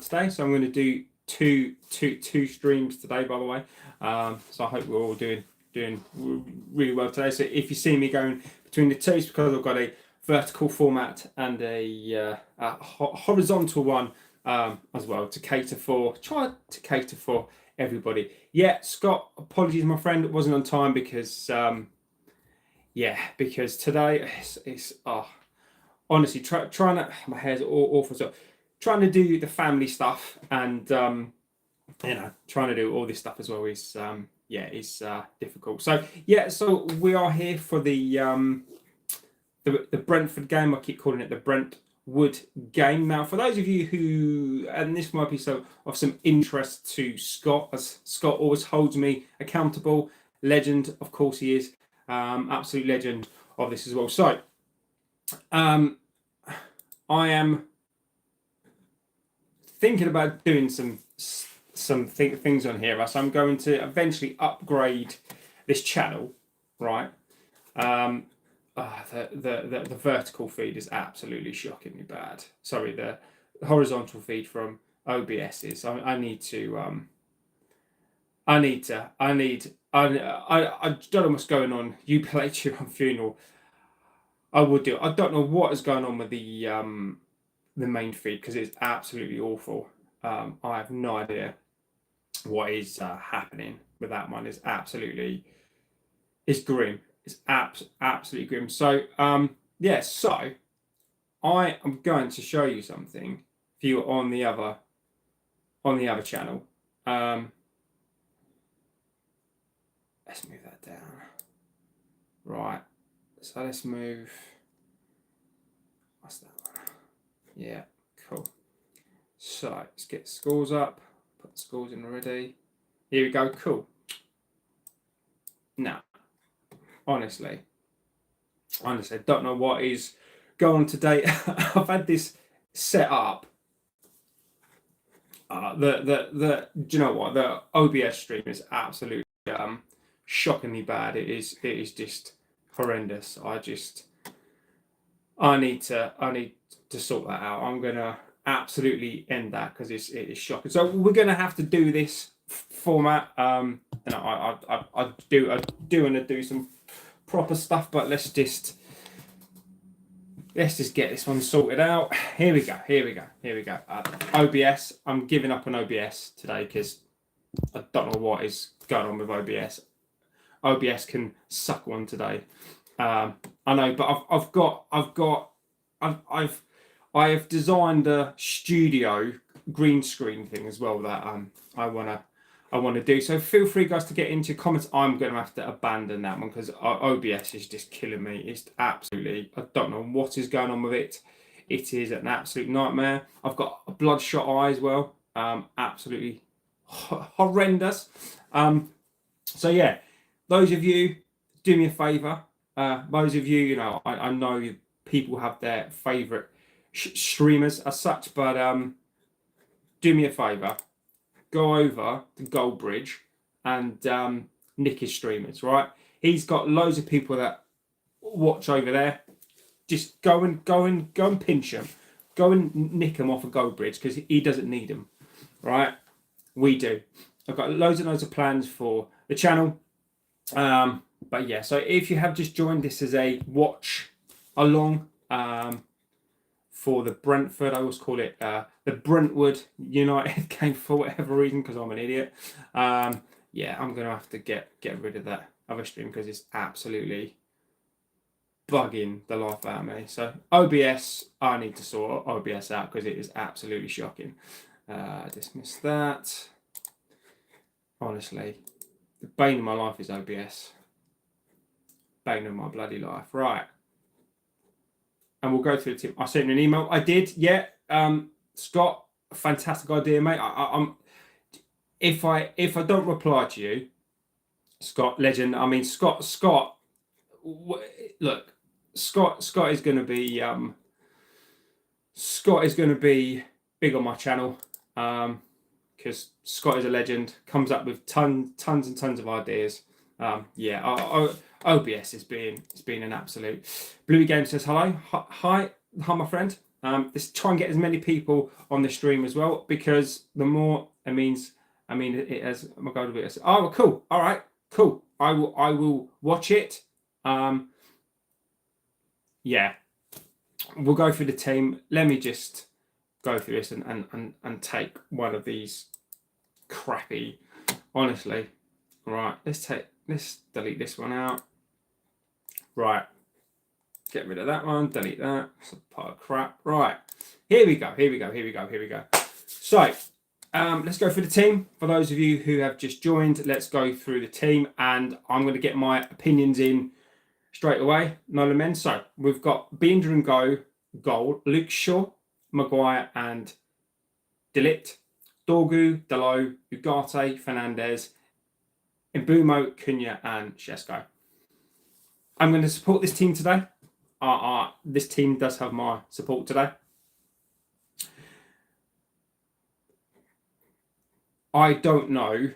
today. So I'm going to do two streams today, by the way. So I hope we're all doing really well today. So if you see me going between the two, it's because I've got a vertical format and a horizontal one as well to try to cater for everybody. Yeah, Scott, apologies, my friend, it wasn't on time because because today it's honestly trying to, my hair's awful, so trying to do the family stuff and trying to do all this stuff as well is difficult. So so we are here for the Brentford game. I keep calling it the Brentwood game. Now, for those of you who, and this might be of some interest to Scott, as Scott always holds me accountable, legend, of course he is, absolute legend of this as well. So, I am thinking about doing some things on here. So I'm going to eventually upgrade this channel, right? The vertical feed is absolutely shockingly bad. Sorry, the horizontal feed from OBS is. I don't know what's going on. You play to on funeral. I would do. I don't know what is going on with the main feed because it's absolutely awful. I have no idea what is happening with that one. It's grim. It's absolutely grim. So so I am going to show you something for you on the other channel. Let's move that down. Right. So let's move. What's that one? Yeah, cool. So let's get scores up. Put the scores in already. Here we go. Cool. Now, honestly, don't know what is going on today. I've had this set up. Do you know what? The OBS stream is absolutely shockingly bad. It is just horrendous. I need to sort that out. I'm gonna absolutely end that because it is shocking. So we're gonna have to do this format. I do want to do some proper stuff, but let's just get this one sorted out. Here we go. OBS. I'm giving up on OBS today because I don't know what is going on with OBS. OBS can suck one today. I know, but I have designed a studio green screen thing as well that I wanna do. So feel free, guys, to get into comments. I'm gonna have to abandon that one because OBS is just killing me. It's absolutely, I don't know what is going on with it. It is an absolute nightmare. I've got a bloodshot eye as well. Absolutely horrendous. So yeah, those of you, do me a favour. Those of you, I know people have their favourite streamers as such, but do me a favour, go over to Goldbridge and nick his streamers, right? He's got loads of people that watch over there. Just go and pinch them, go and nick them off of Goldbridge because he doesn't need them, right? We do. I've got loads and loads of plans for the channel. But yeah, so if you have just joined, this is a watch along for the Brentford, I always call it the Brentwood United game for whatever reason because I'm an idiot. I'm gonna have to get rid of that other stream because it's absolutely bugging the life out of me. So OBS, I need to sort OBS out because it is absolutely shocking. Dismiss that. Honestly, the bane of my life is OBS. Bane of my bloody life. Right. And we'll go through the tip. I sent you an email. I did, yeah. Scott, fantastic idea, mate. If I don't reply to you, Scott, legend. I mean, Scott. Look, Scott is going to be big on my channel because Scott is a legend. Comes up with tons and tons of ideas. OBS has been an absolute. Bluey Game says hello. Hi, my friend. Let's try and get as many people on the stream as well, because the more it means. I mean, it has. My God, oh, cool. All right, cool. I will watch it. Yeah, we'll go through the team. Let me just go through this and take one of these crappy. Honestly, right. Let's delete this one out. Right. Get rid of that one. Delete that. It's a part of crap. Right. Here we go. So, let's go through the team. For those of you who have just joined, let's go through the team, and I'm going to get my opinions in straight away. No men. So we've got Binder and goal, Luke Shaw, Maguire and De Ligt, Dorgu, Dalot, Ugarte, Fernandez, Mbumo, Cunha and Shesko. I'm going to support this team today. This team does have my support today. I don't know.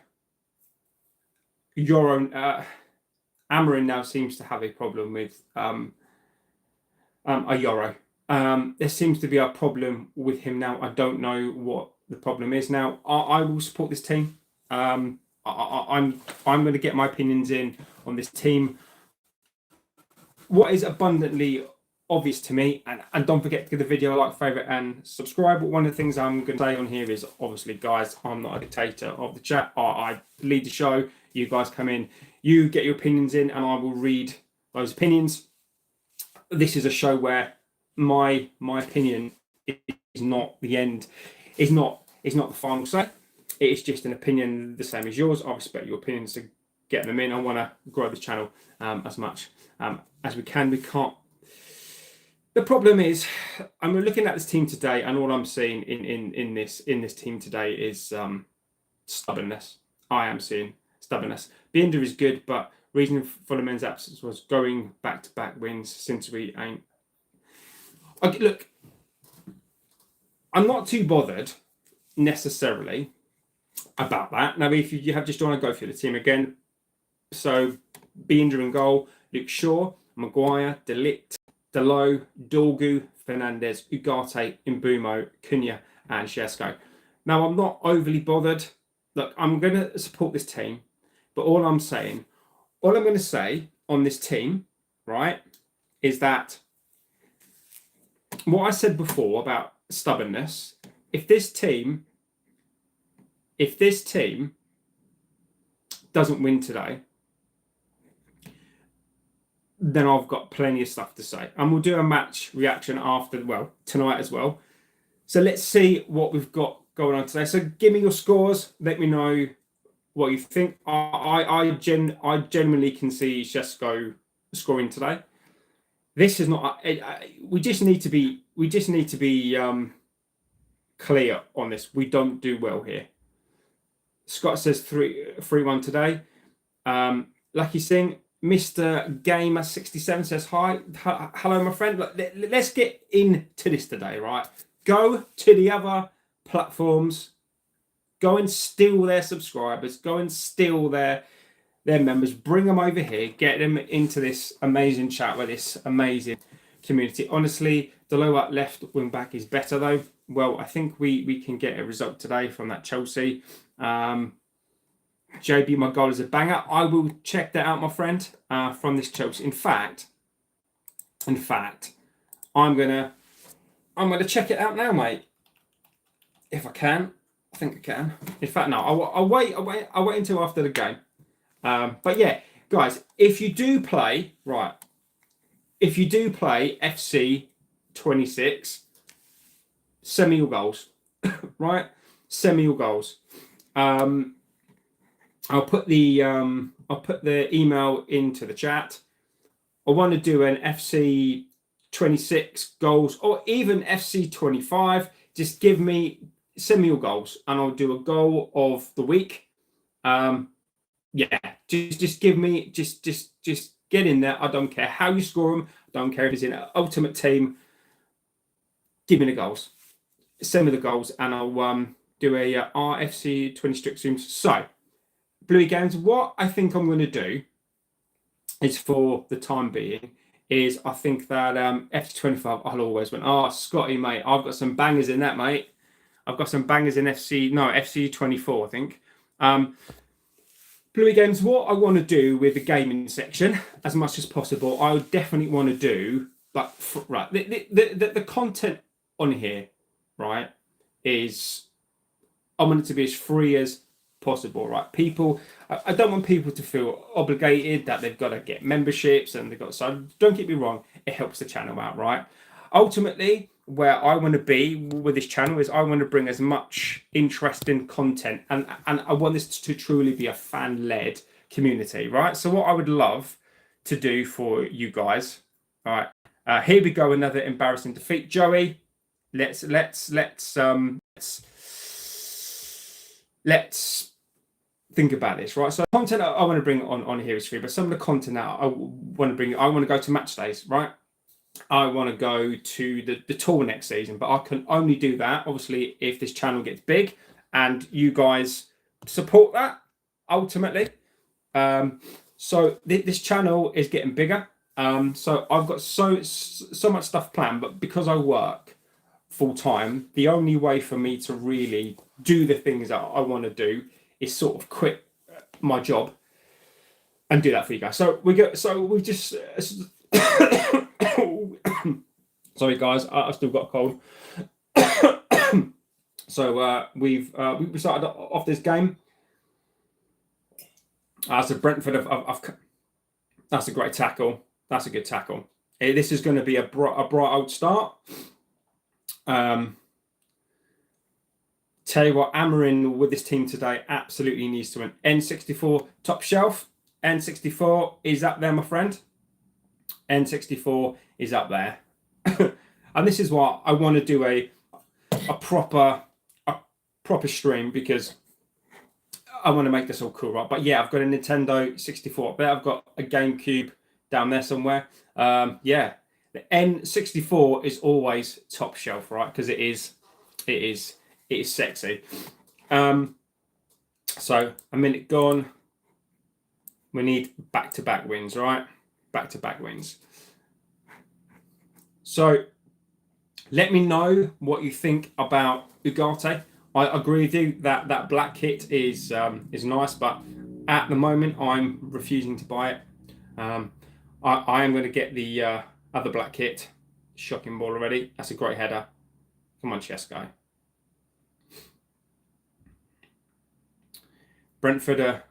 Amarin now seems to have a problem with a Euro. There seems to be a problem with him now. I don't know what the problem is now. I will support this team. I'm going to get my opinions in on this team. What is abundantly obvious to me, and don't forget to give the video a like, favorite and subscribe. But one of the things I'm going to say on here is, obviously, guys, I'm not a dictator of the chat. I lead the show. You guys come in, you get your opinions in, and I will read those opinions. This is a show where my opinion is not the end, is not the final say. It is just an opinion the same as yours. I respect your opinions to get them in. I want to grow this channel as much as we can. We can't. The problem is, I'm looking at this team today, and all I'm seeing in this team today is stubbornness. I am seeing stubbornness. Binder is good, but reason for the men's absence was going back-to-back wins since we ain't. Okay, look, I'm not too bothered necessarily about that. Now, if you have just joined, go through the team again. So, Binder in goal, Luke Shaw, Maguire, De Ligt, Dalot, Dorgu, Fernandez, Ugarte, Mbumo, Cunha, and Shesko. Now, I'm not overly bothered. Look, I'm going to support this team, but all I'm going to say on this team, right, is that what I said before about stubbornness. If this team doesn't win today, then I've got plenty of stuff to say. And we'll do a match reaction tonight as well. So let's see what we've got going on today. So give me your scores. Let me know what you think. I genuinely can see Shesko scoring today. This is not. We just need to be clear on this. We don't do well here. Scott says 3-1 today. Lucky Singh. Mr. Gamer 67 says hi. Hello, my friend. Let's get into this today, right? Go to the other platforms. Go and steal their subscribers. Go and steal their members. Bring them over here. Get them into this amazing chat with this amazing community. Honestly, Dalot left wing back is better though. Well, I think we can get a result today from that Chelsea. JB, my goal is a banger. I will check that out, my friend, from this Chelsea. In fact, I'm gonna check it out now, mate. If I can, I think I can. In fact, no, I'll wait until after the game. But yeah, guys, if you do play FC 26, send me your goals, right? Send me your goals. I'll put the email into the chat. I want to do an FC 26 goals or even FC 25. Just send me your goals, and I'll do a goal of the week. Just give me just get in there. I don't care how you score them. I don't care if it's in an ultimate team. Give me the goals. Send me the goals, and I'll do a RFC 26 zooms. So. Bluey Games, what I think I'm going to do is, for the time being, is I think that FC25, I'll always win. Oh, Scotty, mate, I've got some bangers in that, mate. I've got some bangers in FC24, I think. Bluey Games, what I want to do with the gaming section as much as possible, I would definitely want to do, but right, the content on here, right, is I want it to be as free as possible, right? People, I don't want people to feel obligated that they've got to get memberships and they've got. So don't get me wrong, it helps the channel out, right? Ultimately, where I want to be with this channel is I want to bring as much interesting content, and I want this to truly be a fan-led community, right? So what I would love to do for you guys, all right? Here we go, another embarrassing defeat, Joey. Let's think about this, right? So content I want to bring on here is free, but some of the content that I want to bring, I want to go to match days, right? I want to go to the tour next season, but I can only do that, obviously, if this channel gets big and you guys support that, ultimately. So this channel is getting bigger. So I've got so much stuff planned, but because I work full time, the only way for me to really do the things that I want to do is sort of quit my job and do that for you guys. So we just sorry guys, I've still got a cold. So we started off this game. So Brentford, that's a great tackle. That's a good tackle. This is going to be a bright old start. Tell you what, Amarin with this team today absolutely needs to win. N64 top shelf. N64 is up there, my friend. N64 is up there. And this is what I want to do a proper stream, because I want to make this all cool, right? But yeah, I've got a Nintendo 64 up there. I've got a GameCube down there somewhere. Yeah, the N64 is always top shelf, right? Because it is sexy. So a minute gone. We need back-to-back wins, right? Back-to-back wins. So let me know what you think about Ugarte. I agree with you that that black kit is nice, but at the moment I'm refusing to buy it. I am going to get the other black kit. Shocking ball already. That's a great header. Come on, chess guy. Brentford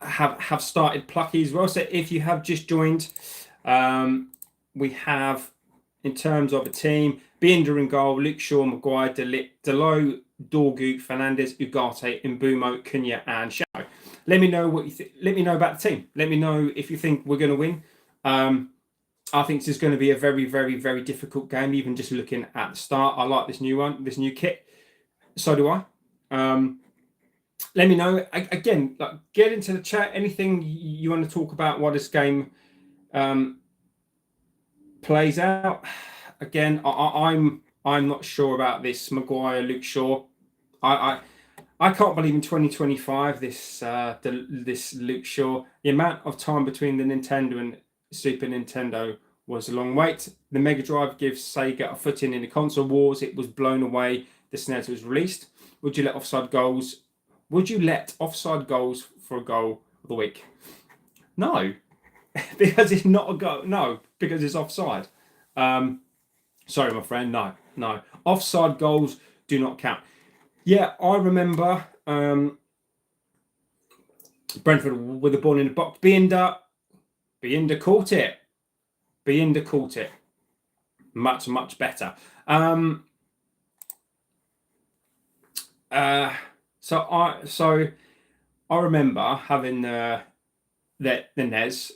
have started plucky as well. So if you have just joined, we have, in terms of a team, Binder in goal, Luke Shaw, Maguire, Delo, Dorgu, Fernandez, Ugarte, Mbumo, Cunha, and Shadow. Let me know what you think. Let me know about the team. Let me know if you think we're going to win. I think this is going to be a very, very, very difficult game. Even just looking at the start, I like this new one, this new kit. So do I. Let me know again. Like, get into the chat. Anything you want to talk about while this game plays out. Again, I'm not sure about this Maguire, Luke Shaw. I can't believe in 2025 this Luke Shaw. The amount of time between the Nintendo and Super Nintendo was a long wait. The Mega Drive gives Sega a footing in the console wars. It was blown away. The SNES was released. Would you let offside goals? Would you let offside goals for a goal of the week? No, because it's not a goal. No, because it's offside. Sorry, my friend. No. Offside goals do not count. Yeah, I remember Brentford with the ball in the box. Binder caught it. Binder caught it. Much better. So I remember having the NES.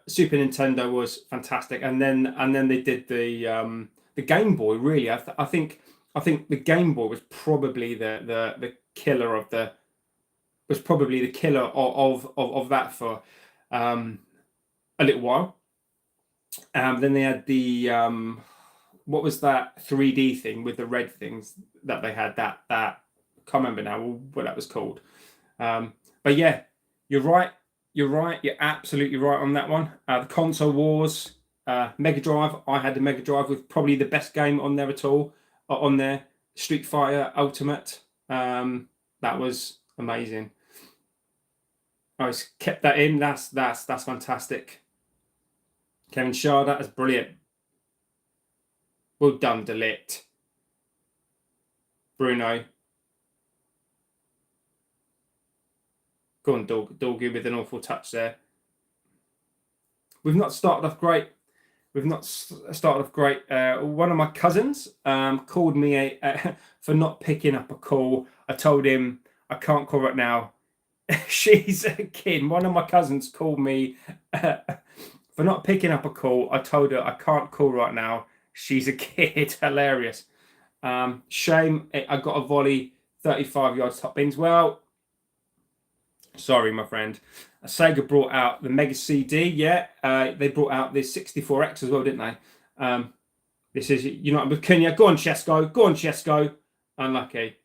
Super Nintendo was fantastic, and then they did the Game Boy. Really, I think the Game Boy was probably the killer of the of that for a little while. Then they had the what was that 3D thing with the red things that they had, that I can't remember now what that was called. But yeah, you're right. you're right. You're absolutely right on that one. The console wars, Mega Drive. I had the Mega Drive with probably the best game on there at all. On there, Street Fighter Ultimate. That was amazing. I just kept that in. That's fantastic. Kevin Shaw, that is brilliant. Well done, Delict. Bruno. Go on, Dorgu with an awful touch there. We've not started off great. One of my cousins called me for not picking up a call. I told him I can't call right now. She's a kid. One of my cousins called me for not picking up a call. I told her I can't call right now. She's a kid. Hilarious. Shame I got a volley 35 yards top bins. Well, sorry, my friend. Sega brought out the Mega CD. Yeah, they brought out the 64X as well, didn't they? This is United with Kenya. Go on, Chesko. Go on, Chesko. Unlucky.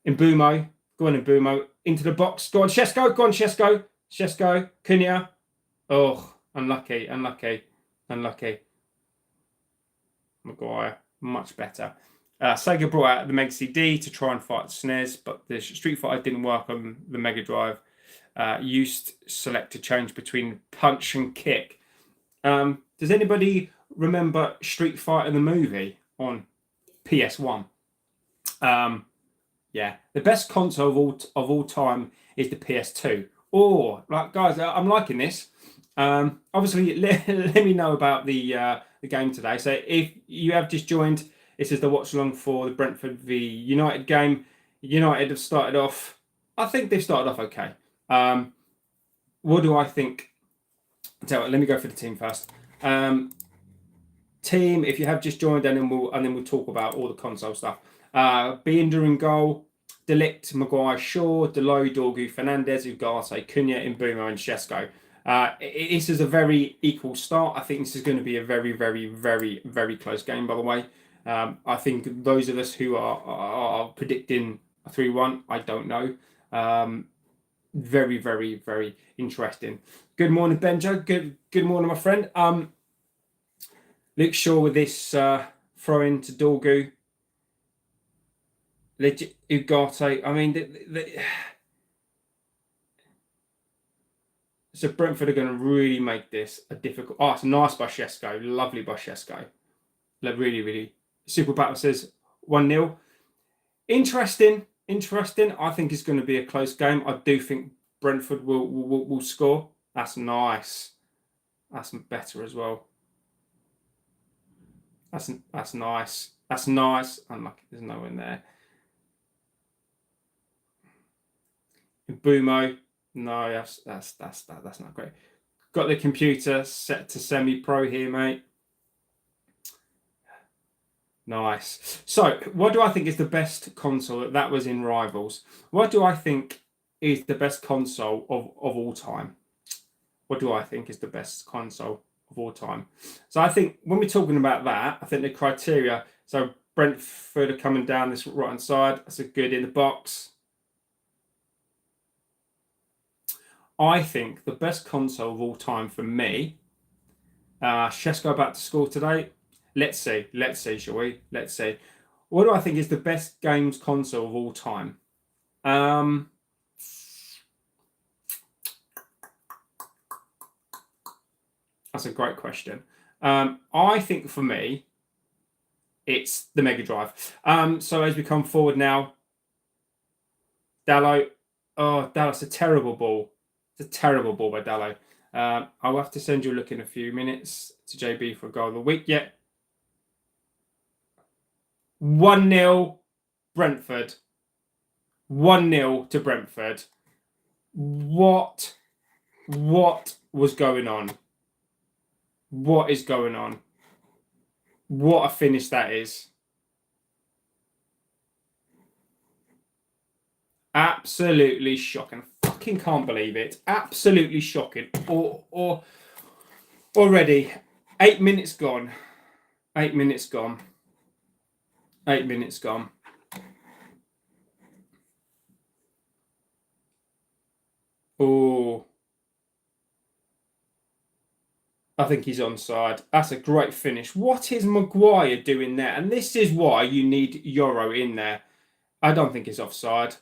Mbumo. Go on, Mbumo. Into the box. Go on, Chesko. Go on, Chesko. Chesko. Kenya. Oh, unlucky. Maguire. Much better. Sega brought out the Mega CD to try and fight the SNES, but the Street Fighter didn't work on the Mega Drive. Used select to change between punch and kick. Does anybody remember Street Fighter the movie on PS1? Yeah, the best console of all time is the PS2. Oh, right, guys, I'm liking this. Obviously, let me know about the game today. So if you have just joined, this is the watch along for the Brentford v United game. United have started off. I think they've started off okay. What do I think? Let me go for the team first. Team, if you have just joined, and then we'll talk about all the console stuff. Binder in goal, Delict, Maguire, Shaw, Delo, Dorgu, Fernandez, Ugarte, Cunha, Mbumo, and Shesko. This is a very equal start. I think this is going to be a very, very, very, very close game, by the way. I think those of us who are predicting a 3-1, I don't know. Very, very, very interesting. Good morning, Benjo. Good morning, my friend. Luke Shaw with this throw in to Dorgu. Legit Ugarte. I mean, so Brentford are going to really make this a difficult. Oh, it's nice by Shesko. Lovely by Shesko. Really, really. Super Battle says 1-0. Interesting. I think it's going to be a close game. I do think Brentford will score. That's nice. That's better as well. That's nice. That's nice. Unlucky. There's no one there. Bumo. No, that's not great. Got the computer set to semi-pro here, mate. Nice. So, what do I think is the best console? That was in Rivals. What do I think is the best console of all time? What do I think is the best console of all time? So, I think when we're talking about that, I think the criteria. So, Brentford are coming down this right-hand side. That's a good in the box. I think the best console of all time for me. Shesko about to score today. Let's see, shall we? Let's see. What do I think is the best games console of all time? That's a great question. I think for me, it's the Mega Drive. So as we come forward now, Dallo. Oh, Dallo's a terrible ball. It's a terrible ball by Dallo. I'll have to send you a look in a few minutes to JB for a goal of the week. Yeah. 1-0 Brentford. 1-0 to Brentford. What was going on? What is going on? What a finish that is. Absolutely shocking. Fucking can't believe it. Absolutely shocking. Or already 8 minutes gone. 8 minutes gone. 8 minutes gone. Oh, I think he's onside. That's a great finish. What is Maguire doing there? And this is why you need Euro in there. I don't think he's offside.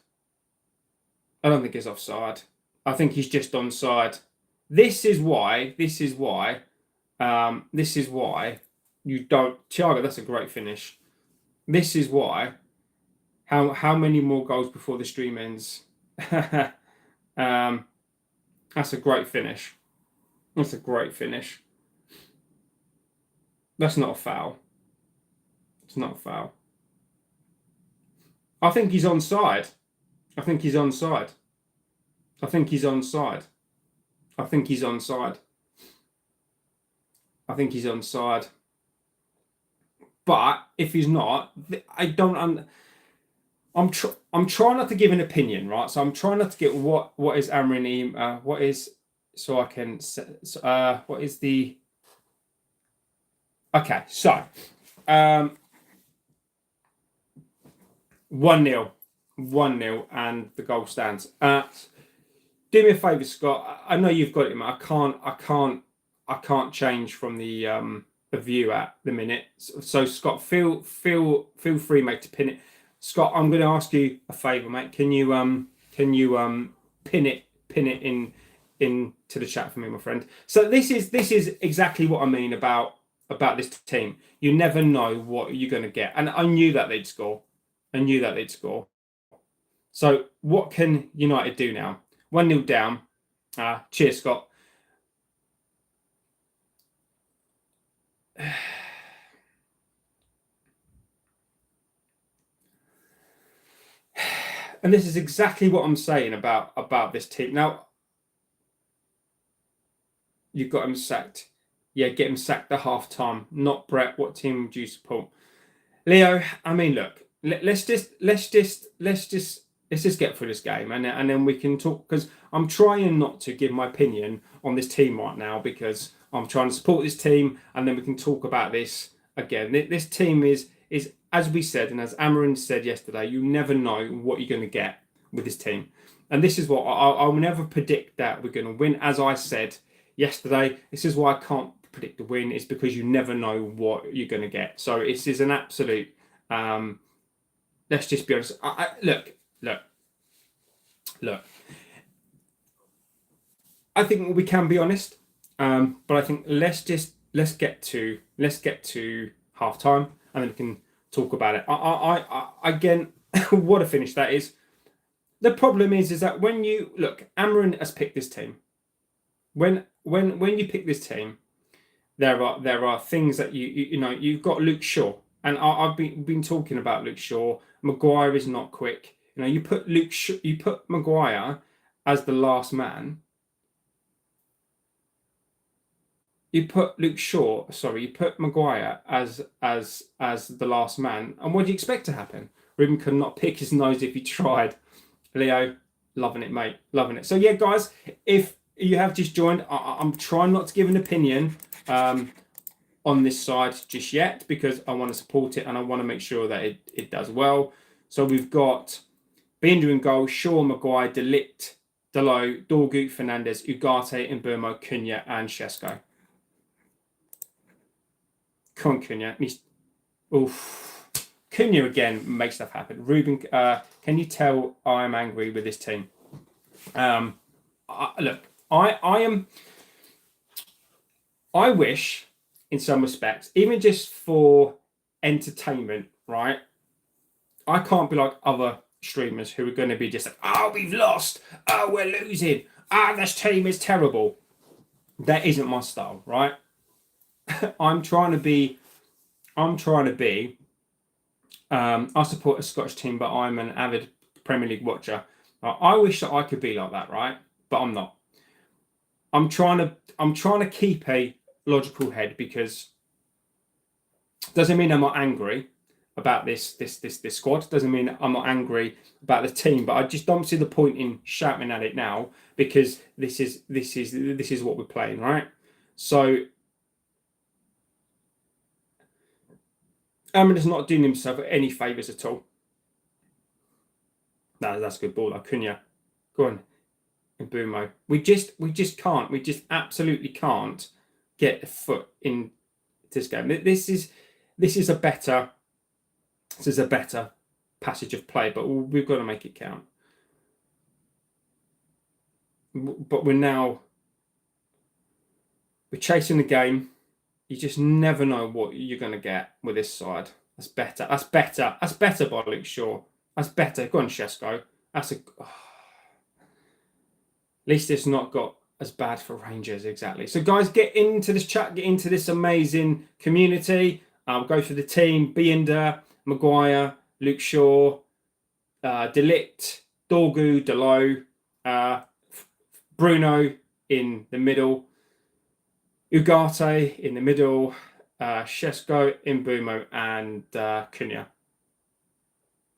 I don't think he's offside. I think he's just onside. This is why. This is why you don't. Thiago, that's a great finish. This is why. How many more goals before the stream ends? um, that's a great finish. That's a great finish. That's not a foul. It's not a foul. I think he's onside. I think he's onside. I think he's onside. I think he's onside. I think he's onside. But if he's not, I don't. I'm trying not to give an opinion, right? So I'm trying not to get what is Amrin, what is, so I can what is the, okay, so 1-0 and the goal stands. Do me a favour, Scott. I know you've got it, man. I can't change from the view at the minute. So Scott, feel free, mate, to pin it. Scott, I'm going to ask you a favour, mate. Can you pin it in to the chat for me, my friend? So this is exactly what I mean about this team. You never know what you're going to get, and I knew that they'd score. So what can United do now? 1-0 down. Cheers, Scott. And this is exactly what I'm saying about this team. Now, you've got him sacked. Yeah, get him sacked at half time. Not Brett. What team would you support? Leo, I mean, look, let's just get through this game, and then we can talk, because I'm trying not to give my opinion on this team right now, because I'm trying to support this team, and then we can talk about this again. This team is as we said, and as Amarin said yesterday, you never know what you're going to get with this team, and this is what I'll never predict that we're going to win. As I said yesterday, this is why I can't predict the win. It's because you never know what you're going to get. So this is an absolute. Let's just be honest. Look. I think we can be honest, but I think let's get to half time, and then we can talk about it. I again, what a finish that is. The problem is that when you look, Amarin has picked this team. When you pick this team, there are things that you've got Luke Shaw, and I've been talking about Luke Shaw. Maguire is not quick. You put Maguire as the last man. You put Maguire as the last man, and what do you expect to happen? Ruben could not pick his nose if he tried. Leo, loving it, mate, loving it. So yeah, guys, if you have just joined, I'm trying not to give an opinion on this side just yet, because I want to support it and I want to make sure that it does well. So we've got Binder in goal, Shaw, Maguire, De Ligt, Dalot, Dorgu, Fernandez, Ugarte, Mbeumo, Cunha, and Shesko. Come on, Cunha. Oof. Cunha again makes stuff happen. Ruben, can you tell I'm angry with this team? Look, I wish, in some respects, even just for entertainment, right? I can't be like other streamers who are going to be just like, oh, we've lost, oh, we're losing, this team is terrible. That isn't my style, right? I'm trying to be. I support a Scottish team, but I'm an avid Premier League watcher. I wish that I could be like that, right? But I'm not. I'm trying to keep a logical head, because doesn't mean I'm not angry about this squad. Doesn't mean I'm not angry about the team, but I just don't see the point in shouting at it now, because this is what we're playing, right? So Amrin is not doing himself any favours at all. No, that's a good ball, Cunha. Go on. in Bruno. We just can't. We just absolutely can't get a foot in this game. This is a better passage of play, but we've got to make it count. But we're chasing the game. You just never know what you're going to get with this side. That's better. That's better by Luke Shaw. That's better. Go on, Shesko. At least it's not got as bad for Rangers, exactly. So, guys, get into this chat. Get into this amazing community. Go for the team. Binder, Maguire, Luke Shaw, Delict, Dorgu, Delo, Bruno in the middle, Ugarte in the middle, Shesko, Mbeumo, and Cunha.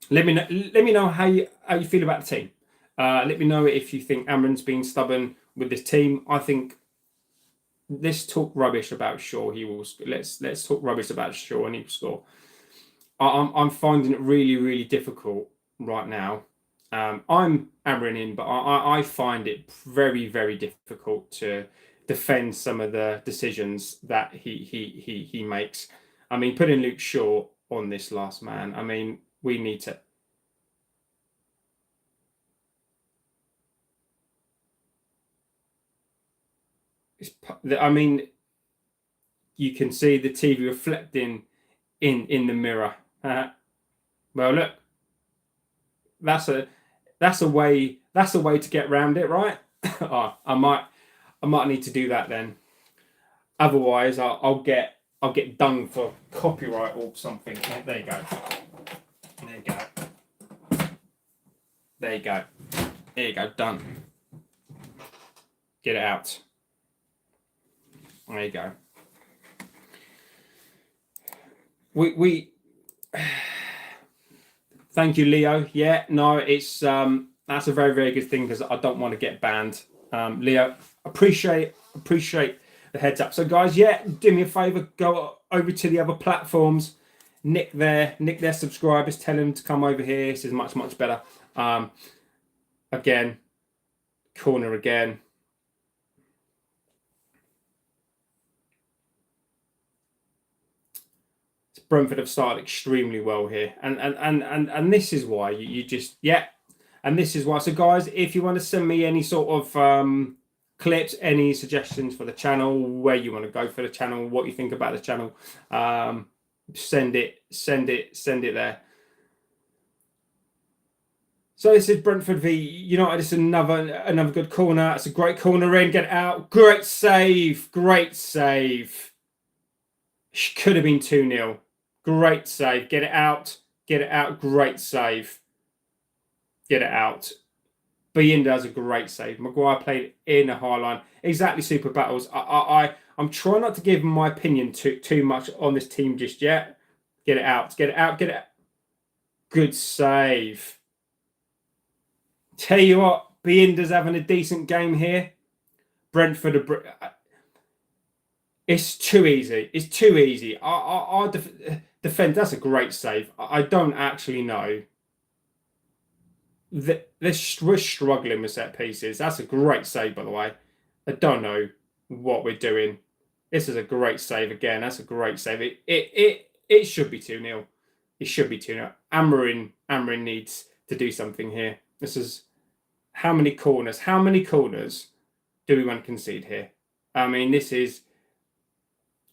Let me know how you feel about the team. Let me know if you think Amron's been stubborn with this team. I think let's talk rubbish about Shaw. He will. Let's talk rubbish about Shaw and he will score. I'm finding it really difficult right now. I'm Amron in, but I find it very difficult to defend some of the decisions that he makes. I mean, putting Luke Shaw on this last man. I mean, we need to. I mean, you can see the TV reflecting in the mirror. Well, look, that's a way to get around it, right? Oh, I might need to do that then. Otherwise, I'll get done for copyright or something. There you go. There you go. Done. Get it out. There you go. We thank you, Leo. Yeah, no, it's that's a very good thing because I don't want to get banned. Leo, appreciate the heads up. So guys, yeah, do me a favor, go over to the other platforms, nick their subscribers, tell them to come over here. This is much better. Again, corner again. Brentford have started extremely well here, and this is why you just and this is why. So guys, if you want to send me any sort of clips, any suggestions for the channel, where you want to go for the channel, what you think about the channel, send it there. So this is Brentford v United. It's another good corner. It's a great corner in. Get it out. Great save. Could have been 2-0. Great save. Get it out. Great save. Get it out. Bean does a great save. Maguire played in a high line. Exactly, Super Battles. I'm trying not to give my opinion too much on this team just yet. Get it out. Good save. Tell you what, Beander's having a decent game here. Brentford it's too easy. Our defend. That's a great save. I don't actually know. We're struggling with set pieces. That's a great save, by the way. I don't know what we're doing. This is a great save again. That's a great save. It should be 2-0. It should be 2-0. Amron needs to do something here. This is how many corners do we want to concede here? I mean, this is.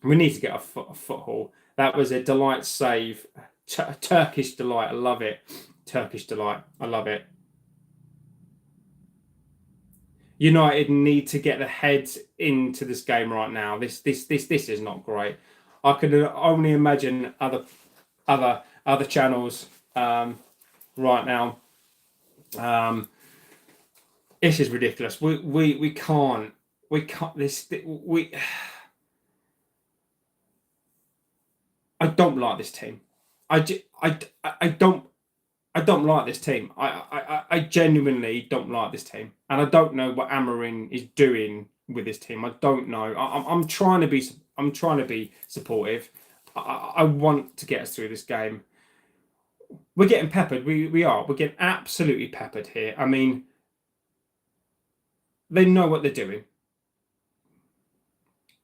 We need to get a foothold. That was a delight save. Turkish delight. I love it. Turkish delight. I love it. United need to get the heads into this game right now. This is not great. I could only imagine other channels right now. This is ridiculous. We can't. I don't like this team. I don't like this team. I genuinely don't like this team, and I don't know what Amorim is doing with this team. I don't know. I'm trying to be supportive. I want to get us through this game. We're getting peppered. We're getting absolutely peppered here. I mean, They know what they're doing.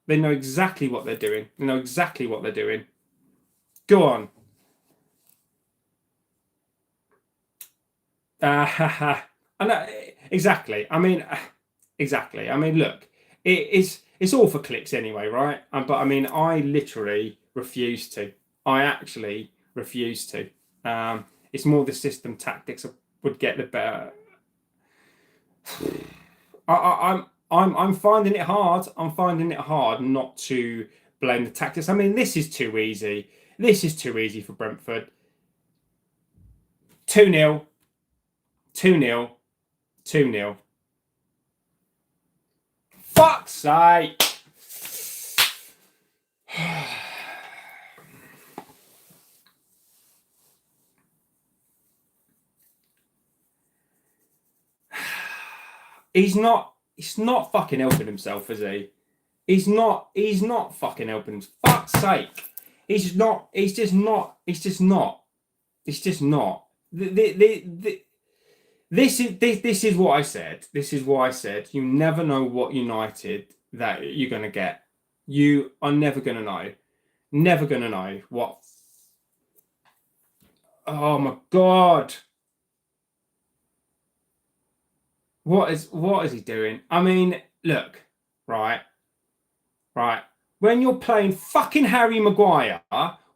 They know exactly what they're doing. They know exactly what they're doing. Go on. I know exactly. I mean, exactly. I mean, look, it's all for clicks anyway, right? But I mean, I literally refuse to. I actually refuse to. It's more the system tactics would get the better. I'm finding it hard. I'm finding it hard not to blame the tactics. I mean, this is too easy. This is too easy for Brentford. 2-0, 2-0, 2-0. Fuck's sake! He's not fucking helping himself, is he? He's not fucking helping him. Fuck's sake. He's just not. He's just not. He's just not. He's just not. This is what I said. This is what I said. You never know what United that you're gonna get. You are never gonna know. Never gonna know what. Oh my god. What is he doing? I mean, look, right. When you're playing fucking Harry Maguire,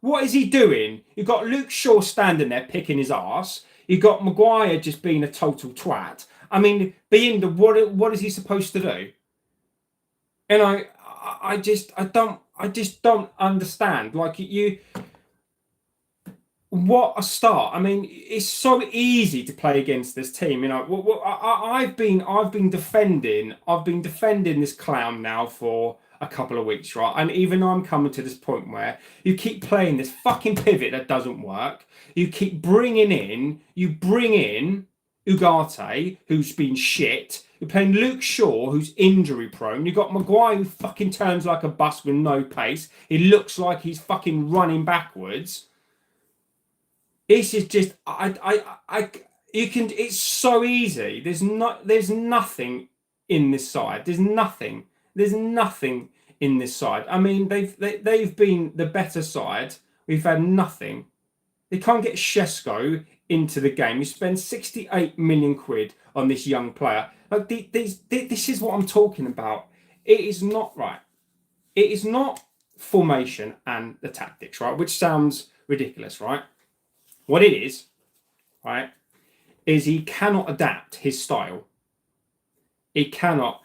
what is he doing? You've got Luke Shaw standing there picking his ass. You've got Maguire just being a total twat. I mean, being the what is he supposed to do? And I just don't understand. Like you, what a start! I mean, it's so easy to play against this team. You know, I've been defending this clown now for a couple of weeks, right? And even though I'm coming to this point where you keep playing this fucking pivot that doesn't work, you keep you bring in Ugarte, who's been shit. You're playing Luke Shaw, who's injury prone. You've got Maguire, who fucking turns like a bus with no pace. He looks like he's fucking running backwards. This is just you can. It's so easy. There's nothing in this side. There's nothing. There's nothing in this side. I mean, they've been the better side. We've had nothing. They can't get Shesko into the game. You spend 68 million quid on this young player. Like this is what I'm talking about. It is not right. It is not formation and the tactics, right? Which sounds ridiculous, right? What it is, right, is he cannot adapt his style. He cannot.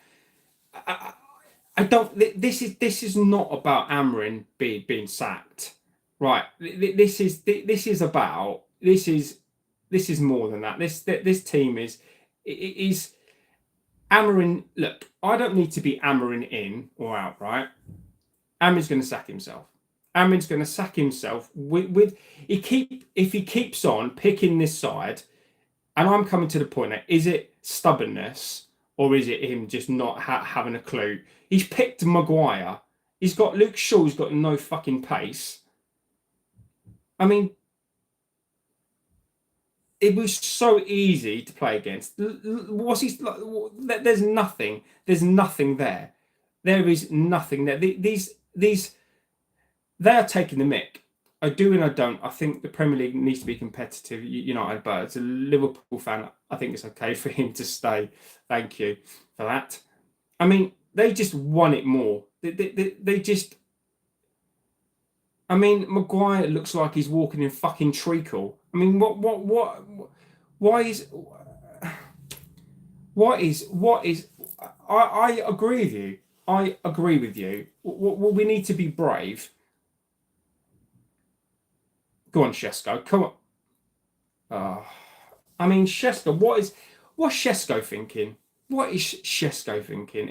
I don't. This is not about Amarin being sacked, right? This is about. This is more than that. This team is Amarin. Look, I don't need to be Amarin in or out, right? Amarin's going to sack himself. Amarin's going to sack himself with if he keeps on picking this side, and I'm coming to the point now, is it stubbornness or is it him just not having a clue? He's picked Maguire. He's got Luke Shaw, who's got no fucking pace. I mean, it was so easy to play against. There's nothing. There's nothing there. There is nothing there. These they are taking the mick. I do and I don't. I think the Premier League needs to be competitive. United, but as a Liverpool fan, I think it's okay for him to stay. Thank you for that. I mean, they just won it more. They just. I mean, Maguire looks like he's walking in fucking treacle. I mean, why is? I agree with you. I agree with you. We need to be brave. Go on, Shesko. Come on. I mean, Shesko. What's Shesko thinking? What is Shesko thinking?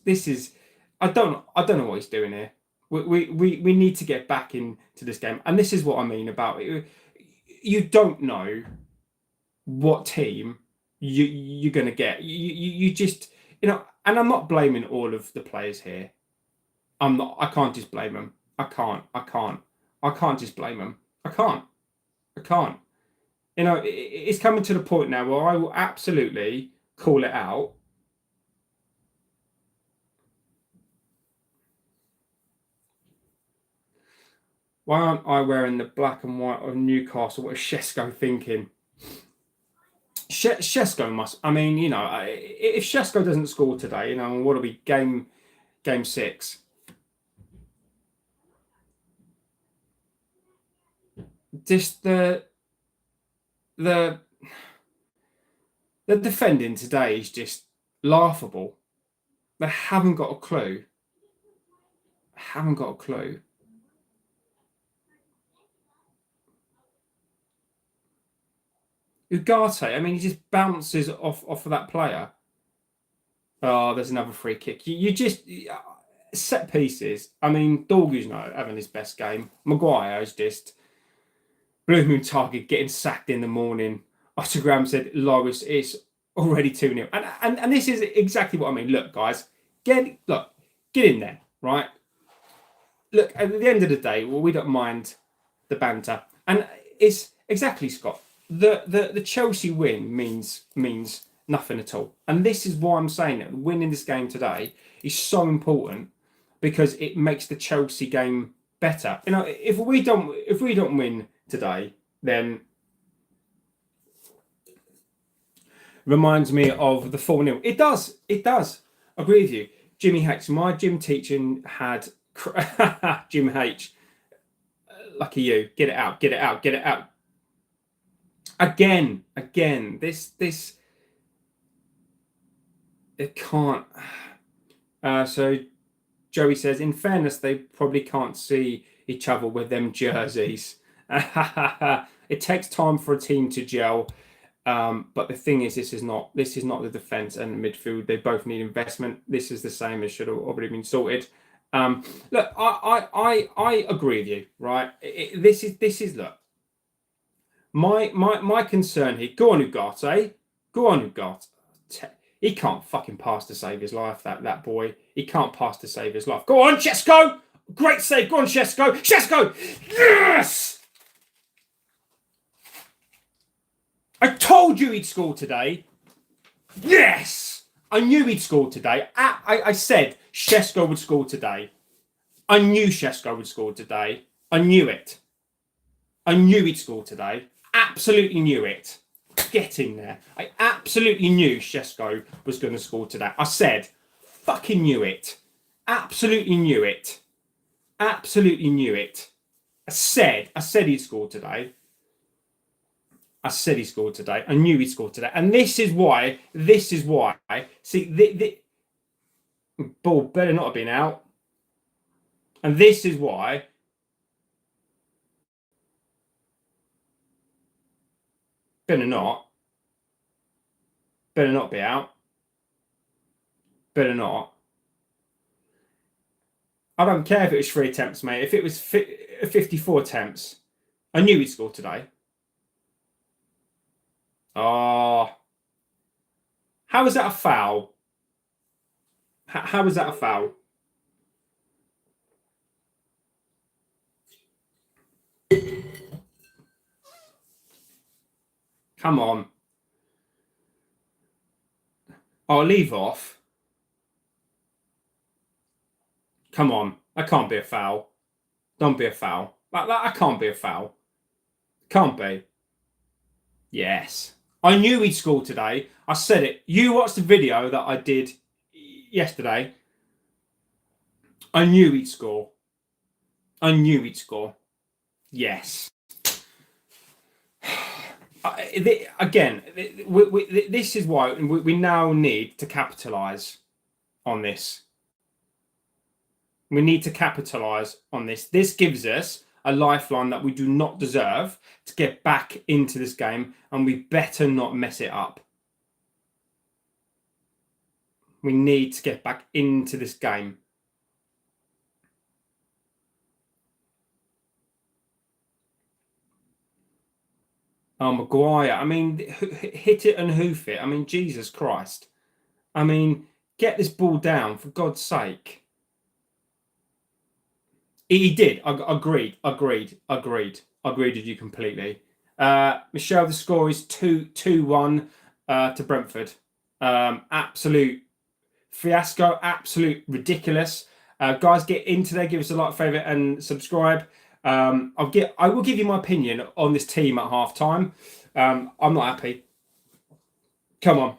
This is. I don't know what he's doing here. We need to get back into this game, and this is what I mean about it. You don't know what team you're gonna get. You just and I'm not blaming all of the players here. I'm not. I can't just blame them. I can't just blame them. I can't. It's coming to the point now where I will absolutely call it out. Why aren't I wearing the black and white of Newcastle? What is Shesko thinking? Shesko must. I mean, you know, if Shesko doesn't score today, you know, what are we game 6? Just the defending today is just laughable. They haven't got a clue. Haven't got a clue. Ugarte, I mean, he just bounces off of that player. Oh, there's another free kick. You just set pieces. I mean, Dorgu's not having his best game. Maguire is just Blue Moon Target getting sacked in the morning. Ottogram said, Loris is already 2-0. And this is exactly what I mean. Look, guys, get in there, right? Look, at the end of the day, well, we don't mind the banter. And it's exactly, Scott. The Chelsea win means nothing at all. And this is why I'm saying that winning this game today is so important, because it makes the Chelsea game better. You know, if we don't win today, then reminds me of the 4-0. It does. I agree with you. Jimmy H. My gym teaching had Jim H. Lucky you. Get it out. Again. This it can't. So Joey says, in fairness, they probably can't see each other with them jerseys. It takes time for a team to gel. But the thing is, this is not the defense and the midfield. They both need investment. This is the same as should have already been sorted. Look, I agree with you, right? This is look. My concern here. Go on, Ugarte. He can't fucking pass to save his life. That boy. He can't pass to save his life. Go on, Shesko. Great save. Go on, Shesko. Yes. I told you he'd score today. Yes. I knew he'd score today. I said Shesko would score today. I knew Shesko would score today. I knew it. I knew he'd score today. Absolutely knew it. Get in there. I absolutely knew Shesko was going to score today. I said, fucking knew it. Absolutely knew it. I said he'd score today. I said he scored today. I knew he'd score today. And this is why. See, the ball better not have been out. And this is why. Better not be out. Better not. I don't care if it was 3 attempts, mate. If it was 54 attempts, I knew he'd score today. Oh. How is that a foul? How is that a foul? Come on. I'll leave off. Come on. That can't be a foul. Don't be a foul. That can't be a foul. Can't be. Yes. I knew he'd score today. I said it. You watched the video that I did yesterday. I knew he'd score. Yes. Again, this is why we now need to capitalise on this. We need to capitalise on this. This gives us a lifeline that we do not deserve to get back into this game, and we better not mess it up. We need to get back into this game. Oh, Maguire. I mean, hit it and hoof it. I mean, Jesus Christ. I mean, get this ball down, for God's sake. He did. Agreed with you completely. Michelle, the score is 2-1 to Brentford. Absolute fiasco. Absolute ridiculous. Guys, get into there. Give us a like, favourite and subscribe. I will give you my opinion on this team at half time. I'm not happy. Come on.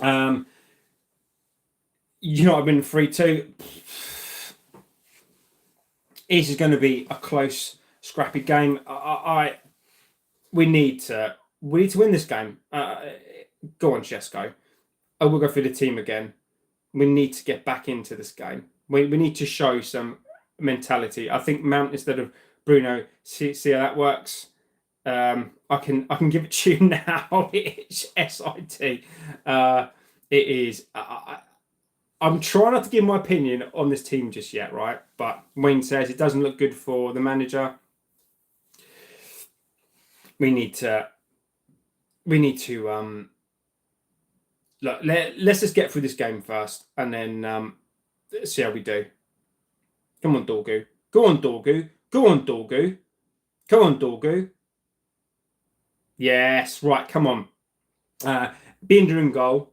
I've been 3-2. This is going to be a close, scrappy game. We need to win this game. Go on, Shesko. I will go through the team again. We need to get back into this game. We need to show some mentality. I think Mount instead of Bruno. See how that works. I can give it to you now. It's SIT. It is. I'm trying not to give my opinion on this team just yet, right? But Wayne says it doesn't look good for the manager. We need to. Look, let's just get through this game first, and then see how we do. Come on, Dorgu. Go on, Dorgu. Go on, Dorgu. Come on, Dorgu. Yes, right. Come on. Binder in goal.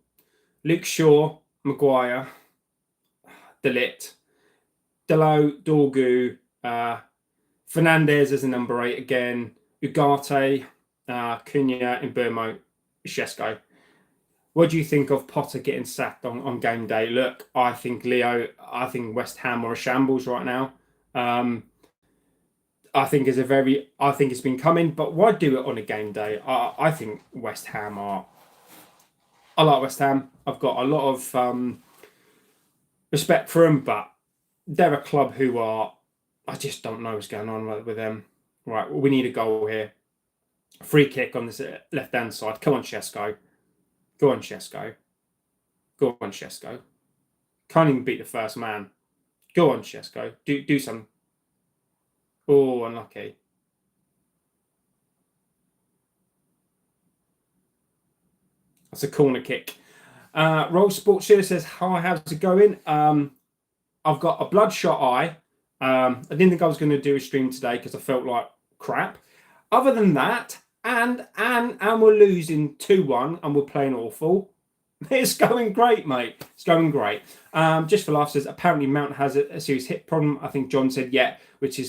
Luke Shaw, Maguire, Delit, Delo, Dorgu, Fernandez as a number 8 again, Ugarte, Cunha, Mbeumo, Shesko. What do you think of Potter getting sacked on game day? Look, I think West Ham are a shambles right now. I think it's been coming, but why do it on a game day? I think West Ham are. I like West Ham. I've got a lot of respect for them, but they're a club who are. I just don't know what's going on with them. Right, we need a goal here. Free kick on this left-hand side. Come on, Shesko. Go on, Shesko. Go on, Shesko. Can't even beat the first man. Go on, Shesko. Do something. Oh, unlucky. That's a corner kick. Roll Sports Shooter says, hi, how's it going? I've got a bloodshot eye. I didn't think I was going to do a stream today because I felt like crap. Other than that, and we're losing 2-1 and we're playing awful. It's going great, mate. It's going great. Just for laughs, says apparently Mount has a serious hip problem. I think John said which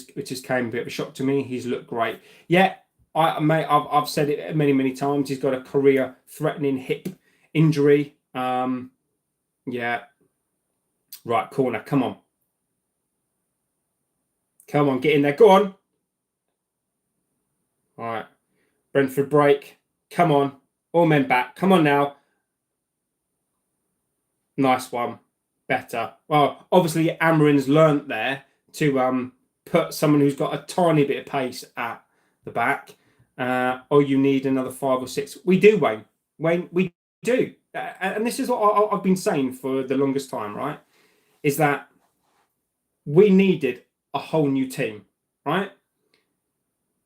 came a bit of a shock to me. He's looked great. Yeah, I've said it many times. He's got a career-threatening hip injury. Yeah. Right, corner. Come on. Come on, get in there. Go on. All right. Brentford break. Come on. All men back. Come on now. Nice one. Better. Well, obviously Amarin's learnt there to put someone who's got a tiny bit of pace at the back. Or you need another 5 or 6. We do, Wayne. Wayne, we do. And this is what I've been saying for the longest time, right? Is that we needed a whole new team, right?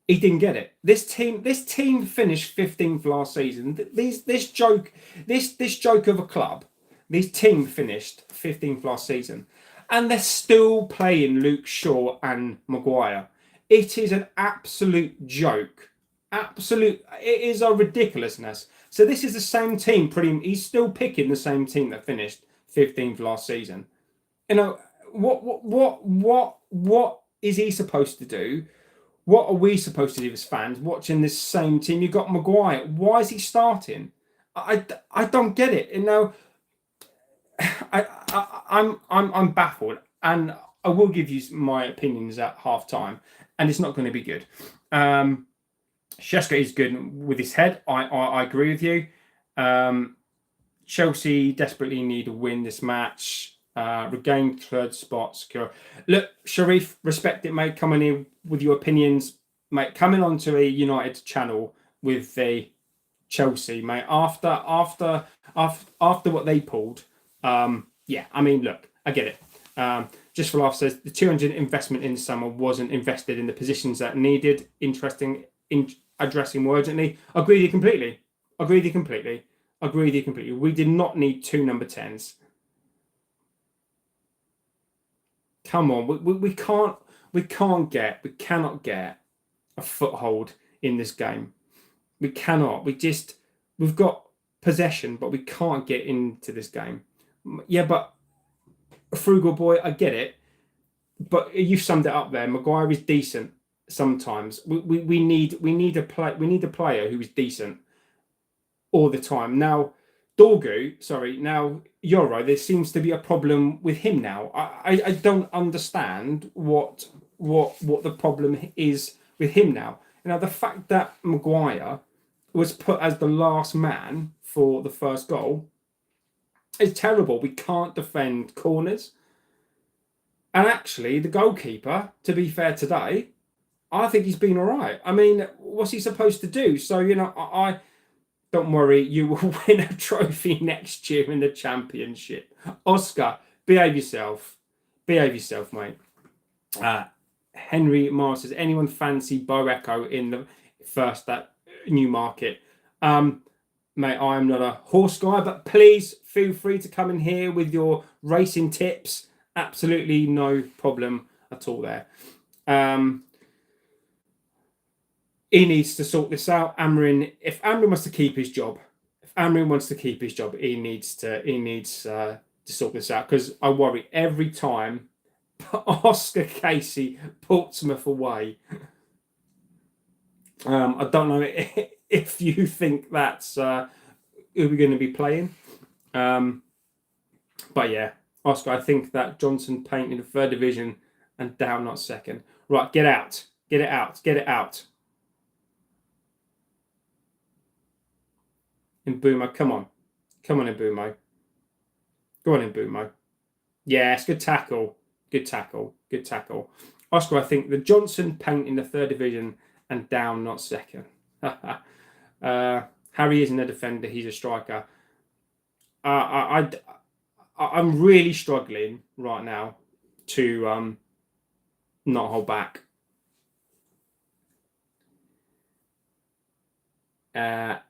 He didn't get it. This team finished 15th last season. This joke of a club, this team finished 15th last season, and they're still playing Luke Shaw and Maguire. It is an absolute joke. It is a ridiculousness. So this is the same team. He's still picking the same team that finished 15th last season. You know what is he supposed to do? What are we supposed to do as fans watching this same team? You've got Maguire. Why is he starting? I don't get it. You know, I'm baffled, and I will give you my opinions at half time, and it's not going to be good. Shesko is good with his head. I agree with you. Chelsea desperately need to win this match. Regain third spot, secure. Look, Sharif, respect it, mate. Coming in with your opinions, mate. Coming onto a United channel with the Chelsea, mate. After what they pulled, yeah. I mean, look, I get it. Just for laughs says the 200 investment in summer wasn't invested in the positions that needed addressing more urgently. Agree with you completely. We did not need 2 number 10s. Come on, we cannot get a foothold in this game. We cannot. We've got possession, but we can't get into this game. Yeah, but Frugal Boy, I get it. but you summed it up there. Maguire is decent sometimes. We need a player who is decent all the time. Now, now Euro, there seems to be a problem with him now. I don't understand what the problem is with him now. Now, the fact that Maguire was put as the last man for the first goal is terrible. We can't defend corners. And actually, the goalkeeper, to be fair today, I think he's been all right. I mean, what's he supposed to do? So, I don't worry, you will win a trophy next year in the championship. Oscar, behave yourself. Behave yourself, mate. Henry Morris says, anyone fancy Bo Echo in the first at Newmarket? Mate, I'm not a horse guy, but please feel free to come in here with your racing tips. Absolutely no problem at all there. He needs to sort this out. If Amrin wants to keep his job, he needs to sort this out, because I worry every time Oscar Casey, Portsmouth away. I don't know if you think that's who we're going to be playing. But yeah, Oscar, I think that Johnson Paint in the third division and down, not second. Right, get out. Get it out. Get it out. Mbumo, come on. Come on, Mbumo. Go on, Mbumo. Yes, good tackle. Good tackle. Good tackle. Oscar, I think the Johnson Paint in the third division and down, not second. Harry isn't a defender. He's a striker. I'm really struggling right now to not hold back.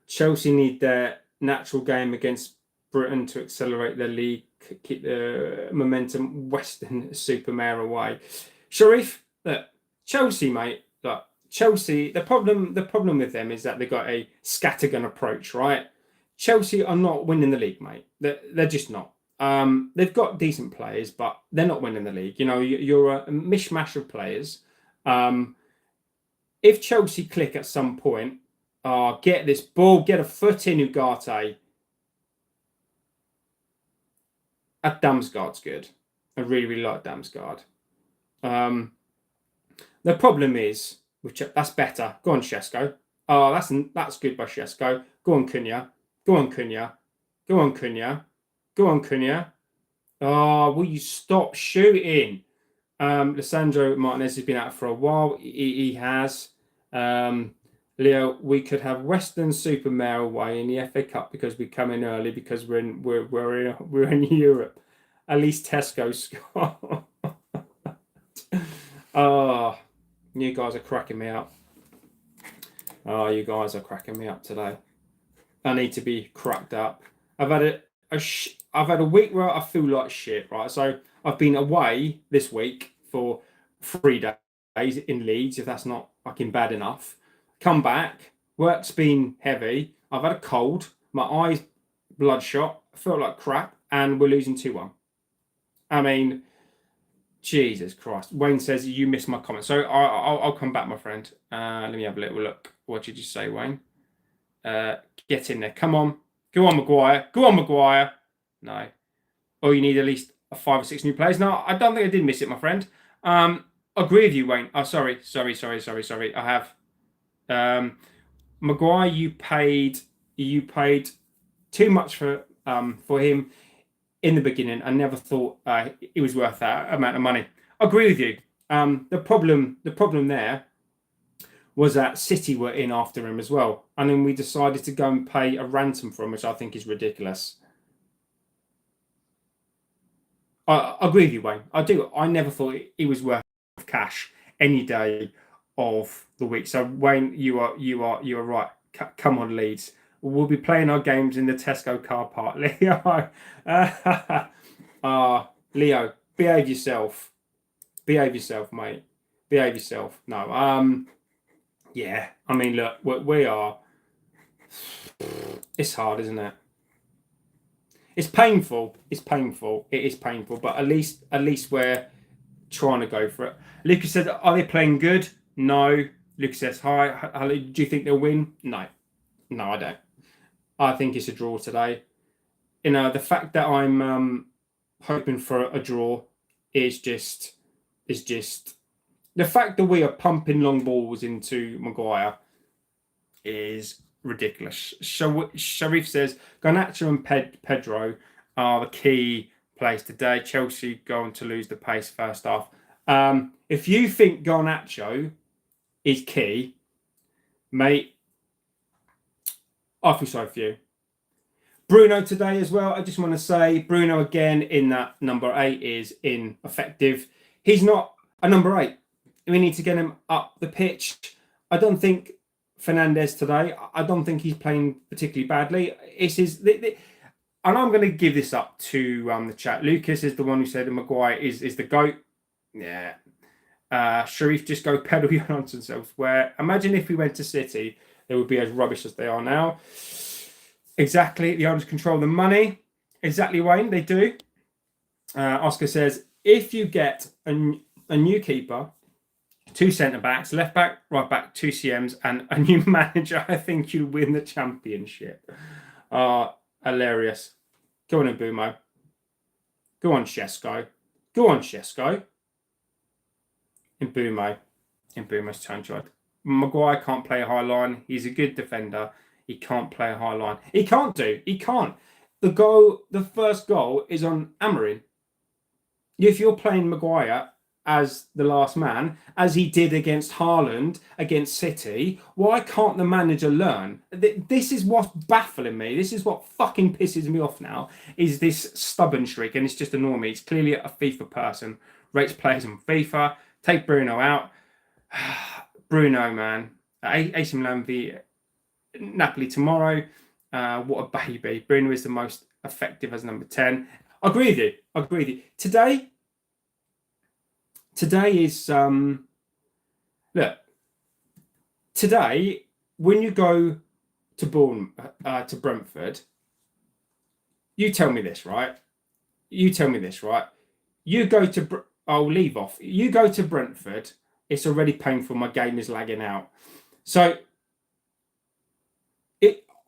Chelsea need their natural game against Britain to accelerate their league, keep the momentum. Western Supermare away. Sharif, look, Chelsea, mate. Look, Chelsea. The problem with them is that they've got a scattergun approach, right? Chelsea are not winning the league, mate. They're just not. They've got decent players, but they're not winning the league. You're a mishmash of players. If Chelsea click at some point, get this ball, get a foot in Ugarte. Damsgaard's good. I really, really like Damsgaard. The problem is, that's better. Go on, Shesko. Oh, that's good by Shesko. Go on, Cunha. Go on, Cunha. Go on, Cunha. Go on, Cunha. Oh, will you stop shooting? Lissandro Martinez has been out for a while. He has. Leo, we could have Western Supermare away in the FA Cup because we come in early because we're in Europe. At least Tesco score. Oh, you guys are cracking me up. Oh, you guys are cracking me up today. I need to be cracked up. I've had a week where I feel like shit, right? So I've been away this week for 3 days in Leeds, if that's not fucking bad enough. Come back, work's been heavy. I've had a cold, my eyes bloodshot, I felt like crap, and we're losing 2-1. I mean, Jesus Christ. Wayne says you missed my comment. So I'll come back, my friend. Let me have a little look. What did you say, Wayne? Get in there. Come on. Go on, Maguire. Go on, Maguire. No. Oh, you need at least 5 or 6 new players. No, I don't think I did miss it, my friend. Agree with you, Wayne. Oh, sorry. I have. Maguire, you paid too much for him in the beginning. I never thought it was worth that amount of money. I agree with you. The problem there was that City were in after him as well, and then we decided to go and pay a ransom for him, which I think is ridiculous. I agree with you, Wayne. I do. I never thought it was worth cash any day of the week. So Wayne, you are right. Come on, Leeds. We'll be playing our games in the Tesco car park, Leo. Leo, behave yourself. Behave yourself, mate. Behave yourself. No. Yeah. I mean, look, we are. It's hard, isn't it? It's painful. It's painful. It is painful. But at least we're trying to go for it. Lucas said, are they playing good? No. Lucas says, hi. Do you think they'll win? No. No, I don't. I think it's a draw today. You know, the fact that I'm hoping for a draw is just the fact that we are pumping long balls into Maguire is ridiculous. Sharif says Garnacho and Pedro are the key plays today. Chelsea going to lose the pace first half. If you think Garnacho is key, mate, I feel sorry for you. Bruno today as well. I just want to say Bruno again in that number 8 is ineffective. He's not a number 8. We need to get him up the pitch. I don't think Fernandes today, I don't think he's playing particularly badly. It's his, and I'm going to give this up to the chat. Lucas is the one who said Maguire is the GOAT. Yeah. Sharif just go pedal your nonsense elsewhere. Imagine if we went to City, they would be as rubbish as they are now. Exactly. The owners control the money. Exactly, Wayne. They do. Oscar says, if you get a new keeper, 2 centre-backs, left-back, right-back, 2 CMs, and a new manager, I think you'll win the championship. Hilarious. Go on, Mbumo. Go on, Shesko. Go on, Shesko. Mbumo's turn. Maguire can't play a high line. He's a good defender. He can't play a high line. He can't. The first goal is on Amorim. If you're playing Maguire as the last man, as he did against Haaland, against City, why can't the manager learn? This is what's baffling me. This is what fucking pisses me off now, is this stubborn streak, and it's just annoying me. It's clearly a FIFA person. Rates players on FIFA. Take Bruno out. Bruno, man. AC Milan v Napoli tomorrow. What a baby. Bruno is the most effective as number 10. I agree with you. Today is look. Today, when you go to Brentford, you tell me this, right? You go to I'll leave off. You go to Brentford, it's already painful. My game is lagging out. So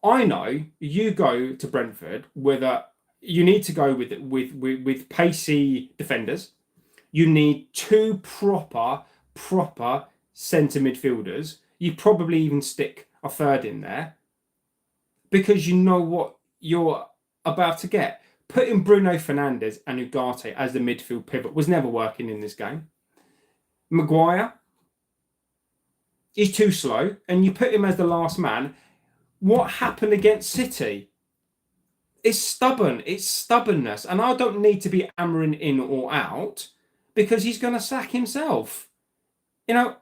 I know you go to Brentford you need to go with pacey defenders. You need 2 proper centre midfielders. You probably even stick a third in there because you know what you're about to get. Putting Bruno Fernandes and Ugarte as the midfield pivot was never working in this game. Maguire is too slow, and you put him as the last man. What happened against City? It's stubborn. It's stubbornness. And I don't need to be Amorim in or out because he's going to sack himself. You know,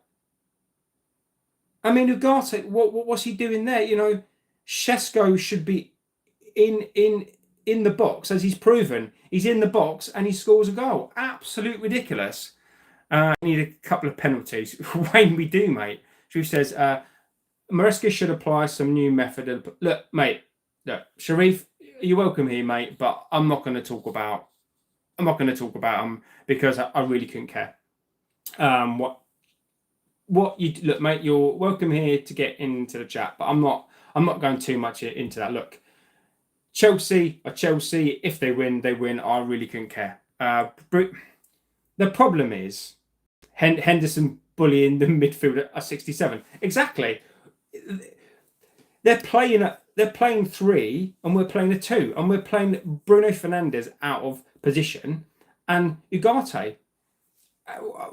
I mean, Ugarte, what's he doing there? You know, Shesko should be in the box, as he's proven. He's in the box and he scores a goal. Absolute ridiculous. I need a couple of penalties. Wayne, we do, mate. Sharif says, Maresca should apply some new method. Look, mate. Look, Sharif, you're welcome here, mate. But I'm not going to talk about him because I really couldn't care. What you look, mate. You're welcome here to get into the chat, but I'm not going too much into that. Look, Chelsea are Chelsea. If they win, they win. I really couldn't care. The problem is Henderson bullying the midfielder at 67. Exactly. They're playing 3 and we're playing a 2, and we're playing Bruno Fernandes out of position and Ugarte.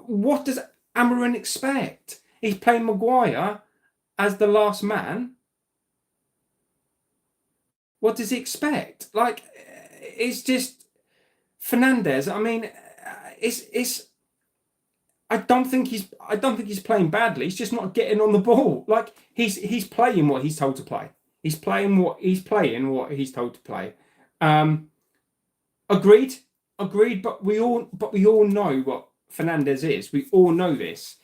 What does Amorim expect? He's playing Maguire as the last man. What does he expect? Like, it's just Fernandes. I mean, it's. I don't think he's playing badly. He's just not getting on the ball. Like, he's playing what he's told to play. He's playing what he's told to play. Agreed. But we all know what Fernandes is. We all know this.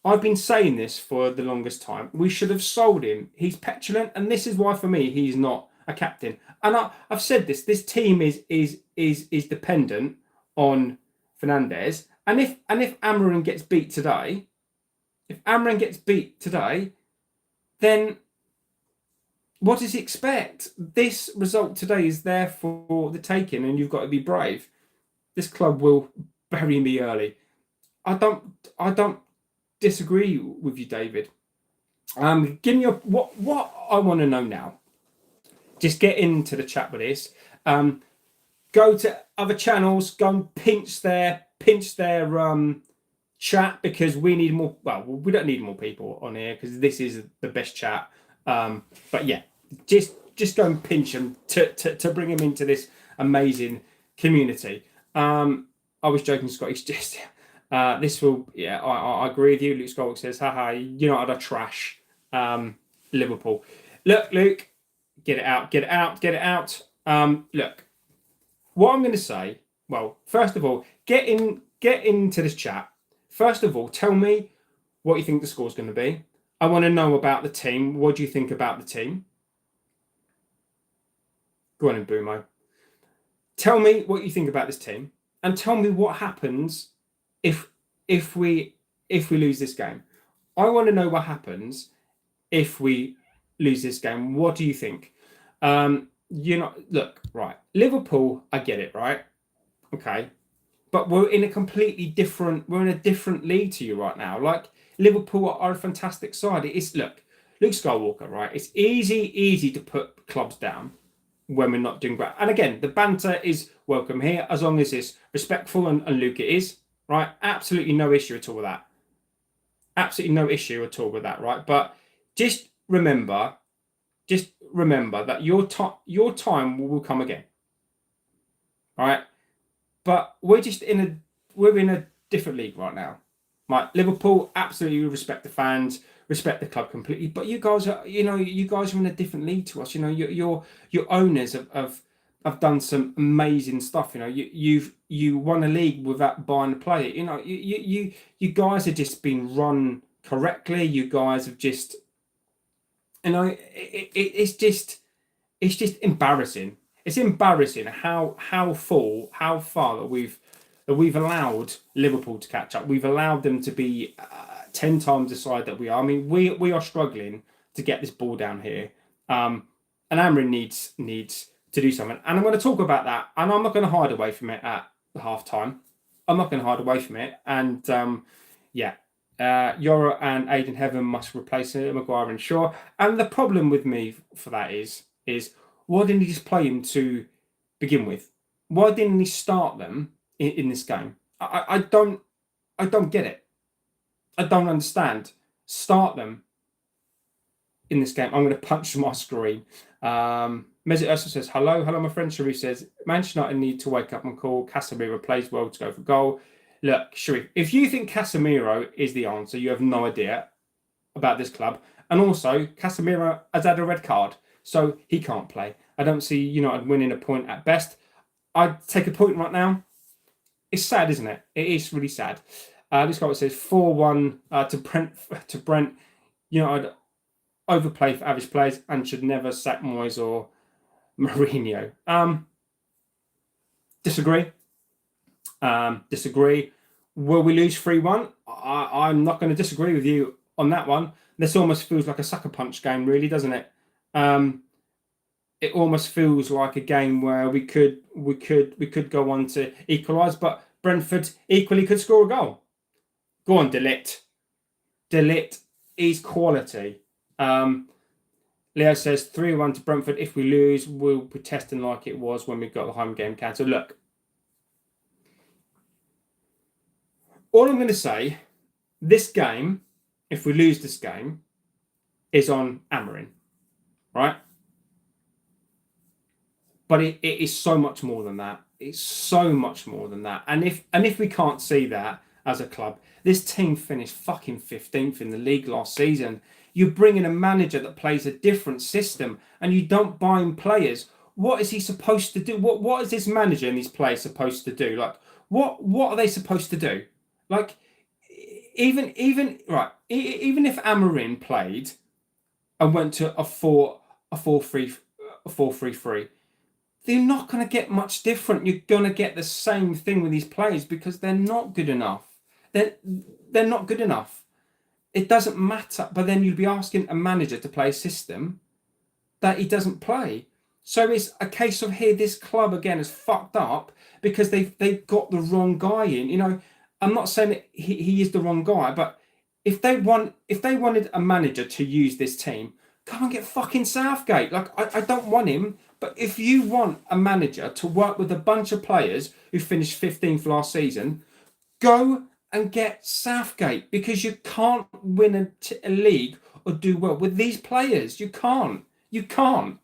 I've been saying this for the longest time. We should have sold him. He's petulant, and this is why, for me, he's not a captain. And I've said this. This team is dependent on Fernandes, And if Amarin gets beat today, then what does he expect? This result today is there for the taking, and you've got to be brave. This club will bury me early. I don't disagree with you, David. Give me what I want to know now. Just get into the chat with this. Go to other channels. Go and pinch their chat, because we need more. Well, we don't need more people on here because this is the best chat. But yeah, just go and pinch them to bring them into this amazing community. I was joking, Scott. It's just this will. Yeah, I agree with you. Luke Scott says, "Haha, United are trash." Liverpool. Look, Luke, get it out. Look, what I'm going to say. Well, first of all, get into this chat. First of all, tell me what you think the score's going to be. I want to know about the team. What do you think about the team? Go on in, Bruno. Tell me what you think about this team, and tell me what happens if we lose this game. I want to know what happens if we lose this game. What do you think? Look, right. Liverpool, I get it, right? Okay. But we're in a different league to you right now. Like, Liverpool are a fantastic side. It's Luke Skywalker, right? It's easy to put clubs down when we're not doing great. And again, the banter is welcome here, as long as it's respectful, and Luke it is, right? Absolutely no issue at all with that. Absolutely no issue at all with that, right? But just remember that your time will come again. All right? But we're in a different league right now. Right? Liverpool, absolutely respect the fans, respect the club completely. But you guys are in a different league to us. Your owners have done some amazing stuff. You won a league without buying a player. You guys have just been run correctly. You guys have just, it's just embarrassing. It's embarrassing how far that we've allowed Liverpool to catch up. We've allowed them to be 10 times the side that we are. I mean, we are struggling to get this ball down here, and Amarin needs to do something. And I'm going to talk about that, and I'm not going to hide away from it at the half time. I'm not going to hide away from it. And Yoro and Aiden Heaven must replace Maguire and Shaw. And the problem with me for that is why didn't he just play him to begin with? Why didn't he start them in this game? I don't get it. I don't understand. Start them in this game. I'm going to punch my screen. Mesut Özil says, hello, my friend. Sharif says, Manchester United need to wake up and call. Casemiro plays well to go for goal. Look, Sharif, if you think Casemiro is the answer, you have no idea about this club. And also, Casemiro has had a red card, so he can't play. I don't see United winning a point at best. I'd take a point right now. It's sad, isn't it? It is really sad. This guy says 4-1 to Brent. United overplay for average players and should never sack Moyes or Mourinho. Disagree. Will we lose 3-1? I'm not going to disagree with you on that one. This almost feels like a sucker punch game, really, doesn't it? It almost feels like a game where we could go on to equalise, but Brentford equally could score a goal. Go on, De Ligt is quality. Leo says 3-1 to Brentford. If we lose, we'll be testing like it was when we got the home game cancelled. Look, all I'm going to say, this game, if we lose this game, is on Amarin, right? But it is so much more than that. It's so much more than that. And if we can't see that as a club, this team finished fucking 15th in the league last season. You bring in a manager that plays a different system, and you don't buy in players. What is he supposed to do? What is this manager and these players supposed to do? Like, what are they supposed to do? Like, even if Amarin played and went to a 4-3-3, they're not going to get much different. You're going to get the same thing with these players because they're not good enough. They're not good enough. It doesn't matter. But then you'd be asking a manager to play a system that he doesn't play. So it's a case of here, this club again is fucked up because they've got the wrong guy in. You know, I'm not saying that he is the wrong guy, but if they wanted a manager to use this team, come and get fucking Southgate. Like I don't want him, but if you want a manager to work with a bunch of players who finished 15th last season, go and get Southgate because you can't win a league or do well with these players. You can't. You can't.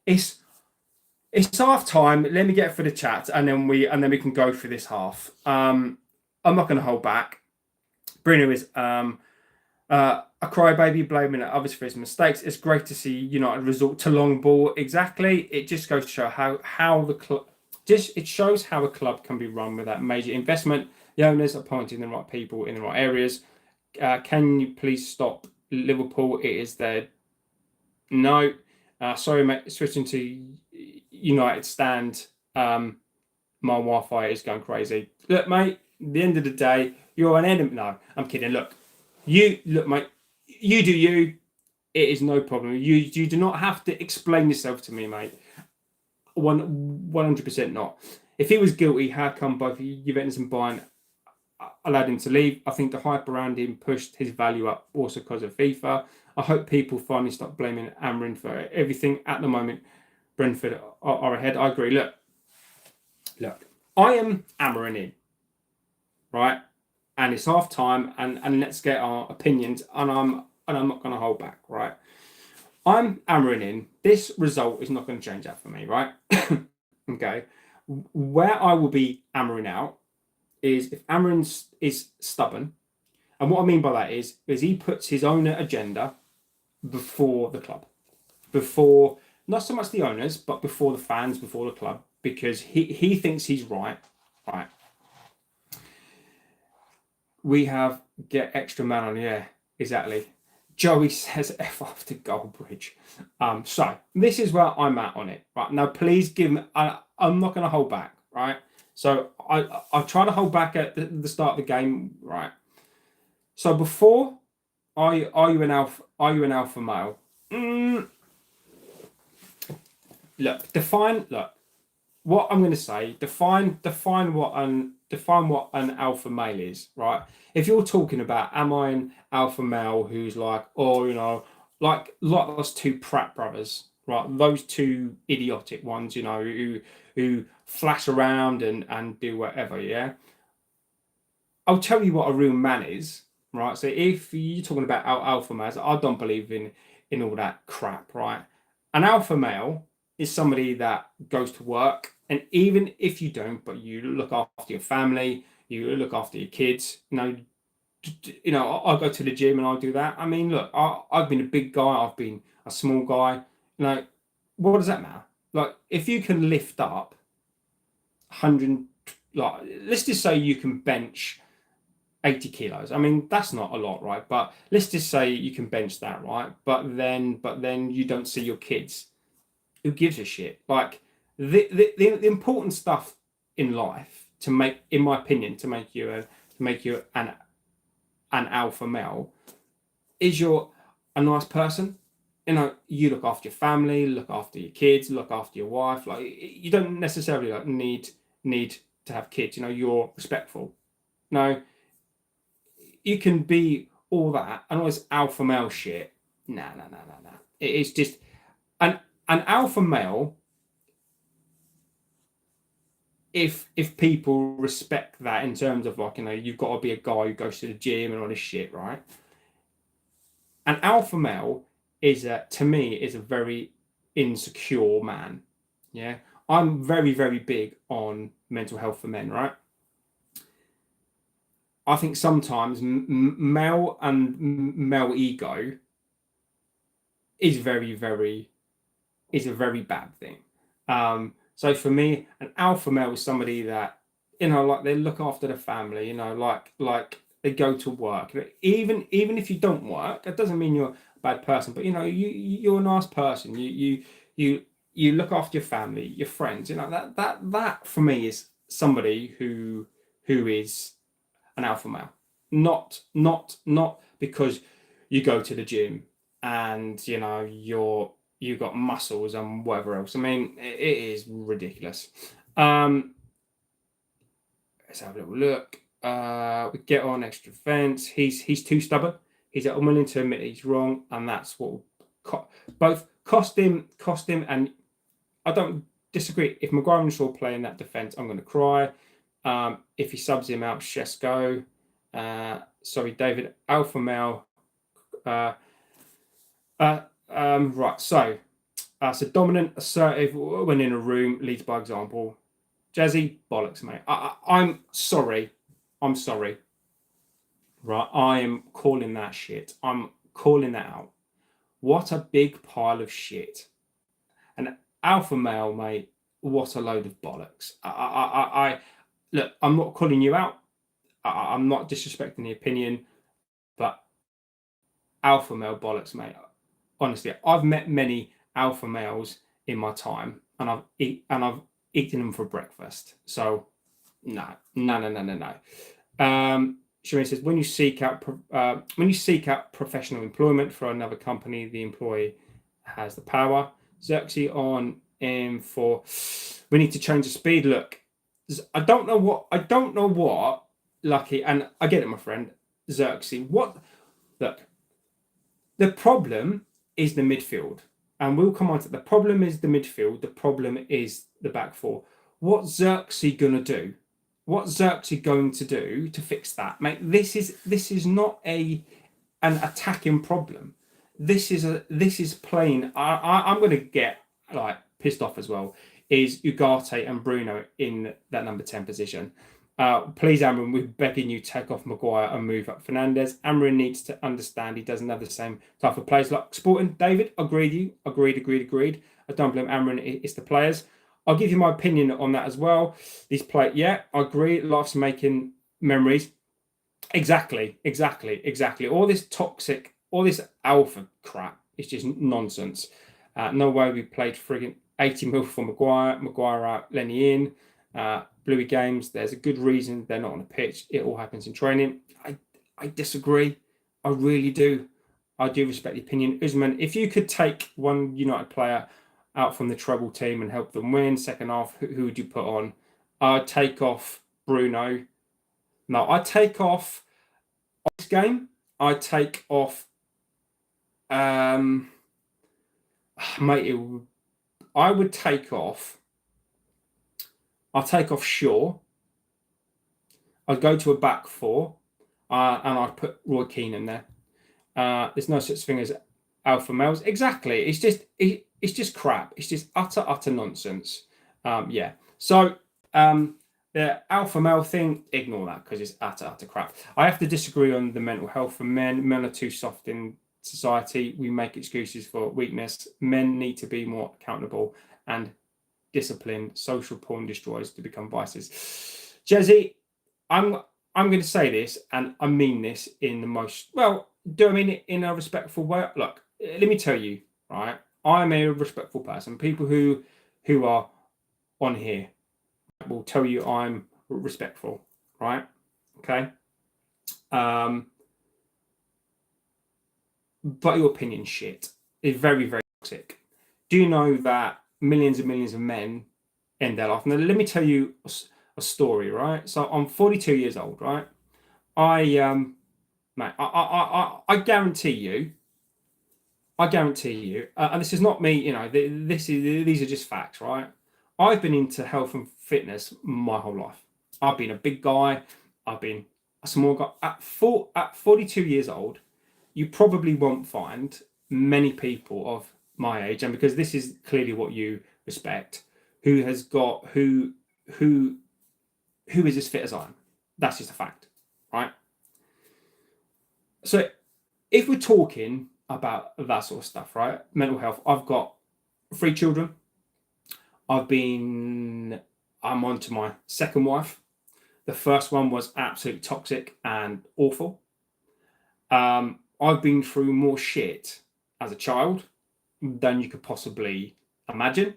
It's half time. Let me get for the chat, and then we can go for this half. I'm not going to hold back. Bruno is a crybaby blaming others for his mistakes. It's great to see United resort to long ball. Exactly. It just goes to show how the club. It shows how a club can be run without major investment. The owners are pointing the right people in the right areas. Can you please stop Liverpool? It is their no. Sorry, mate. Switching to United stand. My Wi-Fi is going crazy. Look, mate. At the end of the day, you're an enemy. No, I'm kidding. Look, mate. You do you. It is no problem. You do not have to explain yourself to me, mate. 100% not. If he was guilty, how come both Juventus and Bayern allowed him to leave? I think the hype around him pushed his value up also because of FIFA. I hope people finally stop blaming Amarin for everything. At the moment, Brentford are ahead. I agree. Look, I am Amarin in, right? And it's half time, and let's get our opinions. And I'm not going to hold back, right? I'm Amarin in. This result is not going to change that for me, right? Okay. Where I will be Amarin out is if Amarin is stubborn, and what I mean by that is he puts his own agenda before the club, before not so much the owners, but before the fans, before the club, because he thinks he's right. We have get extra man on, yeah, exactly. Joey says F after Goldbridge. So this is where I'm at on it. Right now, please give me. I'm not going to hold back. Right. So I try to hold back at the start of the game. Right. So before, are you an alpha male? Look, define. Look, what I'm going to say. Define what an alpha male is. Right. If you're talking about, am I an alpha male who's like, like those two Pratt brothers, right? Those two idiotic ones, who flash around and do whatever, yeah? I'll tell you what a real man is, right? So if you're talking about alpha males, I don't believe in all that crap, right? An alpha male is somebody that goes to work, and even if you don't, but you look after your family, you look after your kids, I go to the gym and I do that. I mean, look, I've been a big guy, I've been a small guy. What does that matter? Like, if you can lift up 100, like, let's just say you can bench 80 kilos. I mean, that's not a lot, right? But let's just say you can bench that, right? But then you don't see your kids. Who gives a shit? Like, the important stuff in life in my opinion, to make you an alpha male is you're a nice person. You look after your family, look after your kids, look after your wife. Like, you don't necessarily need to have kids. You're respectful. No, you can be all that and all this alpha male shit. Nah. It is just an alpha male. If people respect that in terms of, like, you've got to be a guy who goes to the gym and all this shit, right? An alpha male to me is a very insecure man. Yeah, I'm very, very big on mental health for men, right? I think sometimes male ego is a very bad thing. So for me, an alpha male is somebody that, like, they look after the family, like they go to work. Even if you don't work, that doesn't mean you're a bad person, but you're a nice person. You you look after your family, your friends. You know, that for me is somebody who is an alpha male. Not because you go to the gym and you know you got muscles and whatever else. I mean, it is ridiculous. Let's have a little look. We get on extra defense. He's too stubborn. He's unwilling to admit he's wrong, and that's what will both cost him, and I don't disagree. If Maguire and Shaw play in that defence, I'm going to cry. If he subs him out, Shesko. Sorry, David. Alpha male. Right. So dominant, assertive, when in a room, leads by example. Jazzy, bollocks, mate. I'm sorry. I'm sorry. Right. I am calling that shit. I'm calling that out. What a big pile of shit. An alpha male, mate. What a load of bollocks. I look, I'm not calling you out. I'm not disrespecting the opinion, but alpha male bollocks, mate. Honestly, I've met many alpha males in my time, and I've eaten them for breakfast. So, no. Shireen says, when you seek out professional employment for another company, the employee has the power. Xerxes on for we need to change the speed. Look, I don't know what Lucky, and I get it, my friend Xerxes. Look, the problem is the midfield, and we'll come on to the problem is the midfield. The problem is the back four. What's Xerxes gonna do? What's Xerxes going to do to fix that, mate? This is not an attacking problem. This is plain. I'm going to get like pissed off as well. Is Ugarte and Bruno in that number 10 position? Please, Amrin, we're begging you take off Maguire and move up Fernandez. Amrin needs to understand he doesn't have the same type of players like Sporting. David, agreed. I don't blame Amrin. It's the players. I'll give you my opinion on that as well. These play, yeah, I agree. Life's making memories. Exactly. All this toxic, all this alpha crap is just nonsense. No way we played frigging 80 mil for Maguire out, Lenny in. Bluey games, there's a good reason they're not on the pitch. It all happens in training. I disagree. I really do. I do respect the opinion. Usman, if you could take one United player out from the treble team and help them win second half, who would you put on? I'd take off Bruno. No, I'd take off this game. I'd take off mate, I would take off. I'll take off Shaw. I'd go to a back four, and I'd put Roy Keane in there. There's no such thing as alpha males. Exactly. It's just crap. It's just utter nonsense. Yeah. So the alpha male thing, ignore that because it's utter crap. I have to disagree on the mental health for men. Men are too soft in society. We make excuses for weakness. Men need to be more accountable and disciplined. Social porn destroys to become vices. Jezzy, I'm going to say this, and I mean this in the most, well, do I mean it in a respectful way? Look, let me tell you, right? I'm a respectful person. People who are on here will tell you I'm respectful, right? Okay. But your opinion shit is very toxic. Do you know that millions and millions of men end their life? Now, let me tell you a story, right? So I'm 42 years old, right? I guarantee you, and this is not me, you know, these are just facts, right? I've been into health and fitness my whole life. I've been a big guy. I've been a small guy. At 42 years old, you probably won't find many people of my age, and because this is clearly what you respect, who is as fit as I am. That's just a fact, right? So if we're talking about that sort of stuff, right? Mental health. I've got 3 children. I'm on to my second wife. The first one was absolutely toxic and awful. I've been through more shit as a child than you could possibly imagine.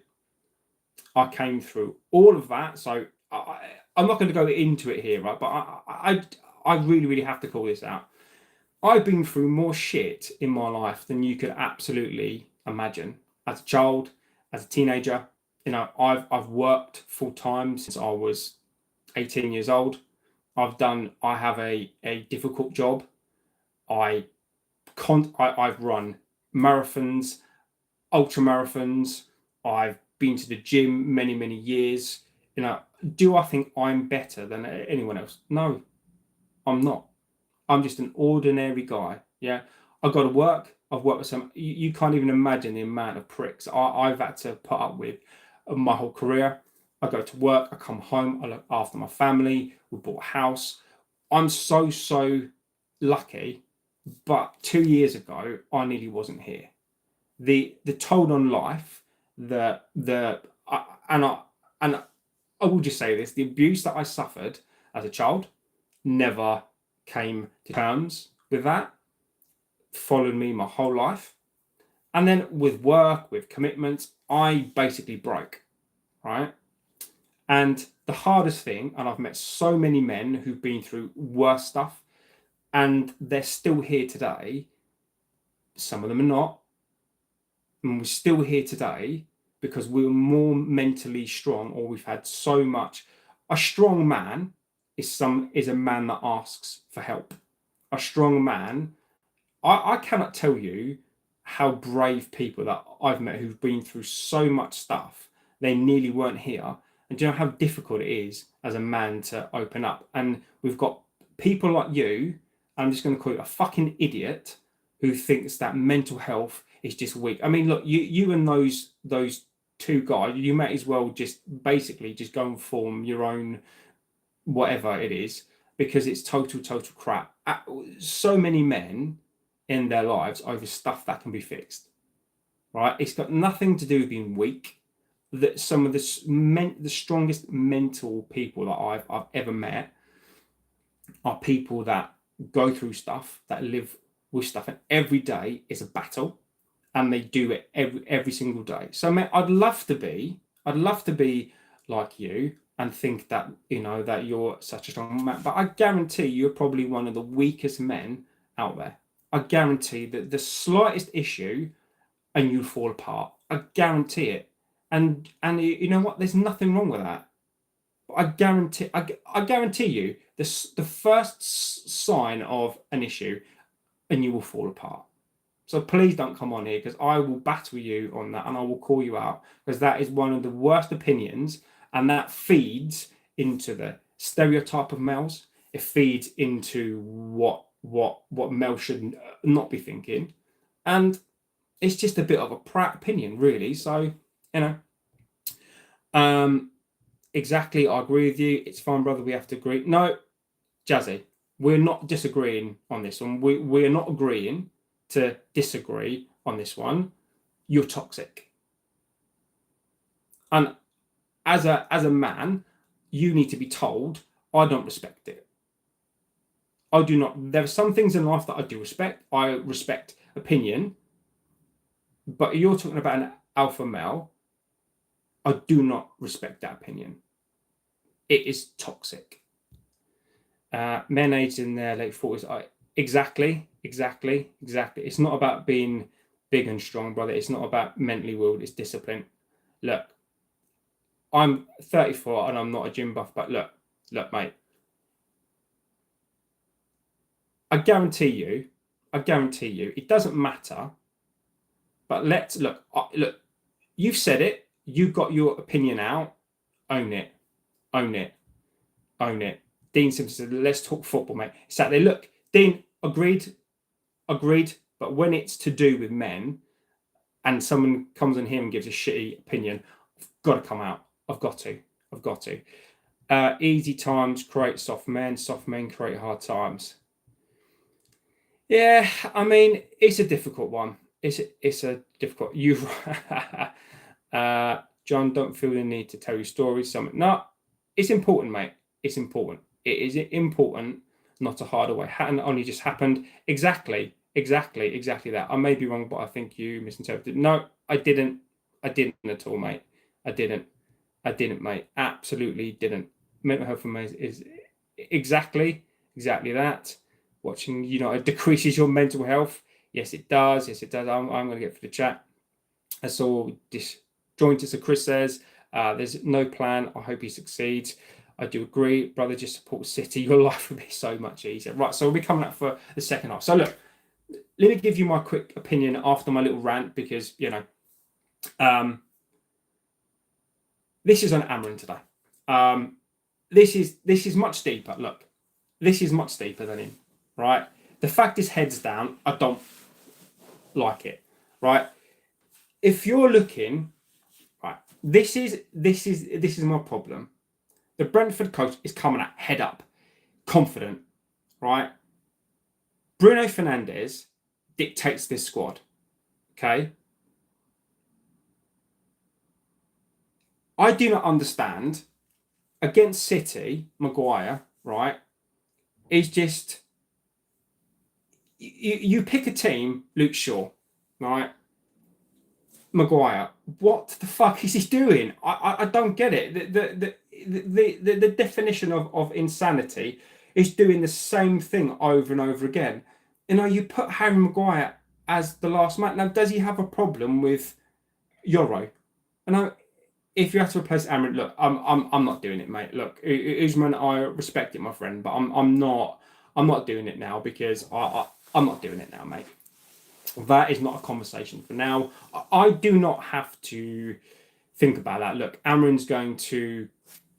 I came through all of that. So I'm not going to go into it here, right? But I really, really have to call this out. I've been through more shit in my life than you could absolutely imagine. As a child, as a teenager, you know, I've worked full time since I was 18 years old. I have a difficult job. I've run marathons, ultra marathons. I've been to the gym many, many years. You know, do I think I'm better than anyone else? No, I'm not. I'm just an ordinary guy. Yeah. I've got to work. I've worked with some, you can't even imagine the amount of pricks I've had to put up with my whole career. I go to work, I come home, I look after my family, we bought a house. I'm so lucky. But 2 years ago, I nearly wasn't here. The toll on life, and I will just say this: the abuse that I suffered as a child never came to terms with that. Followed me my whole life, and then with work, with commitments, I basically broke, right? And the hardest thing, and I've met so many men who've been through worse stuff, and they're still here today. Some of them are not, and we're still here today because we're more mentally strong, or we've had so much. A strong man is a man that asks for help. A strong man, I cannot tell you how brave people that I've met who've been through so much stuff, they nearly weren't here. And do you know how difficult it is as a man to open up? And we've got people like you, I'm just going to call you a fucking idiot, who thinks that mental health is just weak. I mean, look, you and those two guys, you might as well just basically just go and form your own whatever it is, because it's total crap. So many men in their lives over stuff that can be fixed, right? It's got nothing to do with being weak. That some of the strongest mental people that I've ever met are people that go through stuff, that live with stuff, and every day is a battle, and they do it every single day. So, mate, I'd love to be like you and think that, you know, that you're such a strong man, but I guarantee you're probably one of the weakest men out there. I guarantee that the slightest issue and you fall apart. I guarantee it. And you know what? There's nothing wrong with that. I guarantee you the first sign of an issue and you will fall apart. So please don't come on here, because I will battle you on that and I will call you out, because that is one of the worst opinions, and that feeds into the stereotype of males. It feeds into what males should not be thinking, and it's just a bit of a prat opinion, really. So, you know, exactly, I agree with you. It's fine, brother. We have to agree. No, Jazzy, we're not disagreeing on this one. We're not agreeing to disagree on this one. You're toxic, and as a man, you need to be told, I don't respect it. I do not. There are some things in life that I do respect. I respect opinion, but you're talking about an alpha male. I do not respect that opinion. It is toxic. Men aged in their late 40s. Exactly. It's not about being big and strong, brother. It's not about mentally willed. It's discipline. Look, I'm 34 and I'm not a gym buff, but look, mate. I guarantee you, it doesn't matter. But let's look. You've said it. You've got your opinion out. Own it. Dean Simpson said, let's talk football, mate. Exactly. Look, Dean, agreed. But when it's to do with men and someone comes on here and gives a shitty opinion, I've got to come out. I've got to. Easy times create soft men create hard times. Yeah, I mean, it's a difficult one. It's a difficult. John, don't feel the need to tell you stories. No, it's important, mate. It's important. It is important not to hide away. It only just happened. Exactly that. I may be wrong, but I think you misinterpreted. No, I didn't at all, mate. I didn't. I didn't, mate. Absolutely didn't. Mental health for me is exactly that. Watching United decreases your mental health. Yes, it does. Yes, it does. I'm going to get for the chat. I saw disjointed. So Chris says, there's no plan. I hope he succeeds. I do agree, brother. Just support City. Your life would be so much easier. Right. So we'll be coming up for the second half. So look, let me give you my quick opinion after my little rant because this is on Amron today. This is much deeper. Look, this is much deeper than him, right? The fact his head's down, I don't like it, right? If you're looking, right, this is my problem. The Brentford coach is coming out head up, confident, right? Bruno Fernandes dictates this squad, okay? I do not understand. Against City, Maguire, right, is just you pick a team, Luke Shaw, right? Maguire, what the fuck is he doing? I don't get it. The definition of insanity is doing the same thing over and over again. You put Harry Maguire as the last man. Now, does he have a problem with Euro? And if you have to replace Amron, look, I'm not doing it, mate. Look, Usman, I respect it, my friend, but I'm not doing it now because I'm not doing it now, mate. That is not a conversation for now. I do not have to think about that. Look, Amron's going to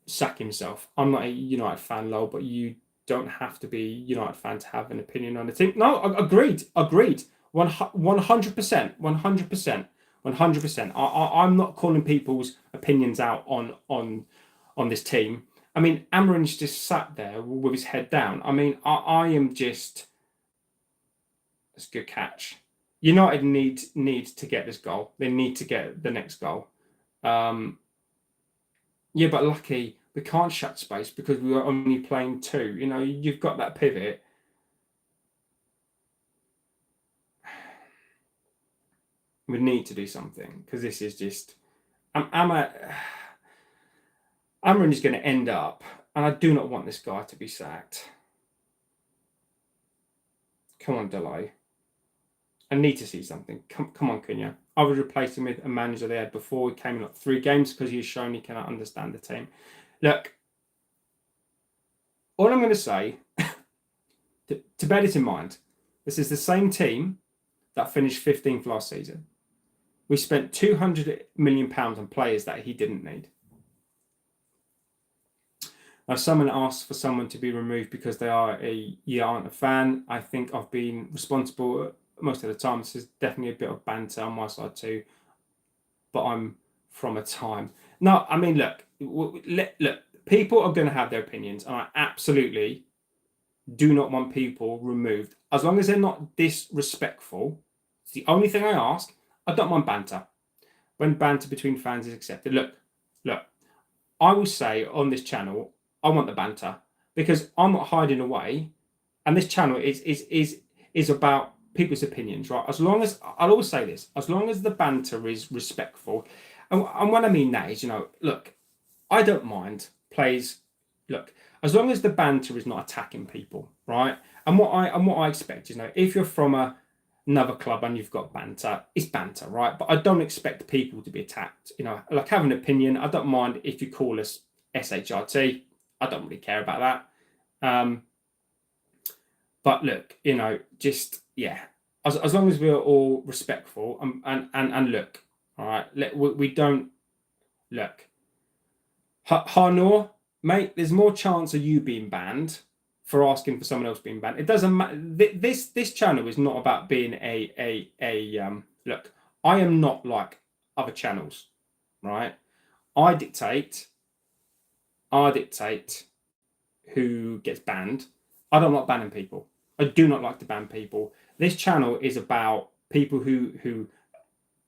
sack himself. I'm not a United fan, lol, but you don't have to be a United fan to have an opinion on the team. No, agreed. 100%. 100%. 100%. I'm not calling people's opinions out on this team. I mean, Amron's just sat there with his head down. I mean, I am just. That's a good catch. United need to get this goal. They need to get the next goal. Yeah, but lucky we can't shut space because we were only playing two. You've got that pivot. We need to do something because this is just. Amron is going to end up, and I do not want this guy to be sacked. Come on, Delay. I need to see something. Come on, Cunha. I would replace him with a manager they had before. He came in 3 games because he's shown he cannot understand the team. Look, all I'm going to say, to bear this in mind, this is the same team that finished 15th last season. We spent £200 million on players that he didn't need. Now, someone asks for someone to be removed because they aren't a fan. I think I've been responsible most of the time. This is definitely a bit of banter on my side too, but I'm from a time. No, I mean, look, people are going to have their opinions, and I absolutely do not want people removed as long as they're not disrespectful. It's the only thing I ask. I don't mind banter when banter between fans is accepted. Look, I will say on this channel, I want the banter because I'm not hiding away, and this channel is about people's opinions, right? As long as I'll always say this, as long as the banter is respectful, and what I mean that is, look, I don't mind plays. Look, as long as the banter is not attacking people, right? And what I expect is, if you're from another club and you've got banter, it's banter, right? But I don't expect people to be attacked. Like, have an opinion. I don't mind if you call us SHRT. I don't really care about that. But look, just as long as we're all respectful and look, all right. We don't look. Harnor, mate, there's more chance of you being banned for asking for someone else being banned. It doesn't matter. This channel is not about being look. I am not like other channels, right? I dictate who gets banned. I don't like banning people. I do not like to ban people. This channel is about people who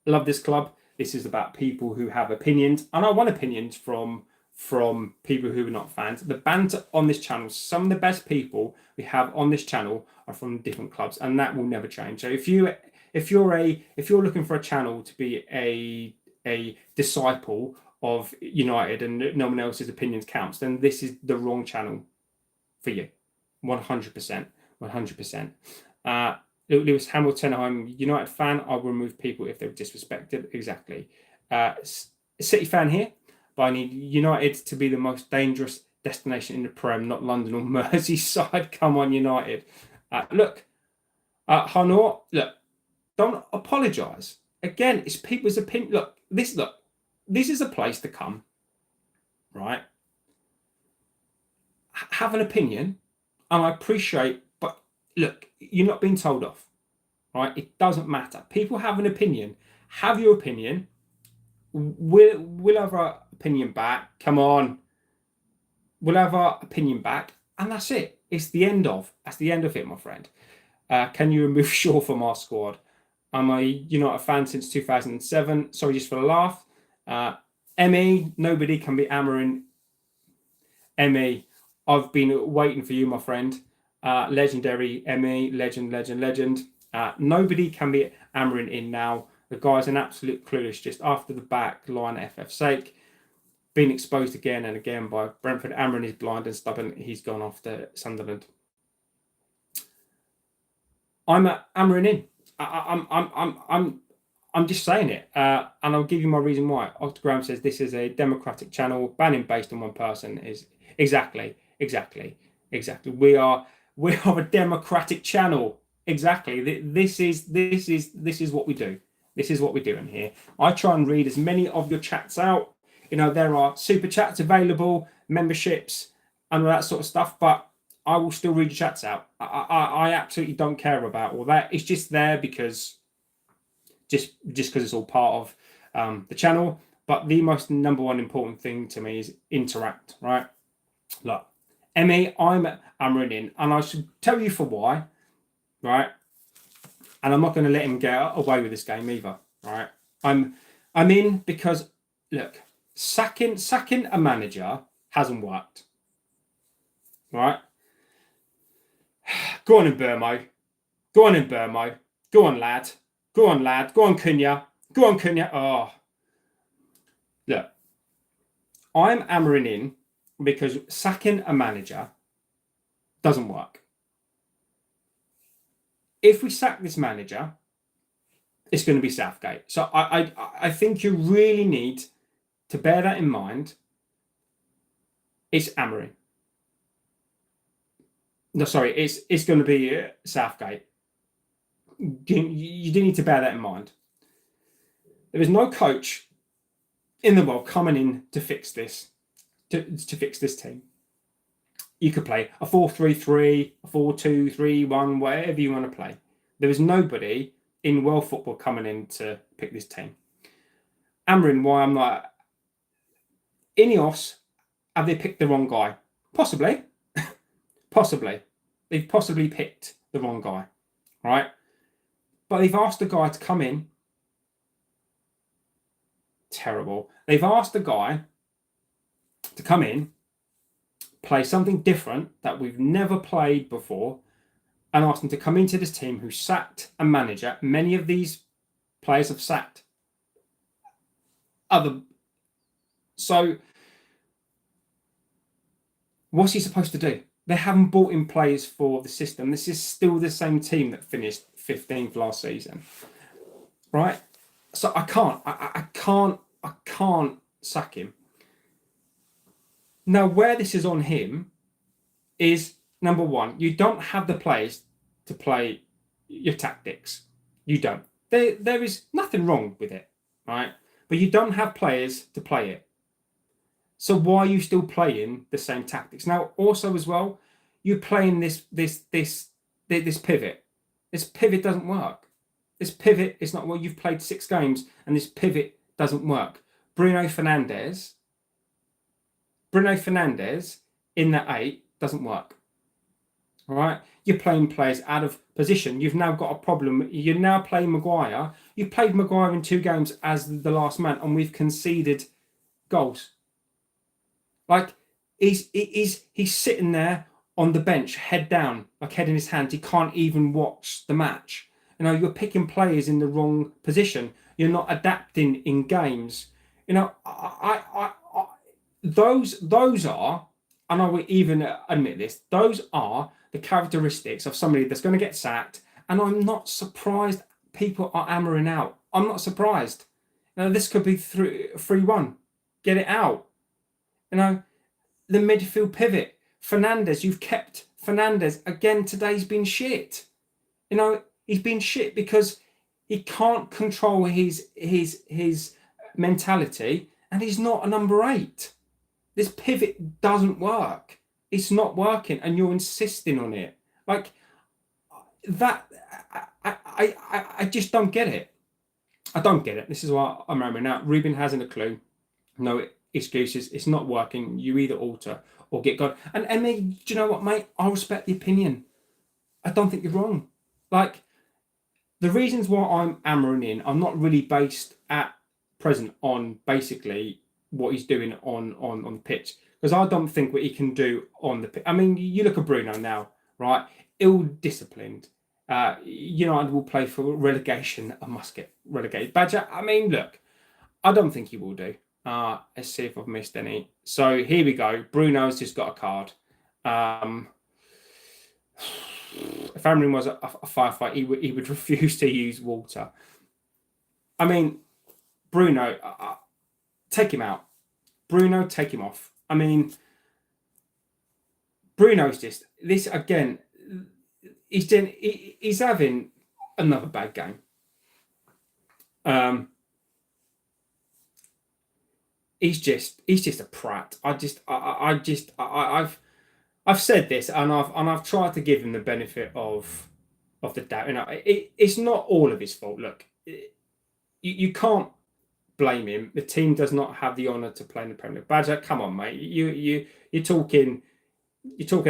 love this club. This is about people who have opinions, and I want opinions from people who are not fans. The banter on this channel, some of the best people we have on this channel are from different clubs, and that will never change. So if you're looking for a channel to be a disciple of United and no one else's opinions counts, then this is the wrong channel for you. 100%. 100%. Lewis Hamilton, I'm a United fan. I'll remove people if they were disrespected. Exactly. City fan here, but I need United to be the most dangerous destination in the Prem, not London or Merseyside. Come on, United. Look, Hanor, look, don't apologise. Again, it's people's opinion. Look, this is a place to come, right? Have an opinion, and I appreciate, but look, you're not being told off, right? It doesn't matter. People have an opinion. Have your opinion. We'll have our opinion back. Come on. We'll have our opinion back, and that's it. That's the end of it, my friend. Can you remove Shaw from our squad? I'm a United fan since 2007. Sorry, just for a laugh. ME, nobody can be hammering. ME, I've been waiting for you, my friend. Legendary ME, legend. Nobody can be hammering in now. The guy's an absolute clueless, just after the back line FF's sake. Been exposed again and again by Brentford. Amron is blind and stubborn. He's gone off to Sunderland. I'm hammering in. I'm just saying it, and I'll give you my reason why. Octogram says this is a democratic channel. Banning based on one person is exactly. We are a democratic channel. Exactly. This is what we do. This is what we're doing here. I try and read as many of your chats out. There are super chats available, memberships, and all that sort of stuff, but I will still read your chats out. I absolutely don't care about all that. It's just there because it's all part of the channel. But the most number one important thing to me is interact, right? Look, Emmy, I'm in, and I should tell you for why, right? And I'm not going to let him get away with this game either, right? I'm in because, look, sacking a manager hasn't worked, right? Go on in Burmo. Go on, lad. Go on, Cunha. Oh. Look, I'm hammering in because sacking a manager doesn't work. If we sack this manager, it's going to be Southgate. So I think you really need to bear that in mind. It's hammering. No, sorry, it's going to be Southgate. You do need to bear that in mind. There is no coach in the world coming in to fix this, to fix this team. You could play a 4-3-3, a 4-2-3-1, whatever you want to play. There is nobody in world football coming in to pick this team. Amrin, why I'm like, Ineos, have they picked the wrong guy? Possibly. Possibly. They've possibly picked the wrong guy, right? But they've asked the guy to come in. Terrible. They've asked the guy to come in, play something different that we've never played before, and asked him to come into this team who sacked a manager. Many of these players have sacked other. So, what's he supposed to do? They haven't brought in players for the system. This is still the same team that finished 15th last season, right? So I can't sack him. Now, where this is on him is, number one, you don't have the players to play your tactics. You don't. There is nothing wrong with it, right? But you don't have players to play it. So why are you still playing the same tactics? Now, also as well, you're playing this pivot. This pivot doesn't work. This pivot is not, well, you've played 6 games and this pivot doesn't work. Bruno Fernandes in that 8 doesn't work. All right? You're playing players out of position. You've now got a problem. You're now playing Maguire. You played Maguire in 2 games as the last man, and we've conceded goals. Like, he's sitting there on the bench, head down, like head in his hands. He can't even watch the match. You're picking players in the wrong position. You're not adapting in games. You know, those are, and I will even admit this, those are the characteristics of somebody that's going to get sacked. And I'm not surprised people are hammering out. I'm not surprised. Now this could be 3-1. Get it out. You know, the midfield pivot. Fernandes, you've kept Fernandes again. Today's been shit. You know, he's been shit because he can't control his mentality, and he's not a number 8. This pivot doesn't work. It's not working, and you're insisting on it. Like that, I just don't get it. I don't get it. This is why I'm ramming out. Ruben hasn't a clue. No excuses. It's not working. You either alter or get gone. And Emmy, do you know what, mate? I respect the opinion. I don't think you're wrong. Like, the reasons why I'm hammering in, I'm not really based at present on basically what he's doing on the pitch, because I don't think what he can do on the pitch. I mean, you look at Bruno now, right? Ill-disciplined. United will play for relegation. I must get relegated. Badger, I mean, look, I don't think he will do. Let's see if I've missed any. So here we go. Bruno's just got a card. If Amrin was a firefight, he would refuse to use water. I mean, Bruno, take him out. Bruno, take him off. I mean, Bruno's just this again. He's having another bad game. He's just a prat. I've said this, and I've tried to give him the benefit of the doubt. You know, it's not all of his fault. Look, you can't blame him. The team does not have the honour to play in the Premier League. Badger, come on, mate. You're talking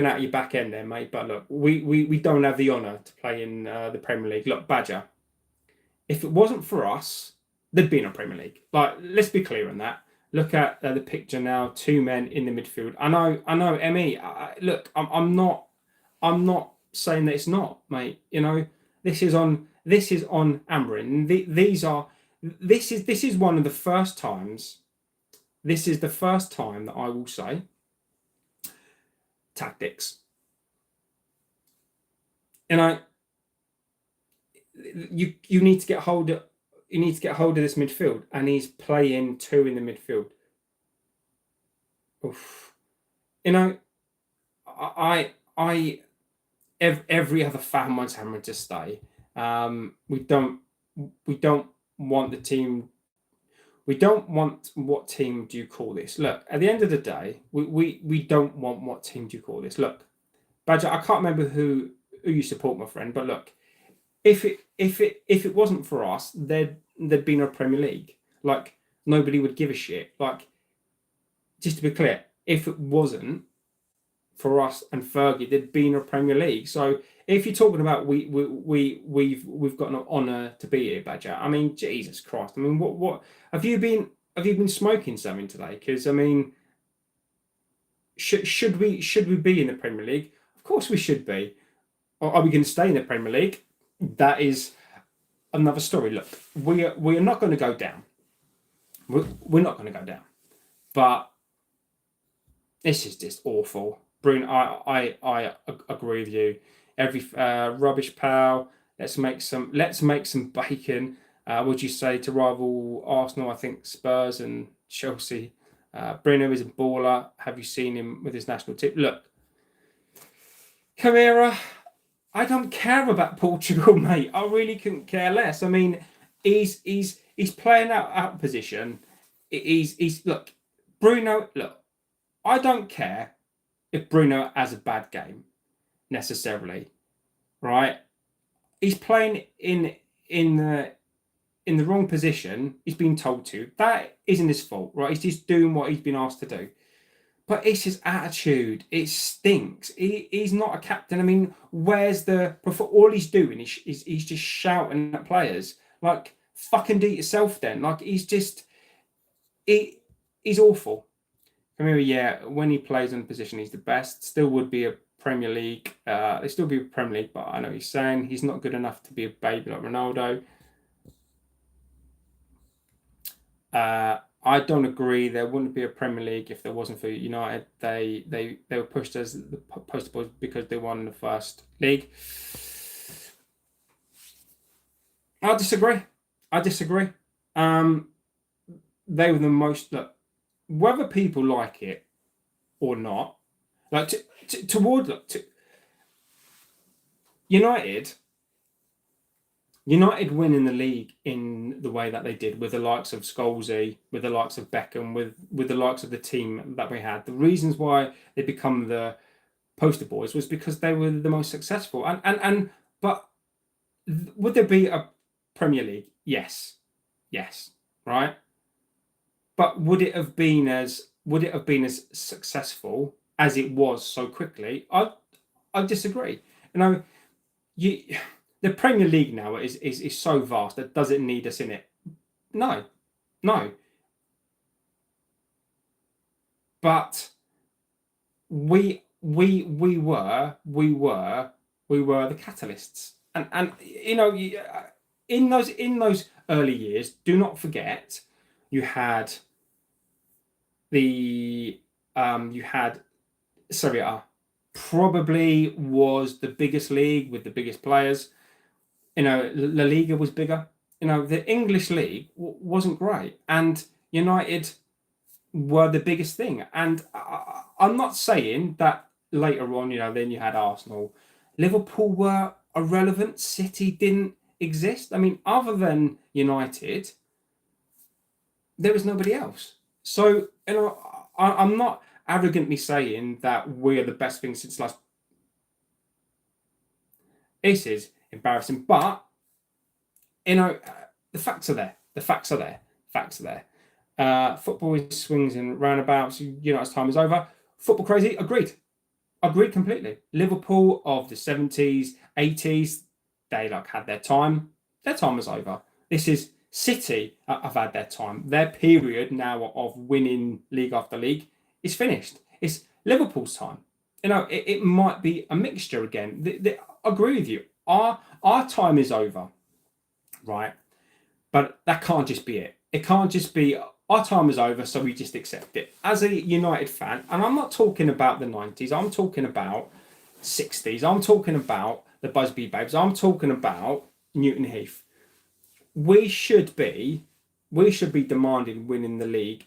out of your back end there, mate. But look, we don't have the honour to play in the Premier League. Look, Badger, if it wasn't for us, there'd be no Premier League. Like, let's be clear on that. Look at the picture now. 2 men in the midfield. I know. Emmy. Look, I'm not saying that it's not, mate. You know, this is on Amrin. This is one of the first times. This is the first time that I will say tactics. You need to get hold of. You need to get hold of this midfield, and he's playing 2 in the midfield. Oof. You know, every other fan wants Hammer to stay. We don't want the team. We don't want, what team do you call this? Look, at the end of the day, we don't want, what team do you call this? Look, Badger, I can't remember who you support, my friend, but look, if it wasn't for us, there'd be no Premier League. Like, nobody would give a shit. Like, just to be clear, if it wasn't for us and Fergie, there'd be no Premier League. So if you're talking about we've got no honour to be here, Badger, I mean, Jesus Christ. I mean, what have you been smoking something today? Because I mean, should we be in the Premier League? Of course we should be. Or are we going to stay in the Premier League? That is another story. Look, we are not going to go down. We're not going to go down. But this is just awful. Bruno, I agree with you. Every rubbish pal. Let's make some bacon. Would you say to rival Arsenal? I think Spurs and Chelsea. Bruno is a baller. Have you seen him with his national team? Look, Camara, I don't care about Portugal, mate. I really couldn't care less. I mean, he's playing out of position. He's look, Bruno. Look, I don't care if Bruno has a bad game necessarily, right? He's playing in the wrong position. He's been told to. That isn't his fault, right? He's just doing what he's been asked to do. But it's his attitude. It stinks. He's not a captain. I mean, where's the... All he's doing is he's just shouting at players. Like, fucking do it yourself then. Like, he's just... He's awful. Camara, yeah, when he plays on position, he's the best. Still would be a Premier League. They still be a Premier League, but I know he's saying he's not good enough to be a baby like Ronaldo. I don't agree. There wouldn't be a Premier League if there wasn't for United. They were pushed as the poster boys because they won the first league. I disagree. I disagree. Um, they were the most look, whether people like it or not. Like toward look to United. United winning the league in the way that they did with the likes of Scholesy, with the likes of Beckham, with the likes of the team that we had. The reasons why they become the poster boys was because they were the most successful. And but would there be a Premier League? Yes, yes, right. But would it have been as successful as it was so quickly? I disagree. You know, you the Premier League now is so vast that does it need us in it? No, no. But we were the catalysts, and in those early years, do not forget, you had you had Serie A, probably was the biggest league with the biggest players. La Liga was bigger. The English league wasn't great, and United were the biggest thing. And I'm not saying that later on, then you had Arsenal, Liverpool were irrelevant. City didn't exist. I mean, other than United, there was nobody else. So I'm not arrogantly saying that we're the best thing since last. This is embarrassing, but the facts are there. The facts are there. Facts are there. Football is swings and roundabouts. United's time is over. Football crazy. Agreed completely. Liverpool of the 70s, 80s, they had their time. Their time was over. This is City have had their time. Their period now of winning league after league is finished. It's Liverpool's time. It might be a mixture again. I agree with you. Our time is over, right? But that can't just be it. It can't just be our time is over, so we just accept it. As a United fan, and I'm not talking about the 90s, I'm talking about 60s, I'm talking about the Busby Babes, I'm talking about Newton Heath. We should be demanding winning the league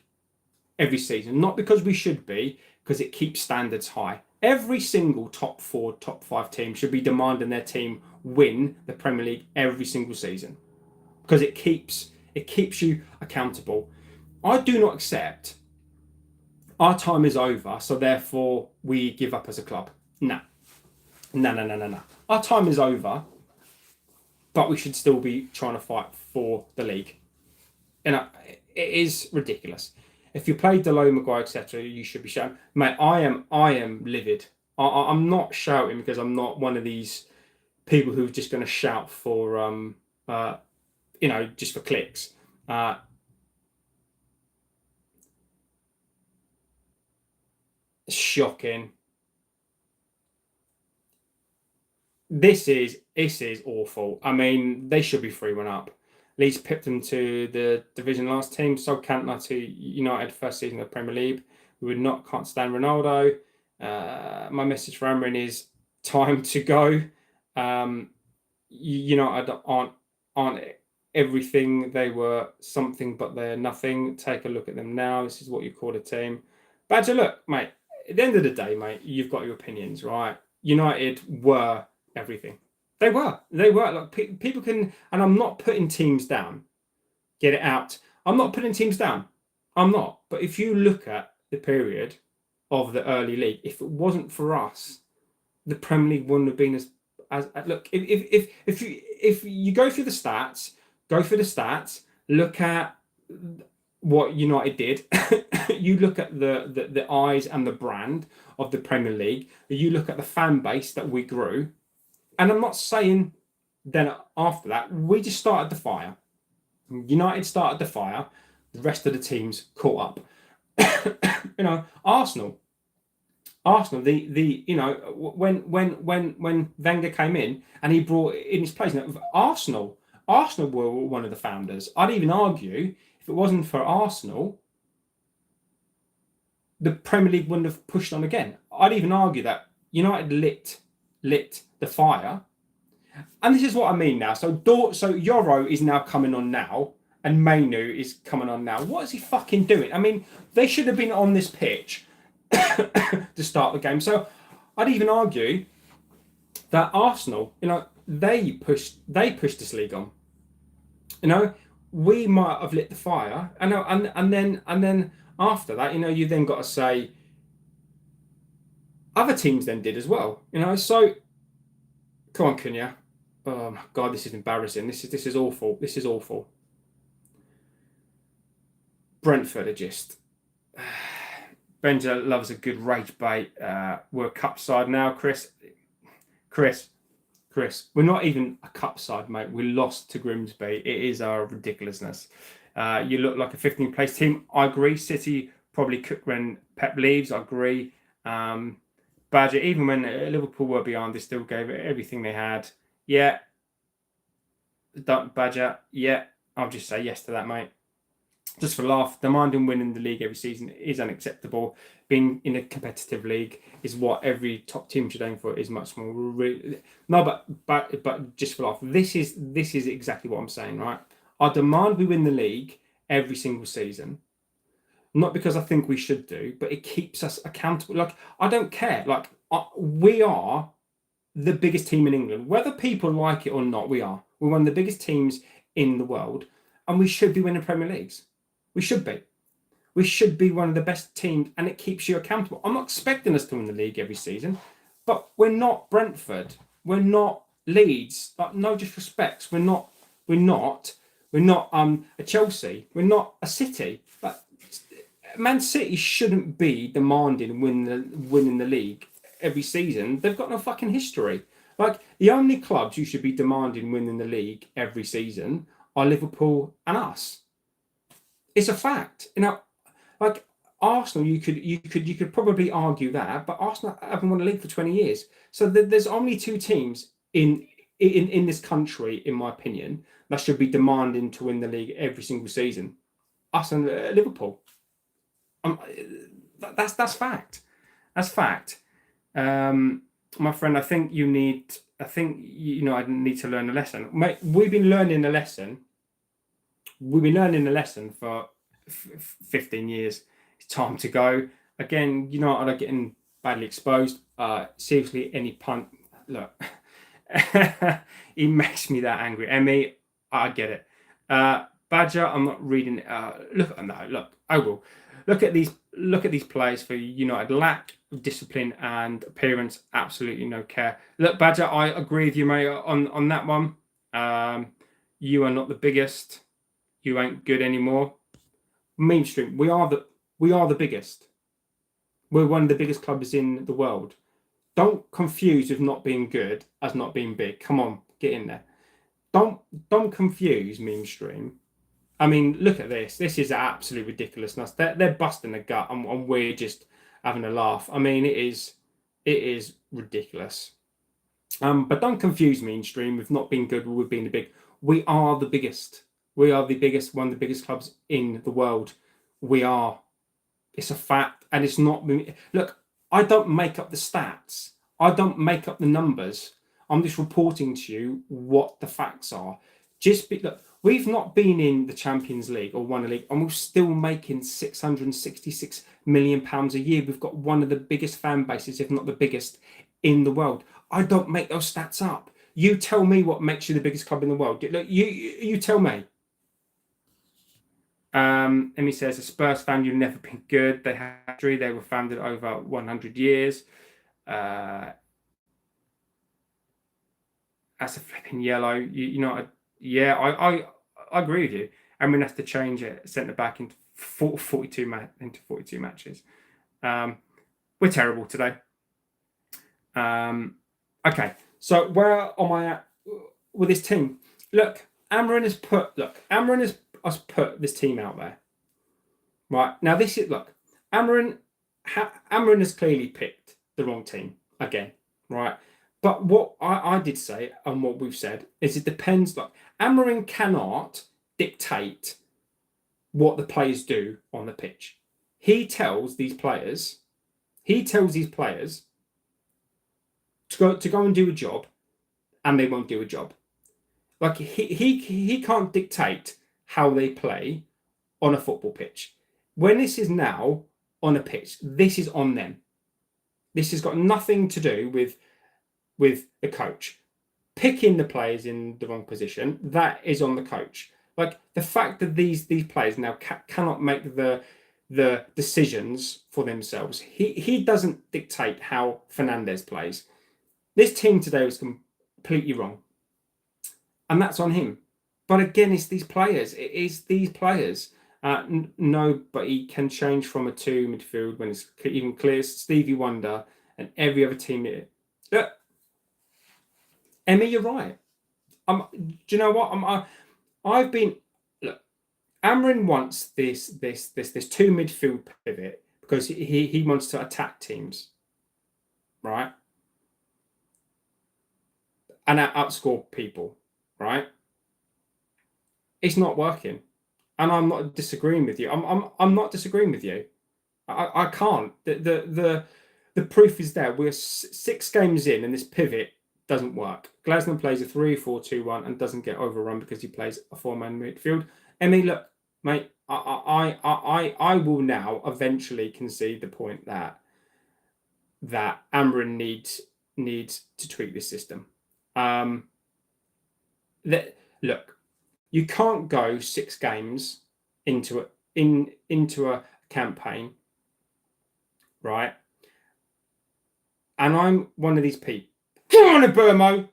every season. Not because we should be, because it keeps standards high. Every single top 4, top 5 team should be demanding their team win the Premier League every single season, because it keeps you accountable. I do not accept our time is over, so therefore we give up as a club. No. Our time is over, but we should still be trying to fight for the league. It is ridiculous. If you played Delo, Maguire, etc., you should be shouting. Mate, I am livid. I'm not shouting because I'm not one of these people who are just going to shout for just for clicks. Shocking. This is awful. I mean, they should be 3-1 up. Leeds pipped them to the division last team. So Cantona to United first season of the Premier League. We can't stand Ronaldo. My message for Amrin is time to go. United aren't everything. They were something, but they're nothing. Take a look at them now. This is what you call a team. Badger, look, mate. At the end of the day, mate, you've got your opinions, right? United were everything. They were. Like, people can, and I'm not putting teams down. Get it out. I'm not putting teams down. I'm not. But if you look at the period of the early league, if it wasn't for us, the Premier League wouldn't have been as look. If you go through the stats, look at what United did. You look at the eyes and the brand of the Premier League. You look at the fan base that we grew. And I'm not saying then after that, we just started the fire. United started the fire. The rest of the teams caught up. Arsenal. When Wenger came in and he brought in his place. Arsenal were one of the founders. I'd even argue if it wasn't for Arsenal, the Premier League wouldn't have pushed on again. I'd even argue that United lit the fire. And this is what I mean now. So Yoro is now coming on now, and Mainu is coming on now. What is he fucking doing? I mean, they should have been on this pitch to start the game. So I'd even argue that Arsenal, they pushed this league on. We might have lit the fire, and then after that, you then got to say other teams then did as well. So come on, Cunha. Oh my God, this is embarrassing. This is awful. This is awful. Brentford are just. Benja loves a good rage bait. We're a cup side now, Chris. We're not even a cup side, mate. We lost to Grimsby. It is our ridiculousness. You look like a 15th place team. I agree. City probably cook when Pep leaves. I agree. Badger, even when Liverpool were behind, they still gave it everything they had. Yeah. Badger, yeah. I'll just say yes to that, mate. Just for laugh, demanding winning the league every season is unacceptable. Being in a competitive league is what every top team should aim for. Is much more no, but just for laugh, this is exactly what I'm saying, right? I demand we win the league every single season, not because I think we should do, but it keeps us accountable. Like, I don't care. Like, we are the biggest team in England, whether people like it or not. We're one of the biggest teams in the world, and we should be winning Premier Leagues. We should be. We should be one of the best teams, and it keeps you accountable. I'm not expecting us to win the league every season, but we're not Brentford. We're not Leeds. Like, no disrespects. We're not a Chelsea. We're not a City. But Man City shouldn't be demanding winning the league every season. They've got no fucking history. Like, the only clubs you should be demanding winning the league every season are Liverpool and us. It's a fact. Like Arsenal, you could probably argue that, but Arsenal haven't won a league for 20 years. So there's only two teams in this country, in my opinion, that should be demanding to win the league every single season. Us and Liverpool. That's fact. That's fact. My friend, I think I need to learn a lesson. Mate, we've been learning a lesson for 15 years. It's time to go. Again, I'm not getting badly exposed. Seriously, any punt. Look, he makes me that angry. Emmy, I get it. Badger, I'm not reading. Look, I will. Look at these players for United. Lack of discipline and appearance. Absolutely no care. Look, Badger, I agree with you, mate, on that one. You are not the biggest. You ain't good anymore. Mainstream. We are the biggest. We're one of the biggest clubs in the world. Don't confuse with not being good as not being big. Come on, get in there. Don't confuse mainstream. I mean, look at this. This is absolute ridiculousness. They're busting the gut, and we're just having a laugh. I mean, it is ridiculous. But don't confuse mainstream with not being good with being the big. We are the biggest. We are the biggest, one of the biggest clubs in the world. We are. It's a fact, and it's not. Look, I don't make up the stats. I don't make up the numbers. I'm just reporting to you what the facts are. Look, we've not been in the Champions League or won a league, and we're still making £666 million a year. We've got one of the biggest fan bases, if not the biggest, in the world. I don't make those stats up. You tell me what makes you the biggest club in the world. Look, you tell me. Emmy says, a Spurs fan, you've never been good. They had history. They were founded over 100 years. That's a flipping yellow. I agree with you. I mean, that's to change it, centre back into 42 matches. We're terrible today. Okay, so where am I at with this team? Look, Amarin has put this team out there. Right, now Amarin has clearly picked the wrong team again, right? But what I did say, and what we've said, is it depends. Look, Amarin cannot dictate what the players do on the pitch. he tells these players to go and do a job, and they won't do a job. Like he can't dictate how they play on a football pitch. When this is now on a pitch, this is on them. This has got nothing to do with the coach. Picking the players in the wrong position, that is on the coach. Like the fact that these players now cannot make the decisions for themselves. He doesn't dictate how Fernandes plays. This team today was completely wrong, and that's on him. But again, it's these players. It is these players. Nobody can change from a 2 midfield when it's even clear. Stevie Wonder and every other team. Look, Emmy, you're right. Do you know what? I've been. Look, Amrin wants this 2 midfield pivot because he wants to attack teams, right? And outscore people, right? It's not working, and I'm not disagreeing with you. I'm not disagreeing with you. I can't. The proof is there. We're 6 games in, and this pivot doesn't work. Glasner plays a 3-4-2-1 and doesn't get overrun because he plays a 4-man midfield. Emmy, look, mate, I will now eventually concede the point that Amrin needs to tweak this system. Look, you can't go 6 games into a campaign, right? And I'm one of these people. Come on, Burmo!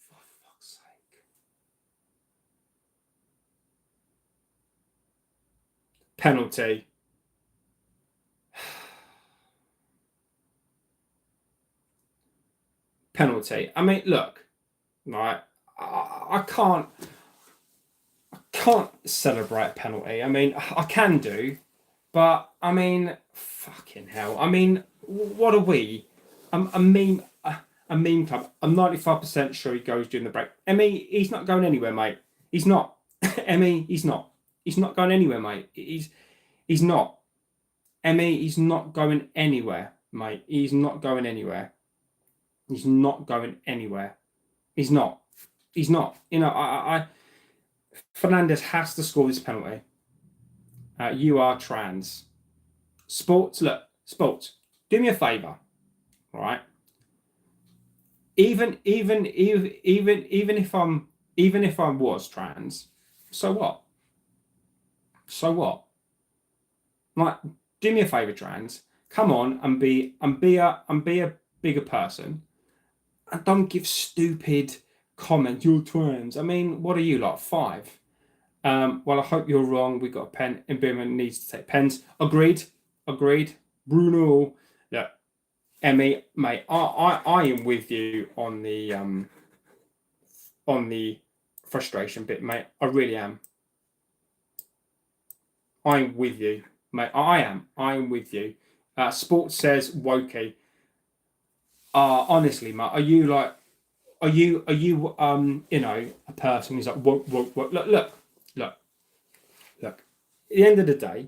For fuck's sake. Penalty. Penalty. I mean, look, right? I can't celebrate a penalty. I mean, I can do, but I mean, fucking hell. I mean, what are we? A meme club. I'm 95% sure he goes during the break. Emmy, he's not going anywhere, mate. He's not. Emmy, he's not. He's not going anywhere, mate. He's not. Emmy, he's not going anywhere, mate. He's not going anywhere. He's not going anywhere. He's not. He's not. You know, Fernandes has to score this penalty. You are trans. Sports, look, sports. Do me a favour, right? Even if I was trans, so what? So what? Like, do me a favour, trans. Come on and be a bigger person, and don't give stupid comments. You're trans. I mean, what are you, like 5? Well, I hope you're wrong. We got a pen. Mbima needs to take pens. Agreed. Bruno. Yeah. Emmy, mate, I am with you on the frustration bit, mate. I really am. I'm with you, mate. I'm with you. Sports says Wokey. Honestly, mate, are you a person who's like woke? Look. At the end of the day,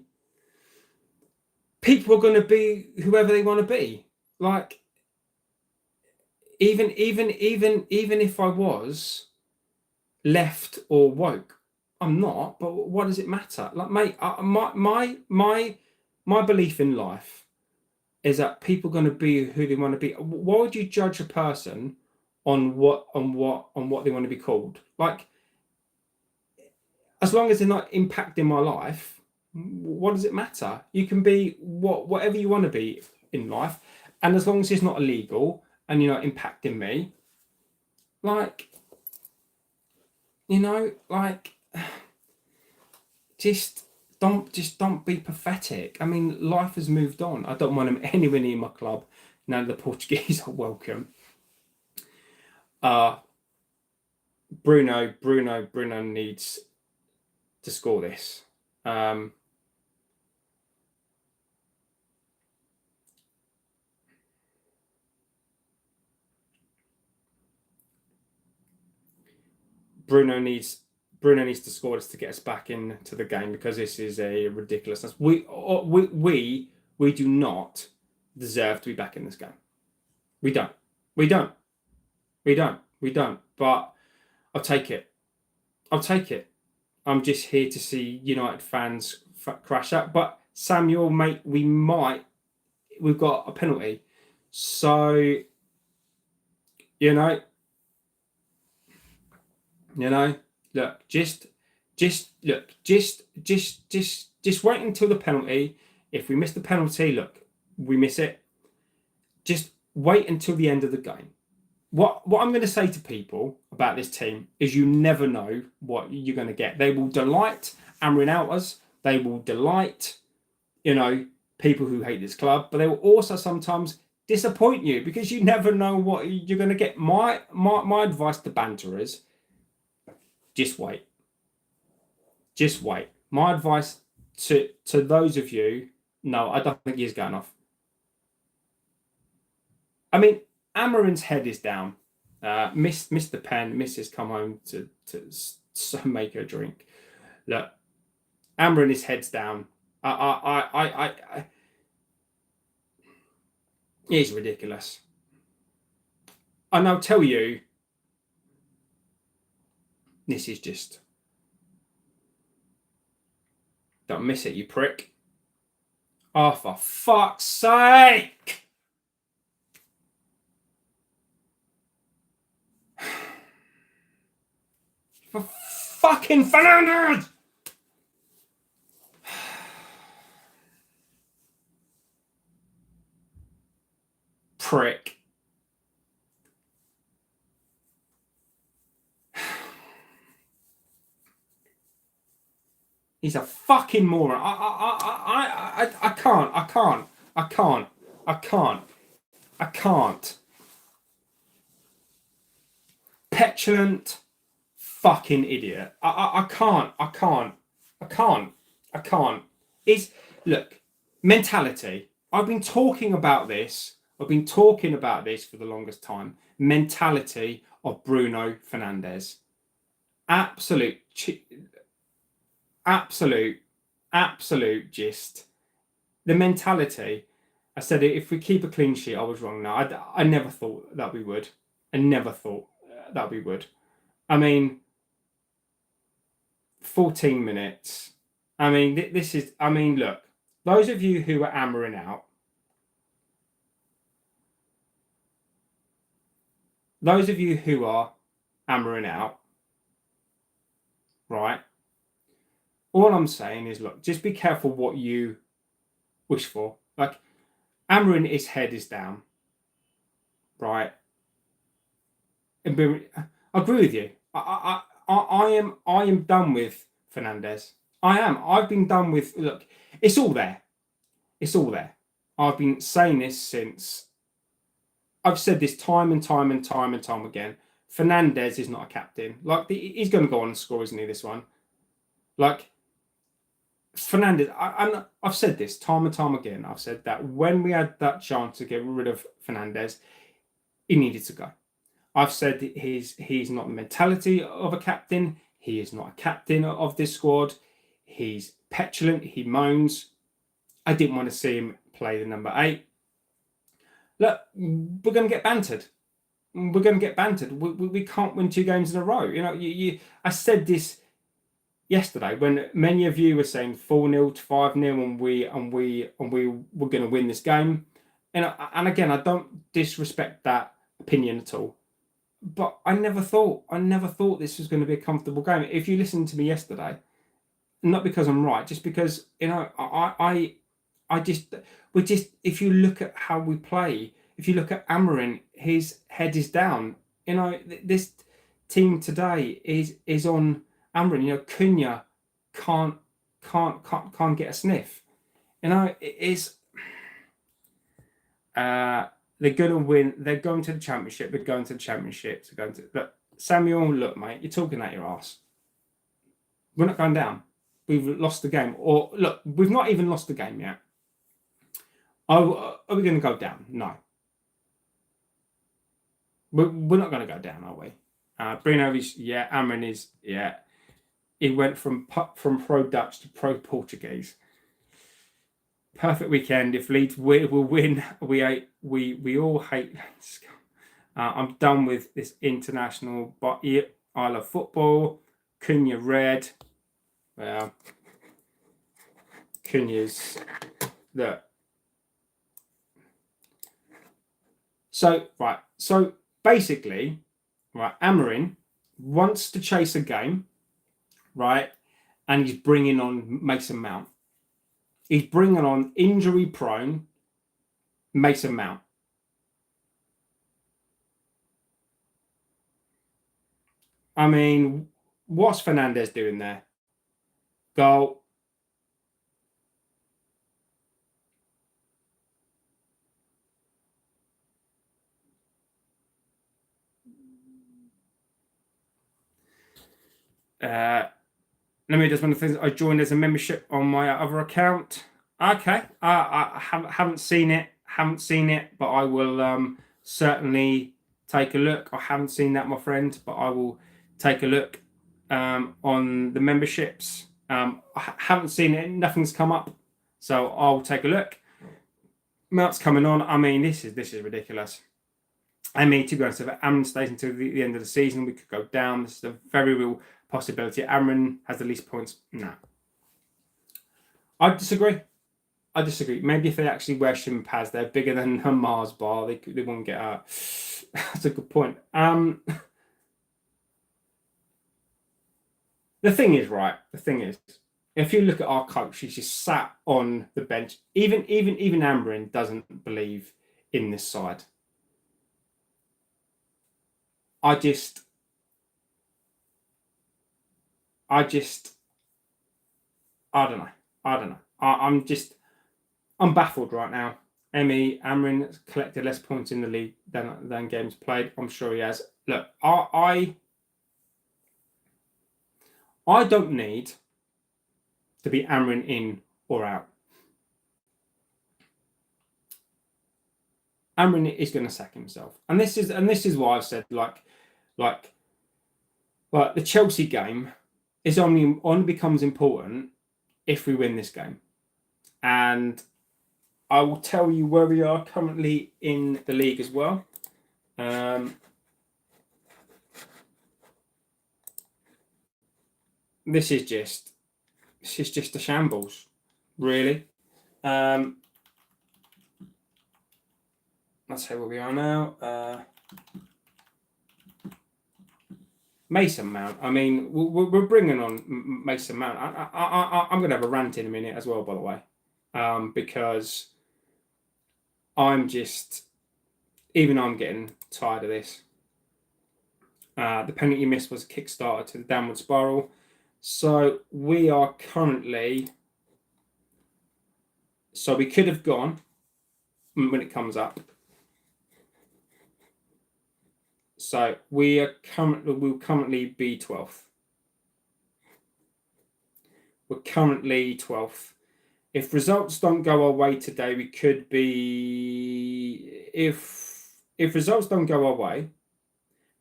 people are going to be whoever they want to be. Like, even if I was left or woke, I'm not. But what does it matter? Like, mate, my belief in life is that people are going to be who they want to be. Why would you judge a person on what they want to be called? Like, as long as they're not impacting my life, what does it matter? You can be whatever you want to be in life, and as long as it's not illegal and you're not impacting me, like, you know, like, just don't be pathetic. I mean, life has moved on. I don't want them anywhere near my club. None of the Portuguese are welcome. Bruno needs to score this. Bruno needs Bruno needs to score this to get us back into the game, because this is a ridiculousness. We do not deserve to be back in this game. We don't. We don't. We don't. We don't. But I'll take it. I'll take it. I'm just here to see United fans crash out. But Samuel, mate, we've got a penalty. So, look, just wait until the penalty. If we miss the penalty, look, we miss it. Just wait until the end of the game. What I'm going to say to people about this team is you never know what you're going to get. They will delight Amorim outers. They will delight, people who hate this club, but they will also sometimes disappoint you, because you never know what you're going to get. My advice to banter is just wait. Just wait. My advice to those of you, no, I don't think he's going off. I mean, Amorim's head is down. Missed the pen. Mrs. come home to make her drink. Look, Amorim, his head's down. It's ridiculous. And I'll tell you, this is just... Don't miss it, you prick. Oh, for fuck's sake! For fucking Fernandez! Prick. He's a fucking moron. I can't. Petulant fucking idiot. I can't. Look, mentality. I've been talking about this for the longest time. Mentality of Bruno Fernandes. Absolute gist. The mentality. I said, if we keep a clean sheet, I was wrong. No, I never thought that we would. I mean, 14 minutes. I mean, look, those of you who are Amorim out, right? All I'm saying is, look, just be careful what you wish for. Like, Amorim, his head is down, right? And I agree with you. I am done with Fernandes. I am. I've been done with. Look, it's all there. I've been saying this since. I've said this time and time again. Fernandes is not a captain. Like, he's going to go on and score, isn't he? This one, like. Fernandes, I've said this time and time again. I've said that when we had that chance to get rid of Fernandes, he needed to go. I've said that he's not the mentality of a captain. He is not a captain of this squad. He's petulant. He moans. I didn't want to see him play the number 8. Look, we're going to get bantered. We can't win 2 games in a row. I said this yesterday when many of you were saying 4-0 to 5-0 and we were going to win this game. And again, I don't disrespect that opinion at all. But I never thought this was going to be a comfortable game. If you listened to me yesterday, not because I'm right, just because if you look at how we play, if you look at Amorim, his head is down. This team today is on Amorim. Cunha can't get a sniff. It is. They're going to win. They're going to the championship. Look, Samuel, look, mate, you're talking out your ass. We're not going down. We've lost the game. Or, look, we've not even lost the game yet. Are we going to go down? No. We're not going to go down, are we? Bruno is, yeah. Amorim is, yeah. He went from pro Dutch to pro Portuguese. Perfect weekend. If Leeds will win, we all hate. I'm done with this international. But I love football. Cunha red. Well, Cunha's the. So right. So basically, right. Amorim wants to chase a game, right, and he's bringing on Mason Mount. He's bringing on injury-prone Mason Mount. I mean, what's Fernandez doing there? Goal. Let me just one of the things I joined as a membership on my other account. Okay, I haven't seen it. Haven't seen it, but I will certainly take a look. I haven't seen that, my friend, but I will take a look on the memberships. I haven't seen it. Nothing's come up, so I'll take a look. Mount's coming on. I mean, this is ridiculous. I mean, to be honest, if Amorim stays until the end of the season, we could go down. This is a very real possibility. Amorim has the least points. No. I disagree. Maybe if they actually wear shin pads, they're bigger than a Mars bar. They won't get out. That's a good point. The thing is, right? The thing is, if you look at our coach, he's just sat on the bench. Even Amorim doesn't believe in this side. I don't know. I'm baffled right now. Amorim has collected less points in the league than games played. I'm sure he has. Look, I don't need to be Amorim in or out. Amorim is going to sack himself, and this is why I've said like the Chelsea game is only becomes important if we win this game, and I will tell you where we are currently in the league as well. This is just a shambles, really. Let's see where we are now. Mason Mount. I mean, we're bringing on Mason Mount. I'm going to have a rant in a minute as well, by the way, because I'm getting tired of this. The penalty miss was a kickstarter to the downward spiral. So we are currently. So we could have gone when it comes up. So we'll currently be 12th. We're currently 12th. If results don't go our way today, we could be. If results don't go our way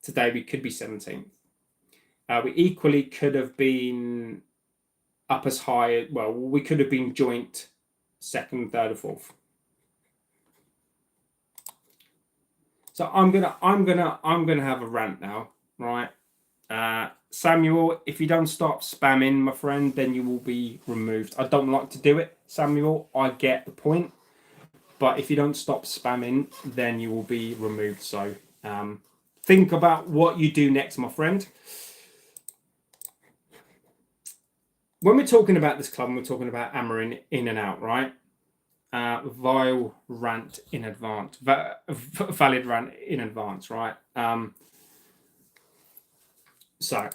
today, we could be 17th. We equally could have been up as high. Well, we could have been joint second, third, or fourth. So I'm gonna have a rant now, right? Samuel, if you don't stop spamming, my friend, then you will be removed. I don't like to do it, Samuel. I get the point, but if you don't stop spamming, then you will be removed. So think about what you do next, my friend. When we're talking about this club, and we're talking about Amorim in and out, right? Vile rant in advance, valid rant in advance, right? So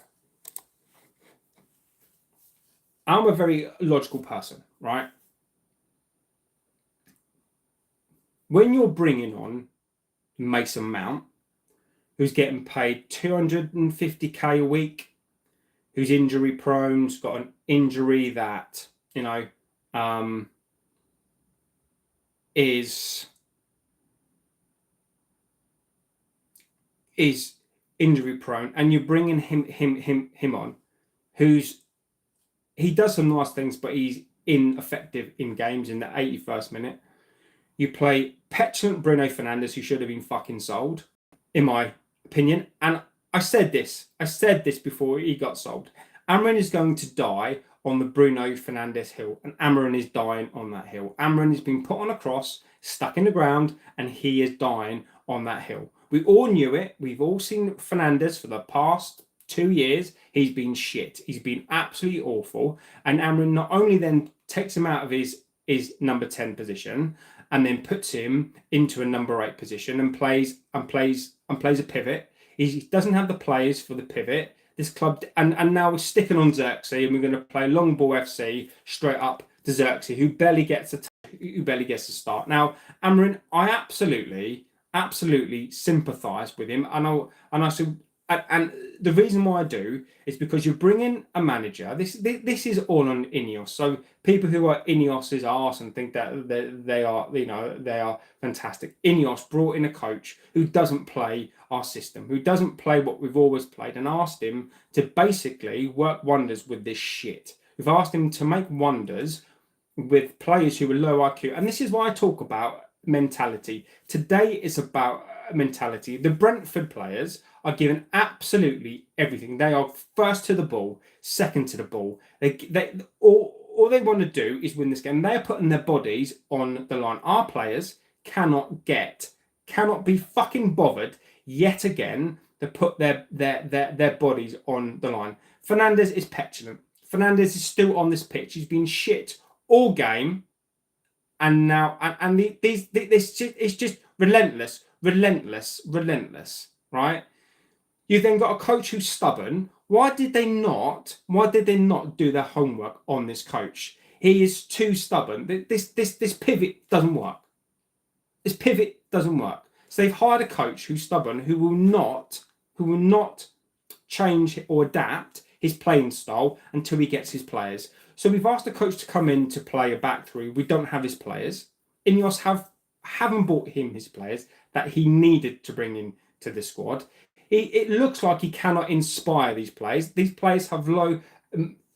I'm a very logical person, right? When you're bringing on Mason Mount, who's getting paid 250k a week, who's injury prone, has got an injury that is injury prone, and you're bringing him on, who's he does some nice things, but he's ineffective in games in the 81st minute. You play petulant Bruno Fernandes, who should have been fucking sold, in my opinion. And I said this before he got sold. Amarin is going to die on the Bruno Fernandes hill, and Amarin is dying on that hill. Amarin has been put on a cross, stuck in the ground, and he is dying on that hill. We all knew it. We've all seen Fernandes for the past 2 years. He's been shit. He's been absolutely awful. And Amarin not only then takes him out of his number 10 position and then puts him into a number 8 position and plays a pivot. He doesn't have the players for the pivot. This club, and now we're sticking on Xerxes, and we're going to play long ball FC straight up to Xerxes, who barely gets a start. Now, Amarin, I absolutely sympathise with him, and the reason why I do is because you're bringing a manager. This is all on Ineos. So people who are Ineos's arse and think that they are fantastic. Ineos brought in a coach who doesn't play our system, who doesn't play what we've always played, and asked him to basically work wonders with this shit. We've asked him to make wonders with players who are low IQ, and this is why I talk about mentality. Today is about mentality. The Brentford players are given absolutely everything. They are first to the ball, second to the ball. All they want to do is win this game. They are putting their bodies on the line. Our players cannot be fucking bothered yet again to put their bodies on the line. Fernandes is petulant. Fernandes is still on this pitch. He's been shit all game, and now this it's just relentless, right? You then got a coach who's stubborn. Why did they not do their homework on this coach? He is too stubborn. This pivot doesn't work. This pivot doesn't work. So they've hired a coach who's stubborn, who will not change or adapt his playing style until he gets his players. So we've asked the coach to come in to play a back three. We don't have his players. Ineos haven't bought him his players that he needed to bring in to the squad. It looks like he cannot inspire these players. These players have low.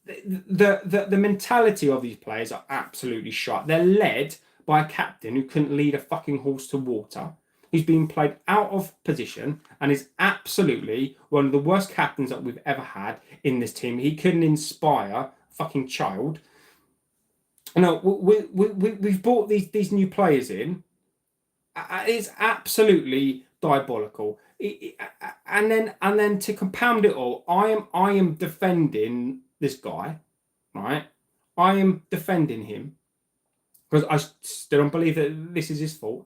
The mentality of these players are absolutely shot. They're led by a captain who couldn't lead a fucking horse to water. He's being played out of position and is absolutely one of the worst captains that we've ever had in this team. He couldn't inspire a fucking child. No, we've brought these new players in. It's absolutely diabolical. And then to compound it all, I am defending this guy, right? I am defending him because I still don't believe that this is his fault.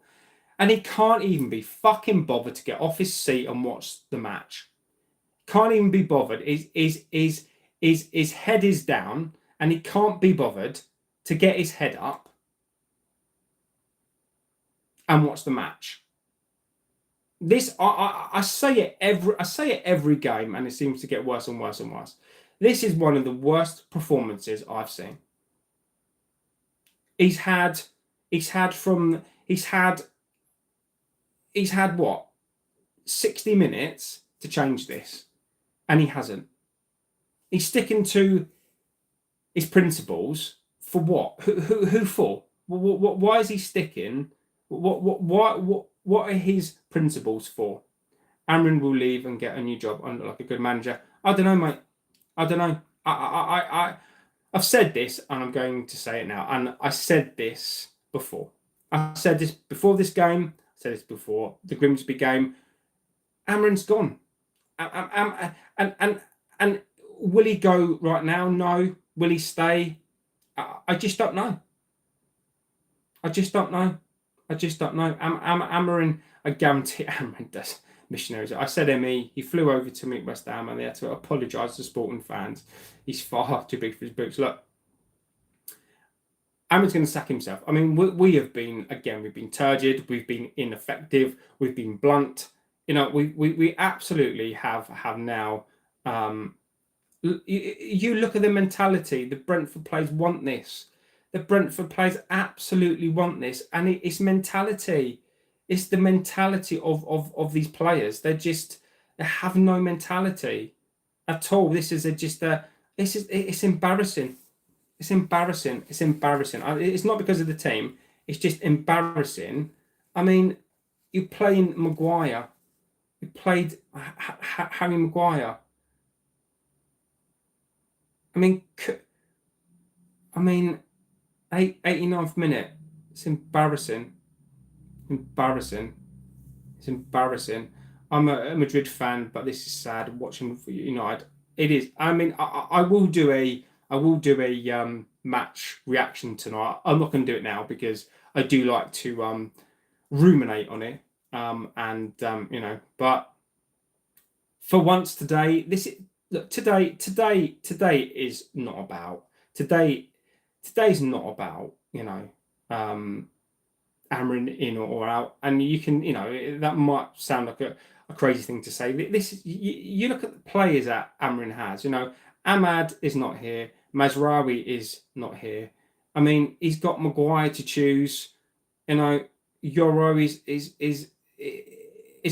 And he can't even be fucking bothered to get off his seat and watch the match. Can't even be bothered. His head is down, and he can't be bothered to get his head up and watch the match. This I say it every game, and it seems to get worse and worse and worse. This is one of the worst performances I've seen. He's had what, 60 minutes to change this, and he hasn't. He's sticking to his principles for what? Who for? Why is he sticking? What are his principles for? Amarin will leave and get a new job under like a good manager. I don't know, mate. I don't know. I've said this, and I'm going to say it now. And I said this before. I said this before this game. I said this before the Grimsby game. Amarin's gone. And will he go right now? No. Will he stay? I just don't know. I just don't know. Amarin, I guarantee Amarin does missionaries. I said ME, he flew over to meet West Ham and they had to apologise to Sporting fans. He's far too big for his boots. Look, Amarin's going to sack himself. I mean, we have been, again, we've been turgid, we've been ineffective, we've been blunt. You know, we absolutely have now. You look at the mentality. The Brentford players want this. The Brentford players absolutely want this, and it's mentality. It's the mentality of these players. They have no mentality at all. It's embarrassing. It's embarrassing. It's embarrassing. It's not because of the team. It's just embarrassing. I mean, you're playing Maguire. You played Harry Maguire. I mean, I mean, 89th minute. It's embarrassing. Embarrassing. It's embarrassing. I'm a Madrid fan, but this is sad watching United. It is. I mean, I will do a match reaction tonight. I'm not going to do it now because I do like to ruminate on it. But for once today, look today is not about today. Today's not about Amrin in or out, and you can that might sound like a crazy thing to say. This you look at the players that Amrin has. Ahmad is not here. Mazraoui is not here. I mean, he's got Maguire to choose. Euro is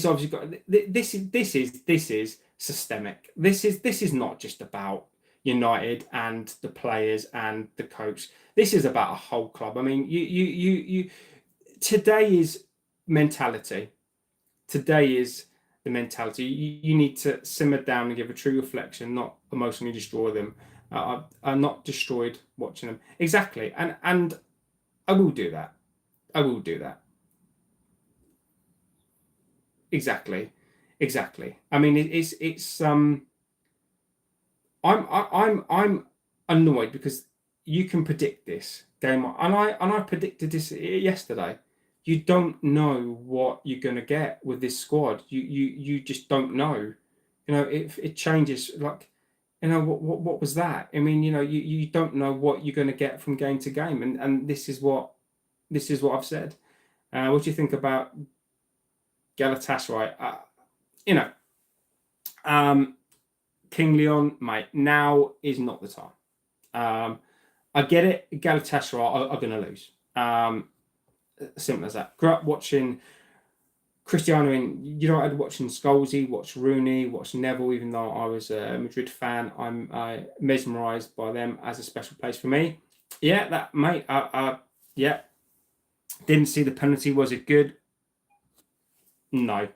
obviously got this is systemic. This is not just about United and the players and the coach. This is about a whole club. I mean, you today is mentality. Today is the mentality. You need to simmer down and give a true reflection, not emotionally destroy them. I'm not destroyed watching them exactly, and I will do that. I will do that. Exactly. I mean, it's I'm annoyed because you can predict this game, and I predicted this yesterday. You don't know what you're going to get with this squad. You just don't know. It changes. Like, what was that? I mean, you don't know what you're going to get from game to game, and this is what I've said. What do you think about Galatasaray? You know, um, King Leon, mate. Now is not the time. I get it. Galatasaray are going to lose. Simple as that. Grew up watching Cristiano in United, watching Scholesy, watch Rooney, watch Neville. Even though I was a Madrid fan, I'm mesmerised by them as a special place for me. Yeah, that mate. Yeah, didn't see the penalty. Was it good? No,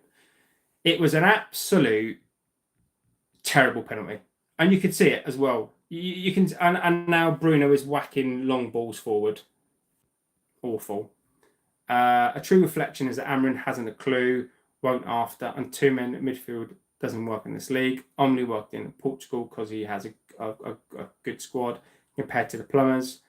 it was an absolute terrible penalty, and you could see it as well. You can, and now Bruno is whacking long balls forward. Awful. A true reflection is that Amrin hasn't a clue, won't after, and two men at midfield doesn't work in this league. Only worked in Portugal because he has a good squad compared to the Plumbers.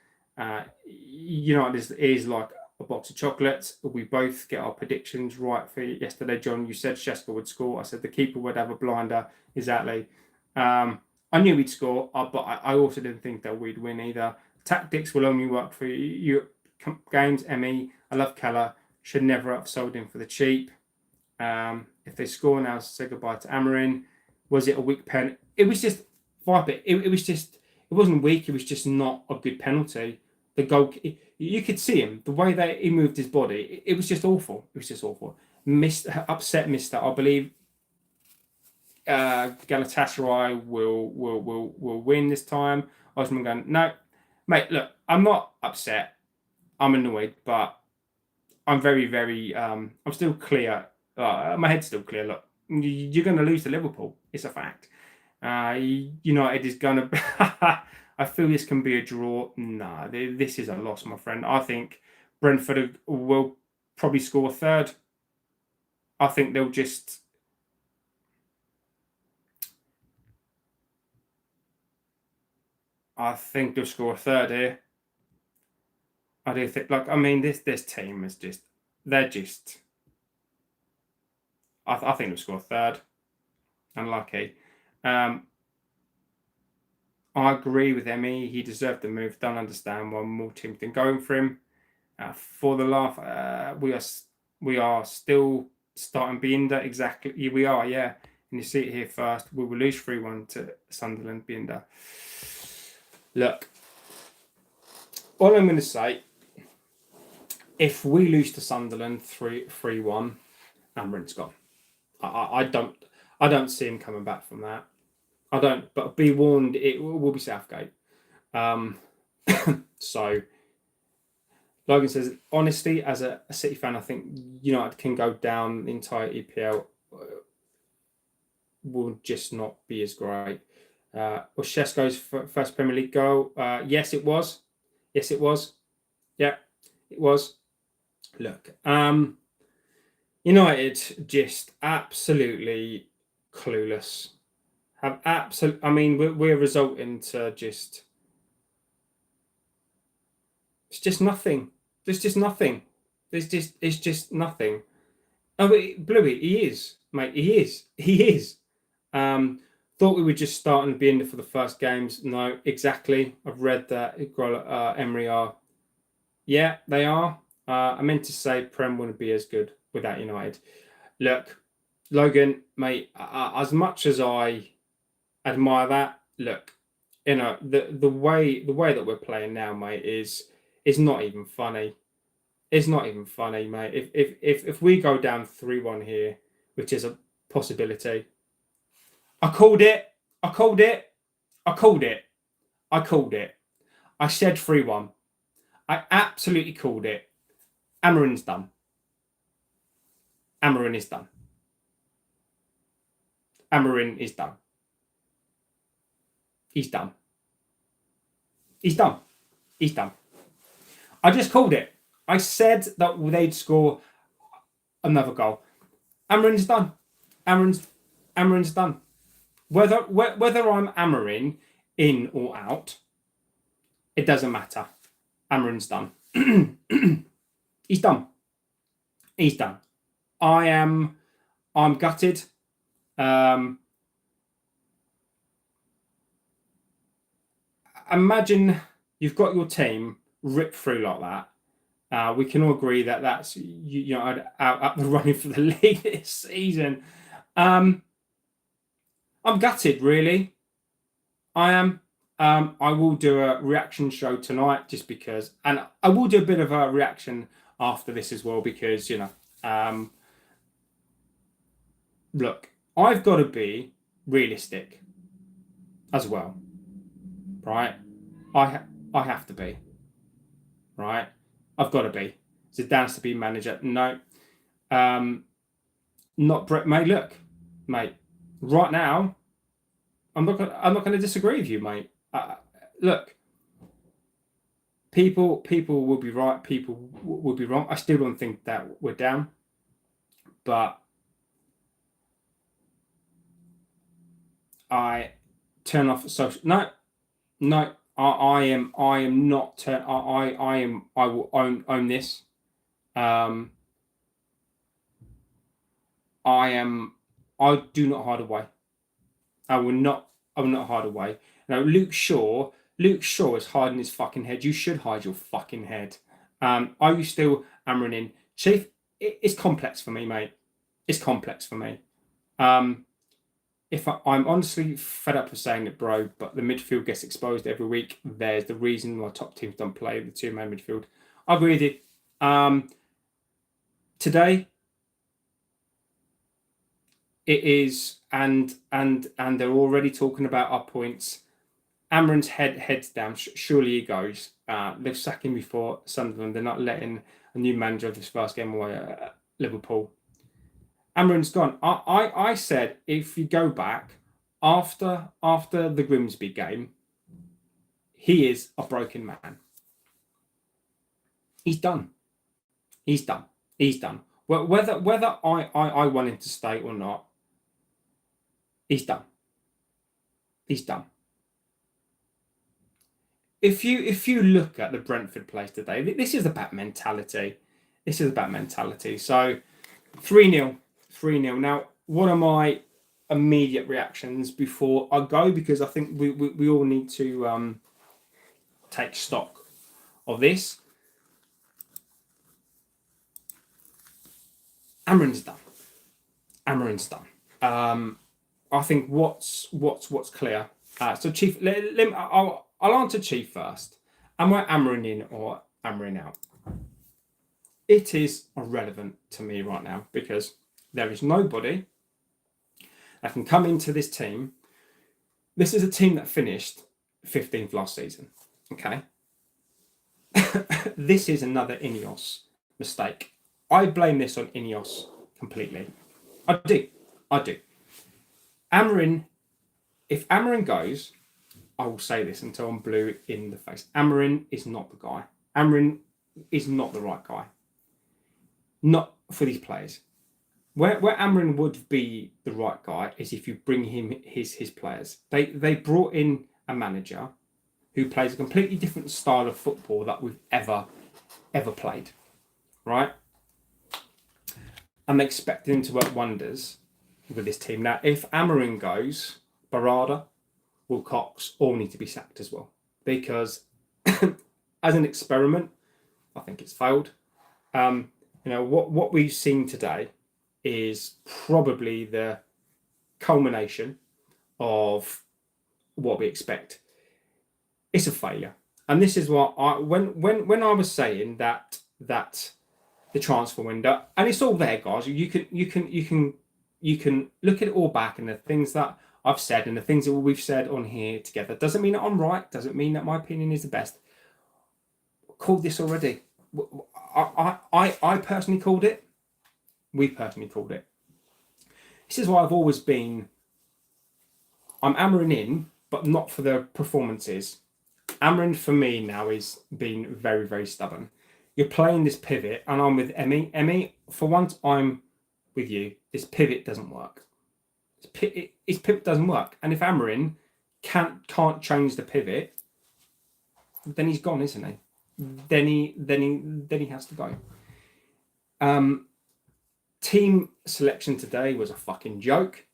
United is like a box of chocolates. We both get our predictions right for yesterday. John, you said Sheska would score. I said the keeper would have a blinder. Exactly. I knew we'd score, but I also didn't think that we'd win either. Tactics will only work for you games. Emmy, I love Keller. Should never have sold him for the cheap. If they score now, say goodbye to Amarin. Was it a weak pen? It was just vibe it. It was just. It wasn't weak. It was just not a good penalty. The goal. You could see him the way that he moved his body. It was just awful. It was just awful. Upset Mister. I believe Galatasaray will win this time. Osman going, no, mate. Look, I'm not upset. I'm annoyed, but I'm very. I'm still clear. My head's still clear. Look, you're going to lose to Liverpool. It's a fact. United is going to. I feel this can be a draw. Nah, this is a loss, my friend. I think Brentford will probably score a third. I think they'll just. I think they'll score a third here. I do think, like, I mean, this team is just. They're just. I think they'll score a third. Unlucky. I agree with Emmy. He deserved the move. Don't understand why more teams didn't go for him. For the laugh, we are still starting Binder. Exactly, we are. Yeah, and you see it here first. We will lose 3-1 to Sunderland. Binder. Look, all I'm going to say, if we lose to Sunderland 3-1, Amarin's gone. I don't see him coming back from that. I don't, but be warned, it will be Southgate. So Logan says, honestly, as a City fan, I think United can go down the entire EPL. Will just not be as great. Was Šeško's first Premier League goal? Yes, it was. Yes, it was. Yeah, it was. Look, United just absolutely clueless. Have absolute. I mean, we're resulting to just. It's just nothing. There's just nothing. It's just nothing. Oh, Bluey, he is, mate. He is. He is. Thought we were just starting to be in there for the first games. No, exactly. I've read that Emery are. Yeah, they are. I meant to say Prem wouldn't be as good without United. Look, Logan, mate. As much as I admire that, look, the way that we're playing now, mate, is not even funny. It's not even funny, mate. If we go down 3-1 here, which is a possibility, I called it. I called it. I called it. I called it. I said 3-1. I absolutely called it. Amarin's done. Amarin is done. Amarin is done. He's done. He's done. He's done. I just called it. I said that they'd score another goal. Amarin's done. Amarin's done. Whether I'm Amarin in or out, it doesn't matter. Amarin's done. He's done. He's done. I'm gutted. Imagine you've got your team ripped through like that. We can all agree that that's out the running for the league this season. I'm gutted, really. I am. I will do a reaction show tonight just because, and I will do a bit of a reaction after this as well because look, I've got to be realistic as well, right? I have to be, right? I've got to be. Zidane's to be manager. No, not Brett. Mate, look, mate. Right now, I'm not going to disagree with you, mate. Look, people will be right. People will be wrong. I still don't think that we're down, but I turn off social. No. I am not turn. I am. I will own this. I am. I do not hide away. I will not hide away. Now, Luke Shaw is hiding his fucking head. You should hide your fucking head. Are you still Amarin in? Chief, it's complex for me, mate. It's complex for me. If I'm honestly fed up of saying it, bro, but the midfield gets exposed every week. There's the reason why top teams don't play the two-man midfield. I agree with you. Today, it is, and they're already talking about our points. Amarin's heads down. Surely he goes. They've sacked him before Sunderland. They're not letting a new manager of this first game away at Liverpool. Amarin's gone. I said if you go back after the Grimsby game, he is a broken man. He's done. He's done. He's done. Whether I want him to stay or not, he's done. He's done. If you look at the Brentford place today, this is about mentality. This is about mentality. So 3-0. 3-0. Now, what are my immediate reactions before I go? Because I think we all need to take stock of this. Amarin's done. Amarin's done. I think what's clear. So Chief, I'll answer Chief first. Am I Amarin in or Amarin out? It is irrelevant to me right now because there is nobody that can come into this team. This is a team that finished 15th last season. Okay. this is another Ineos mistake. I blame this on Ineos completely. I do. Amarin, if Amarin goes, I will say this until I'm blue in the face. Amarin is not the guy. Amarin is not the right guy. Not for these players. Where Amarin would be the right guy is if you bring him his players. They brought in a manager who plays a completely different style of football that we've ever played, right? And they expect him to work wonders with this team. Now, if Amarin goes, Barada, Wilcox all need to be sacked as well, because as an experiment, I think it's failed. What we've seen today is probably the culmination of what we expect. It's a failure, and this is what when I was saying that the transfer window, and it's all there, guys. You can look at it all back, and the things that I've said and the things that we've said on here together. Doesn't mean that I'm right. Doesn't mean that my opinion is the best. Called this already. I personally called it. We personally called it. This is why I've always been. I'm Amarin in, but not for the performances. Amarin for me now is being very, very stubborn. You're playing this pivot, and I'm with Emmy. Emmy, for once, I'm with you. This pivot doesn't work. His pivot doesn't work, and if Amarin can't change the pivot, then he's gone, isn't he? Then he has to go. Team selection today was a fucking joke.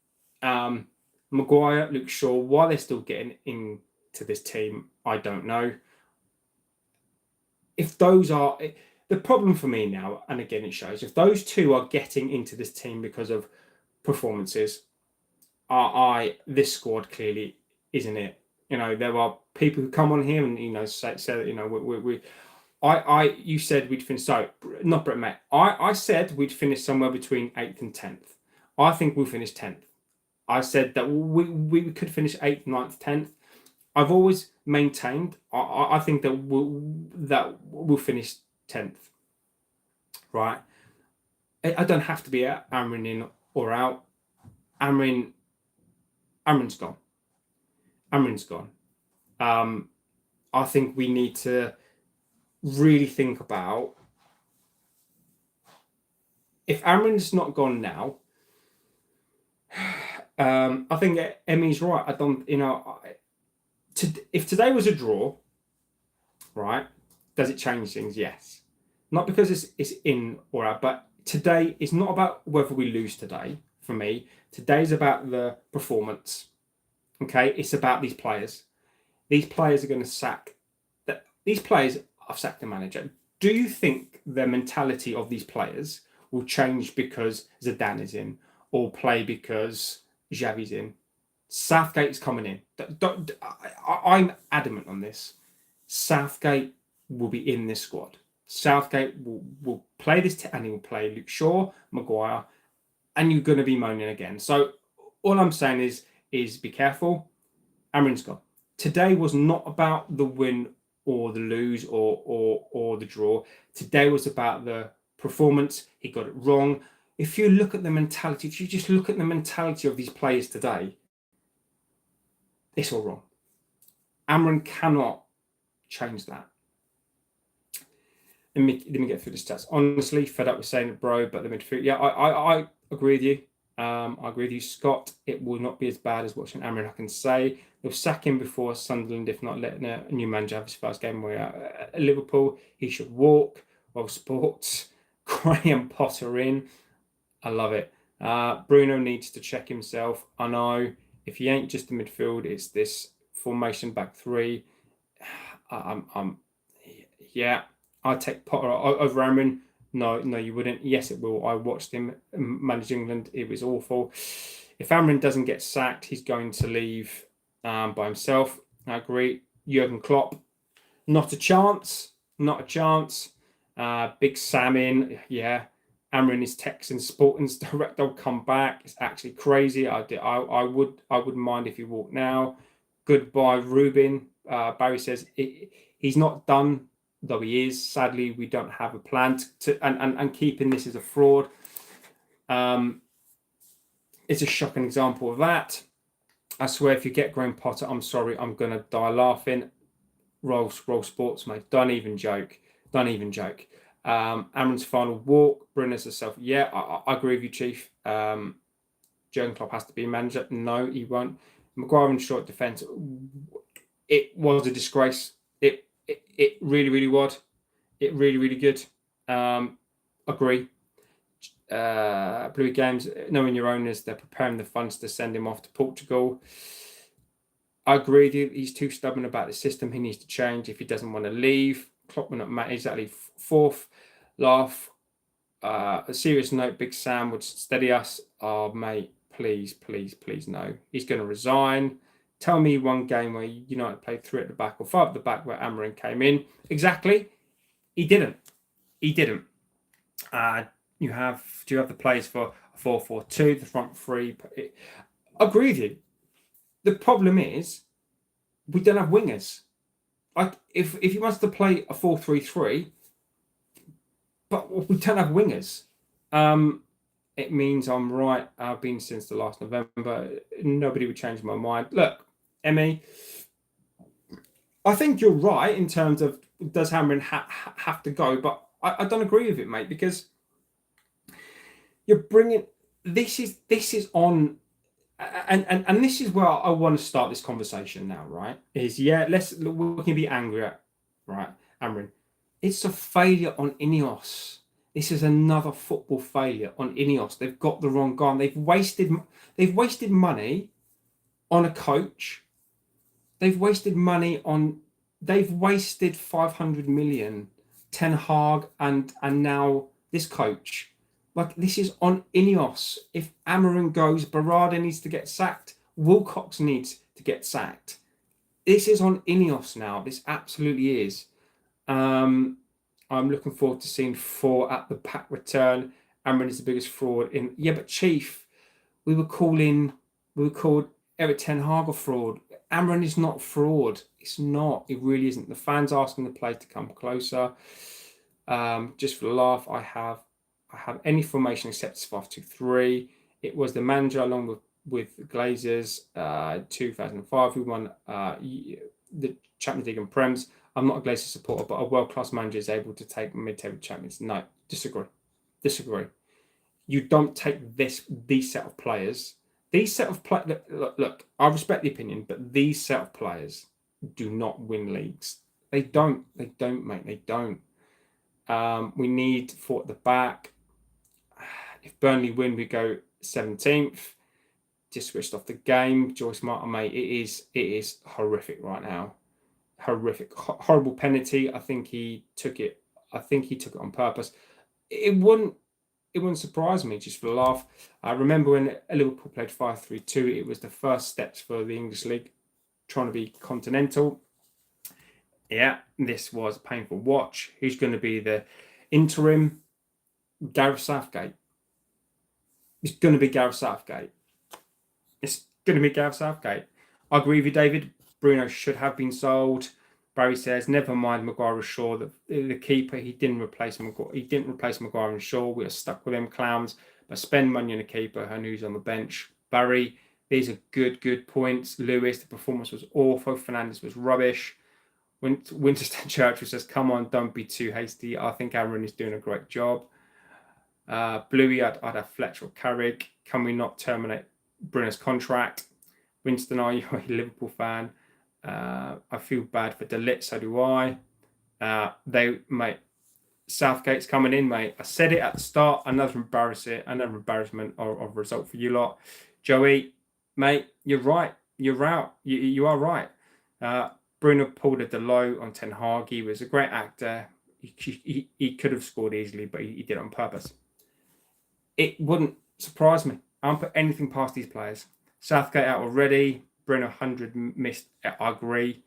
Maguire, Luke Shaw, why they're still getting into this team, I don't know. If those are the problem for me now, and again it shows, if those two are getting into this team because of performances, this squad clearly isn't it. There are people who come on here and say that you said we'd finish, so not Brett, mate. I said we'd finish somewhere between 8th and 10th. I think we'll finish 10th. I said that we could finish 8th, 9th, 10th. I've always maintained. I think that we'll finish 10th. Right. I don't have to be at Amarin in or out. Amarin's gone. Amarin's gone. I think we need to really think about, if Amarin's not gone now. I think Emmy's right. I don't. If today was a draw, right? Does it change things? Yes. Not because it's in or out, but today is not about whether we lose today. For me, today's about the performance. Okay, it's about these players. These players are going to sack. These players have sacked the manager. Do you think the mentality of these players will change because Zidane is in, or play because Xavi's in? Southgate's coming in. I'm adamant on this. Southgate will be in this squad. Southgate will play this, and he will play Luke Shaw, Maguire, and you're going to be moaning again. So all I'm saying is be careful. Amarin's gone. Today was not about the win or the lose or the draw. Today was about the performance. He got it wrong. If you look at the mentality, if you just look at the mentality of these players today, it's all wrong. Amarin cannot change that. Let me get through the stats. Honestly, fed up with saying it, bro, but the midfield. Yeah, I agree with you. I agree with you, Scott. It will not be as bad as watching Amarin, I can say. They'll sack him before Sunderland if not letting a new manager have his first game away at Liverpool. He should walk. Well, sports. Graham Potter in. I love it. Bruno needs to check himself. I know. If he ain't just a midfield, it's this formation back three. Yeah, I'd take Potter over Amarin. No, you wouldn't. Yes, it will. I watched him manage England. It was awful. If Amarin doesn't get sacked, he's going to leave by himself. I agree. Jurgen Klopp, not a chance. Not a chance. Big Sam in. Yeah. Amarin is Texan Sporting's director. I'll come back. It's actually crazy. I wouldn't mind if you walk now. Goodbye, Ruben. Barry says he's not done. though he is. Sadly, we don't have a plan and keeping this as a fraud. It's a shocking example of that. I swear, if you get Graham Potter, I'm sorry, I'm gonna die laughing. Roll sports, mate. Don't even joke. Don't even joke. Amron's final walk. Bruno's herself. Yeah, I agree with you, Chief. Jurgen Klopp has to be a manager. No, he won't. Maguire in short defence. It was a disgrace. It really was. It really good. Agree. Blue Games, knowing your owners, they're preparing the funds to send him off to Portugal. I agree with you. He's too stubborn about the system. He needs to change if he doesn't want to leave. Klopp will not matter. Exactly. Fourth, laugh. A serious note, Big Sam would steady us. Oh, mate, please no. He's going to resign. Tell me one game where United played 3 at the back or 5 at the back where Amorim came in. Exactly. He didn't. Do you have the players for a 4-4-2, the front 3? I agree with you. The problem is we don't have wingers. Like if he wants to play a 4-3-3, but we don't have wingers. It means I'm right. I've been since the last November. Nobody would change my mind. Look, Emmy, I think you're right in terms of does Hammering have to go, but I don't agree with it, mate, because you're bringing this is on, and this is where I want to start this conversation now, right? Is we can be angry at, right, Amrin. It's a failure on Ineos. This is another football failure on Ineos. They've got the wrong guy. They've wasted money on a coach. They've wasted 500 million. Ten Hag and now this coach. Like, this is on Ineos. If Amorim goes, Barada needs to get sacked. Wilcox needs to get sacked. This is on Ineos now. This absolutely is. I'm looking forward to seeing 4 at the back return. Amorim is the biggest fraud in. Yeah, but Chief, we were called Erik Ten Hag a fraud. Amorim is not fraud. It's not. It really isn't. The fans asking the players to come closer. Just for the laugh, I have any formation except 5-2-3. It was the manager along with Glazers 2005 who won the Champions League and Prems. I'm not a Glazers supporter, but a world-class manager is able to take mid-table champions. No, disagree. You don't take these set of players. These set of players. Look, I respect the opinion, but these set of players do not win leagues. They don't, mate. They don't. We need 4 at the back. If Burnley win, we go 17th. Just switched off the game. Joyce Martin, mate, it is horrific right now. Horrific, horrible penalty. I think he took it on purpose. It wouldn't surprise me, just for the laugh. I remember when Liverpool played 5-3-2. It was the first steps for the English league, trying to be continental. Yeah, this was a painful watch. Who's going to be the interim? Gareth Southgate. It's going to be Gareth Southgate. I agree with you, David. Bruno should have been sold. Barry says, never mind Maguire and Shaw. The keeper, he didn't replace Maguire and Shaw. We are stuck with them clowns. But spend money on a keeper and who's on the bench. Barry, these are good points. Lewis, the performance was awful. Fernandes was rubbish. Winterstead Churchill says, come on, don't be too hasty. I think Aaron is doing a great job. Bluey, I'd have Fletcher or Carrick. Can we not terminate Bruno's contract? Winston, are you a Liverpool fan? I feel bad for De Ligt, so do I. Mate, Southgate's coming in, mate. I said it at the start. Another embarrassment of result for you lot. Joey, mate, you're right. You're out. You are right. Bruno pulled a low on Ten Hag. He was a great actor. He could have scored easily, but he did it on purpose. It wouldn't surprise me. I don't put anything past these players. Southgate out already. Bruno 100 missed. I agree.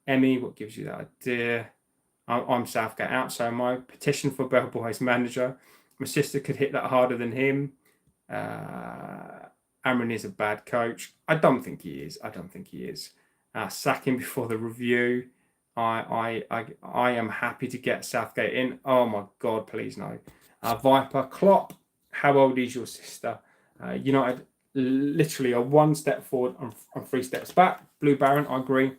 Emmy, what gives you that idea? I'm Southgate out, so my petition for Bellboy's manager. My sister could hit that harder than him. Amron is a bad coach. I don't think he is. Sack him before the review. I am happy to get Southgate in. Oh my God, please no. Viper Klopp, how old is your sister? United literally are one step forward and 3 steps back. Blue Baron, I agree.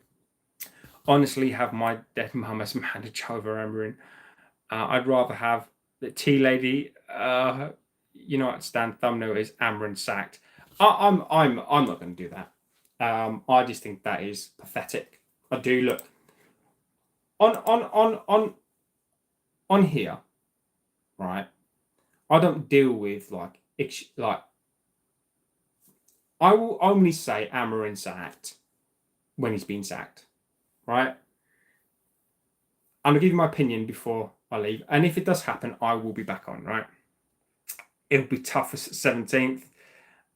Honestly, have my dead mum as manager over Emery. I'd rather have the tea lady. Stand thumbnail is Amrin sacked. I'm not going to do that. I just think that is pathetic. I do. Look on here, right? I don't deal with like I will only say Amarin sacked when he's been sacked, right? I'm gonna give you my opinion before I leave, and if it does happen, I will be back on, right? It'll be tough for 17th.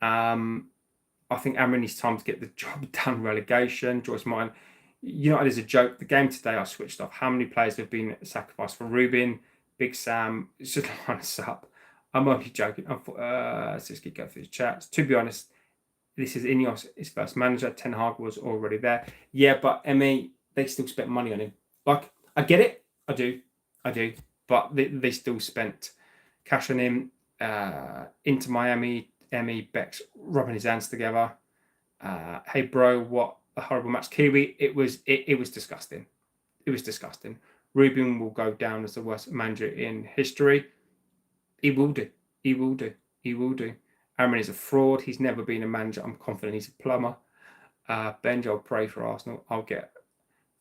I think Amarin needs time to get the job done. Relegation, Joyce Martin. There's a joke. The game today, I switched off. How many players have been sacrificed for Rubin? Big Sam should line us up. I'm only joking. Let's just go through the chats. To be honest, this is Ineos, his first manager. Ten Hag was already there. Yeah, but Emmy, they still spent money on him. Like, I get it. I do. But they still spent cash on him. Into Miami, Emmy, Beck's rubbing his hands together. Hey, bro, what a horrible match. Kiwi, it was disgusting. It was disgusting. Rubin will go down as the worst manager in history. He will do. Amrin is a fraud. He's never been a manager. I'm confident he's a plumber. Benj, I'll pray for Arsenal. I'll get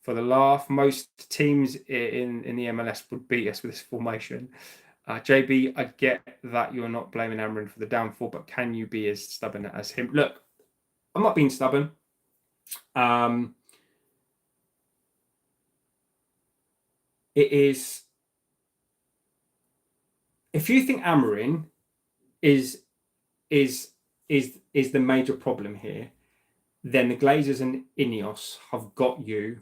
for the laugh. Most teams in the MLS would beat us with this formation. JB, I get that you're not blaming Amrin for the downfall, but can you be as stubborn as him? Look, I'm not being stubborn. It is. If you think Amarin is the major problem here, then the Glazers and Ineos have got you.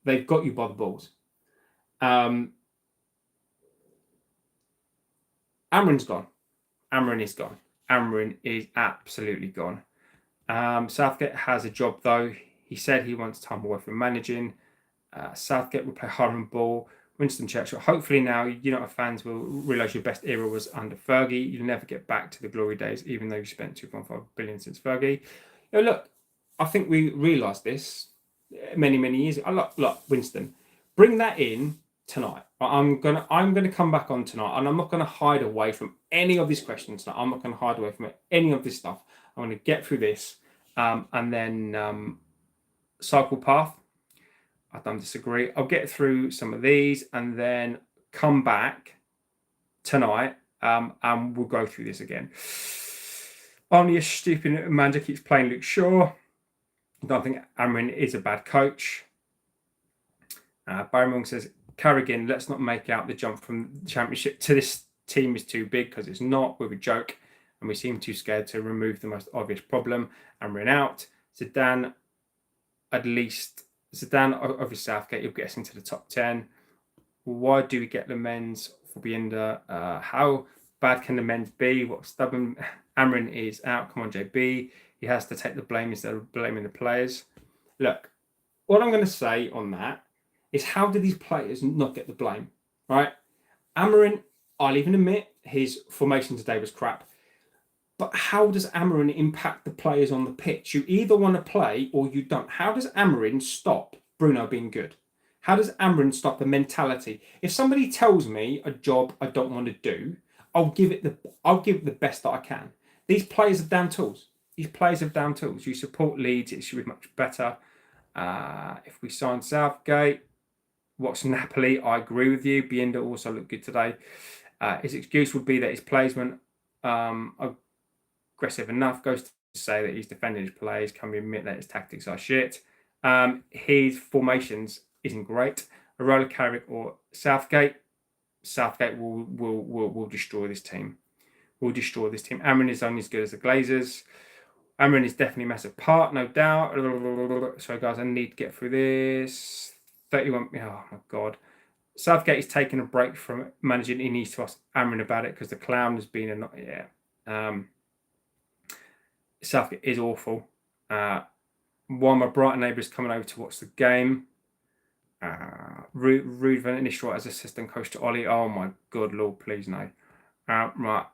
They've got you by the balls. Amarin's gone. Amarin is gone. Amarin is absolutely gone. Southgate has a job though. He said he wants time away from managing. Southgate will play hard and ball. Winston Churchill. Hopefully now, United fans will realise your best era was under Fergie. You'll never get back to the glory days, even though you spent 2.5 billion since Fergie. Look, I think we realised this many years ago. Look, Winston, bring that in tonight. I'm gonna come back on tonight, and I'm not gonna hide away from any of these questions tonight. I'm not gonna hide away from any of this stuff. I'm gonna get through this, and then cycle path. I don't disagree. I'll get through some of these and then come back tonight, and we'll go through this again. Only a stupid manager keeps playing Luke Shaw. I don't think Amrin is a bad coach. Barry Mong says, Carrigan, let's not make out the jump from the Championship to this team is too big, because it's not. We're a joke, and we seem too scared to remove the most obvious problem. Amrin out. Zidane, obviously Southgate, you'll get us into the top 10. Why do we get the men's for Bienda? How bad can the men's be? What stubborn Amrin is out. Come on, JB. He has to take the blame instead of blaming the players. Look, what I'm going to say on that is, how do these players not get the blame, right? Amrin, I'll even admit his formation today was crap. But how does Amarin impact the players on the pitch? You either want to play or you don't. How does Amarin stop Bruno being good? How does Amarin stop the mentality? If somebody tells me a job I don't want to do, I'll give it the best that I can. These players have damn tools. You support Leeds, it should be much better. If we sign Southgate, what's Napoli? I agree with you. Bienda also looked good today. His excuse would be that his players weren't aggressive enough. Goes to say that he's defending his players. Can we admit that his tactics are shit? His formations isn't great. Arola, Carrick, or Southgate. Southgate will destroy this team. Amrin is only as good as the Glazers. Amrin is definitely a massive part, no doubt. Sorry, guys, I need to get through this. 31. Oh my God. Southgate is taking a break from managing. He needs to ask Amrin about it, because the clown has been Southgate is awful. One of my Brighton neighbours coming over to watch the game. Ruud van Nistelrooy as assistant coach to Ollie. Oh my good lord, please no. Right.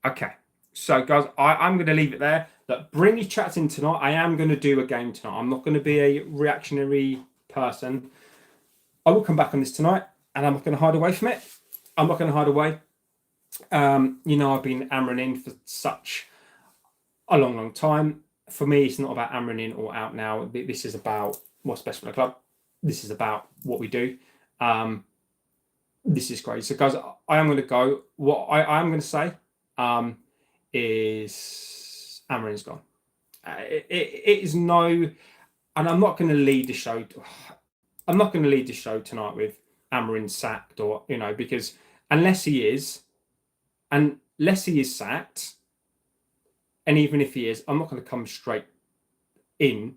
Okay. So guys, I'm going to leave it there. Look, bring your chats in tonight. I am going to do a game tonight. I'm not going to be a reactionary person. I will come back on this tonight, and I'm not going to hide away from it. I'm not going to hide away. I've been hammering in for such a long time. For me, it's not about hammering in or out now. This is about what's best for the club. This is about what we do. This is great. So, guys, I am going to go. What I am going to say is Amarin's gone. It is no, and I'm not going to lead the show. I'm not going to lead the show tonight with Amarin sacked or because unless he is sacked, and even if he is, I'm not going to come straight in.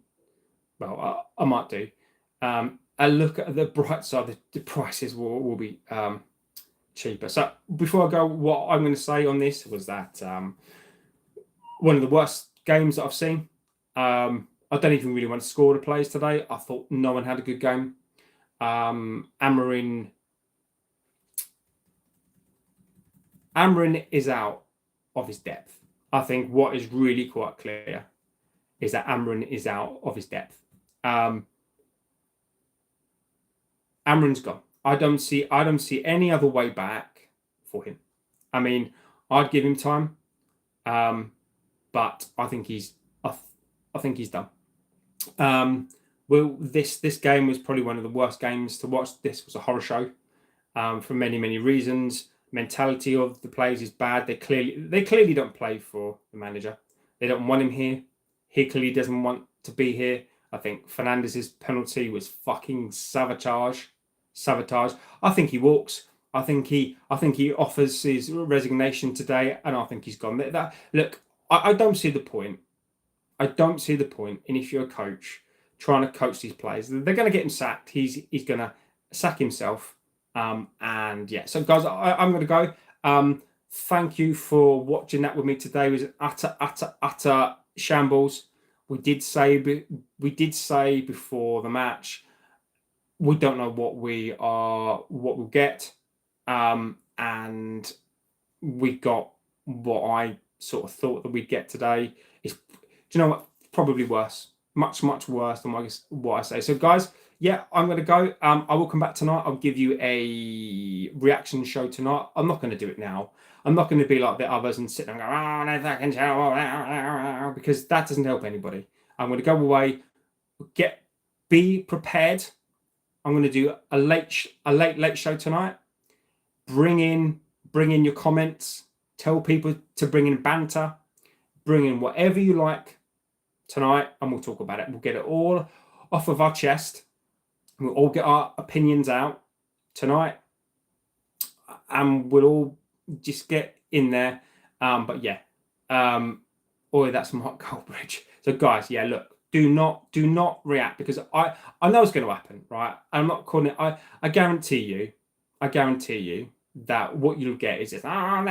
Well, I might do. A look at the bright side, the prices will be cheaper. So before I go, what I'm going to say on this was that one of the worst games that I've seen. I don't even really want to score the players today. I thought no one had a good game. Amarin is out of his depth. I think what is really quite clear is that Amarin is out of his depth. Amarin's gone. I don't see any other way back for him. I mean, I'd give him time, but I think he's done. Well, this game was probably one of the worst games to watch. This was a horror show for many reasons. Mentality of the players is bad. They clearly don't play for the manager. They don't want him here. He clearly doesn't want to be here. I think Fernandez's penalty was fucking sabotage. I think he walks. I think he offers his resignation today, and I think he's gone. Look, I don't see the point. I don't see the point in, if you're a coach, trying to coach these players. They're going to get him sacked. He's going to sack himself. And yeah, so guys, I'm going to go. Thank you for watching that with me today. It was an utter shambles. We did say before the match, we don't know what we'll get, and we got what I sort of thought that we'd get today. Do you know what? Probably worse, much worse than what I say. So guys, yeah, I'm going to go. I will come back tonight. I'll give you a reaction show tonight. I'm not going to do it now. I'm not going to be like the others and sit there and go, oh, no fucking show, because that doesn't help anybody. I'm going to go away, be prepared. I'm going to do a late show tonight. Bring in your comments. Tell people to bring in banter. Bring in whatever you like tonight, and we'll talk about it. We'll get it all off of our chest. We'll all get our opinions out tonight, and we'll all just get in there. But yeah, that's Mark Goldbridge. So guys, yeah, look, do not react, because I know it's going to happen, right? I'm not calling it. I guarantee you that what you'll get is this. I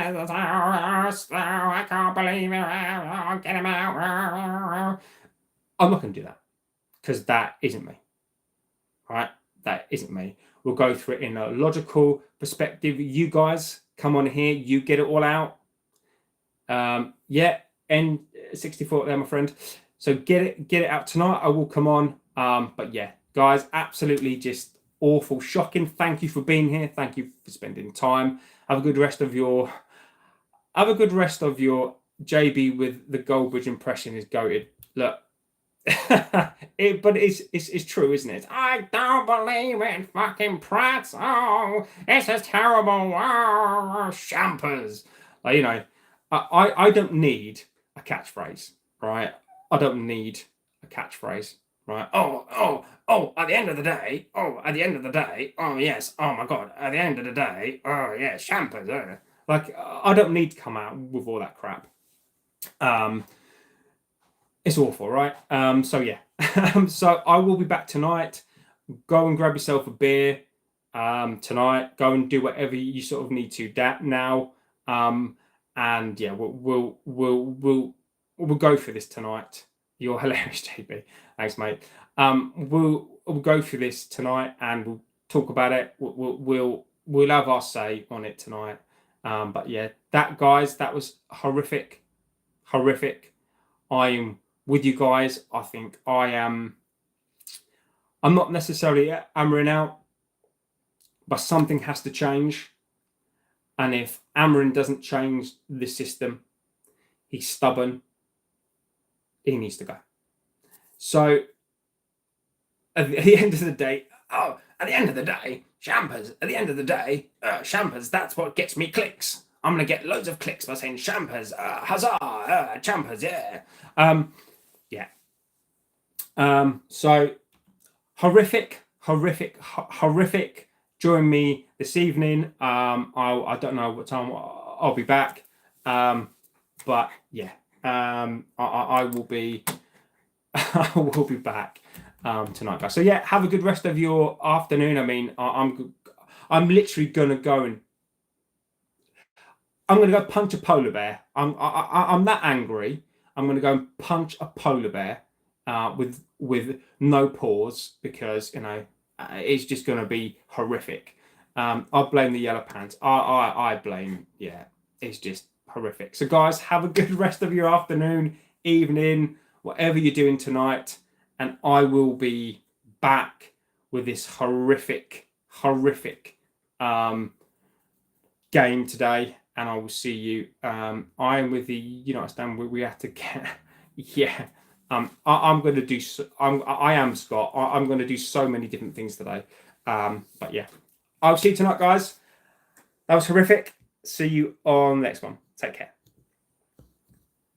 can't believe it. Get him out. I'm not going to do that, because that isn't me. Right? That isn't me. We'll go through it in a logical perspective. You guys come on here. You get it all out. Yeah, N64 there, my friend. So get it out tonight. I will come on. But yeah, guys, absolutely just awful, shocking. Thank you for being here. Thank you for spending time. Have a good rest of your JB with the Goldbridge impression is goated. Look. But it's true, isn't it? I don't believe it, fucking prats. Oh, this is terrible. Oh, shampers. Like, I don't need a catchphrase, right? I don't need a catchphrase, right? Oh, at the end of the day. Oh, yes. Oh my God. At the end of the day. Oh, yeah, shampers. Like, I don't need to come out with all that crap. It's awful, right? So yeah. So I will be back tonight. Go and grab yourself a beer tonight. Go and do whatever you sort of need to now. And yeah, we'll go for this tonight. You're hilarious, JB. Thanks, mate. We'll go through this tonight and we'll talk about it. We'll have our say on it tonight. But yeah, guys, that was horrific. I'm with you guys. I think I'm not necessarily hammering out, but something has to change. And if Amarin doesn't change the system, he's stubborn, he needs to go. So at the end of the day, Champers, Champers, that's what gets me clicks. I'm going to get loads of clicks by saying Champers, huzzah, Champers, yeah. So horrific. Join me this evening. I don't know what time I'll be back. But yeah, I will be I will be back tonight, guys. So yeah, have a good rest of your afternoon. I mean, I'm literally gonna go punch a polar bear. I'm that angry. I'm gonna go and punch a polar bear with no pause, because it's just gonna be horrific. I'll blame the yellow pants. I blame, yeah, it's just horrific. So guys, have a good rest of your afternoon, evening, whatever you're doing tonight, and I will be back with this horrific game today, and I will see you. I am with the United Stand. We have to get, yeah. I'm going to do. I am Scott. I'm going to do so many different things today. But yeah, I'll see you tonight, guys. That was horrific. See you on the next one. Take care.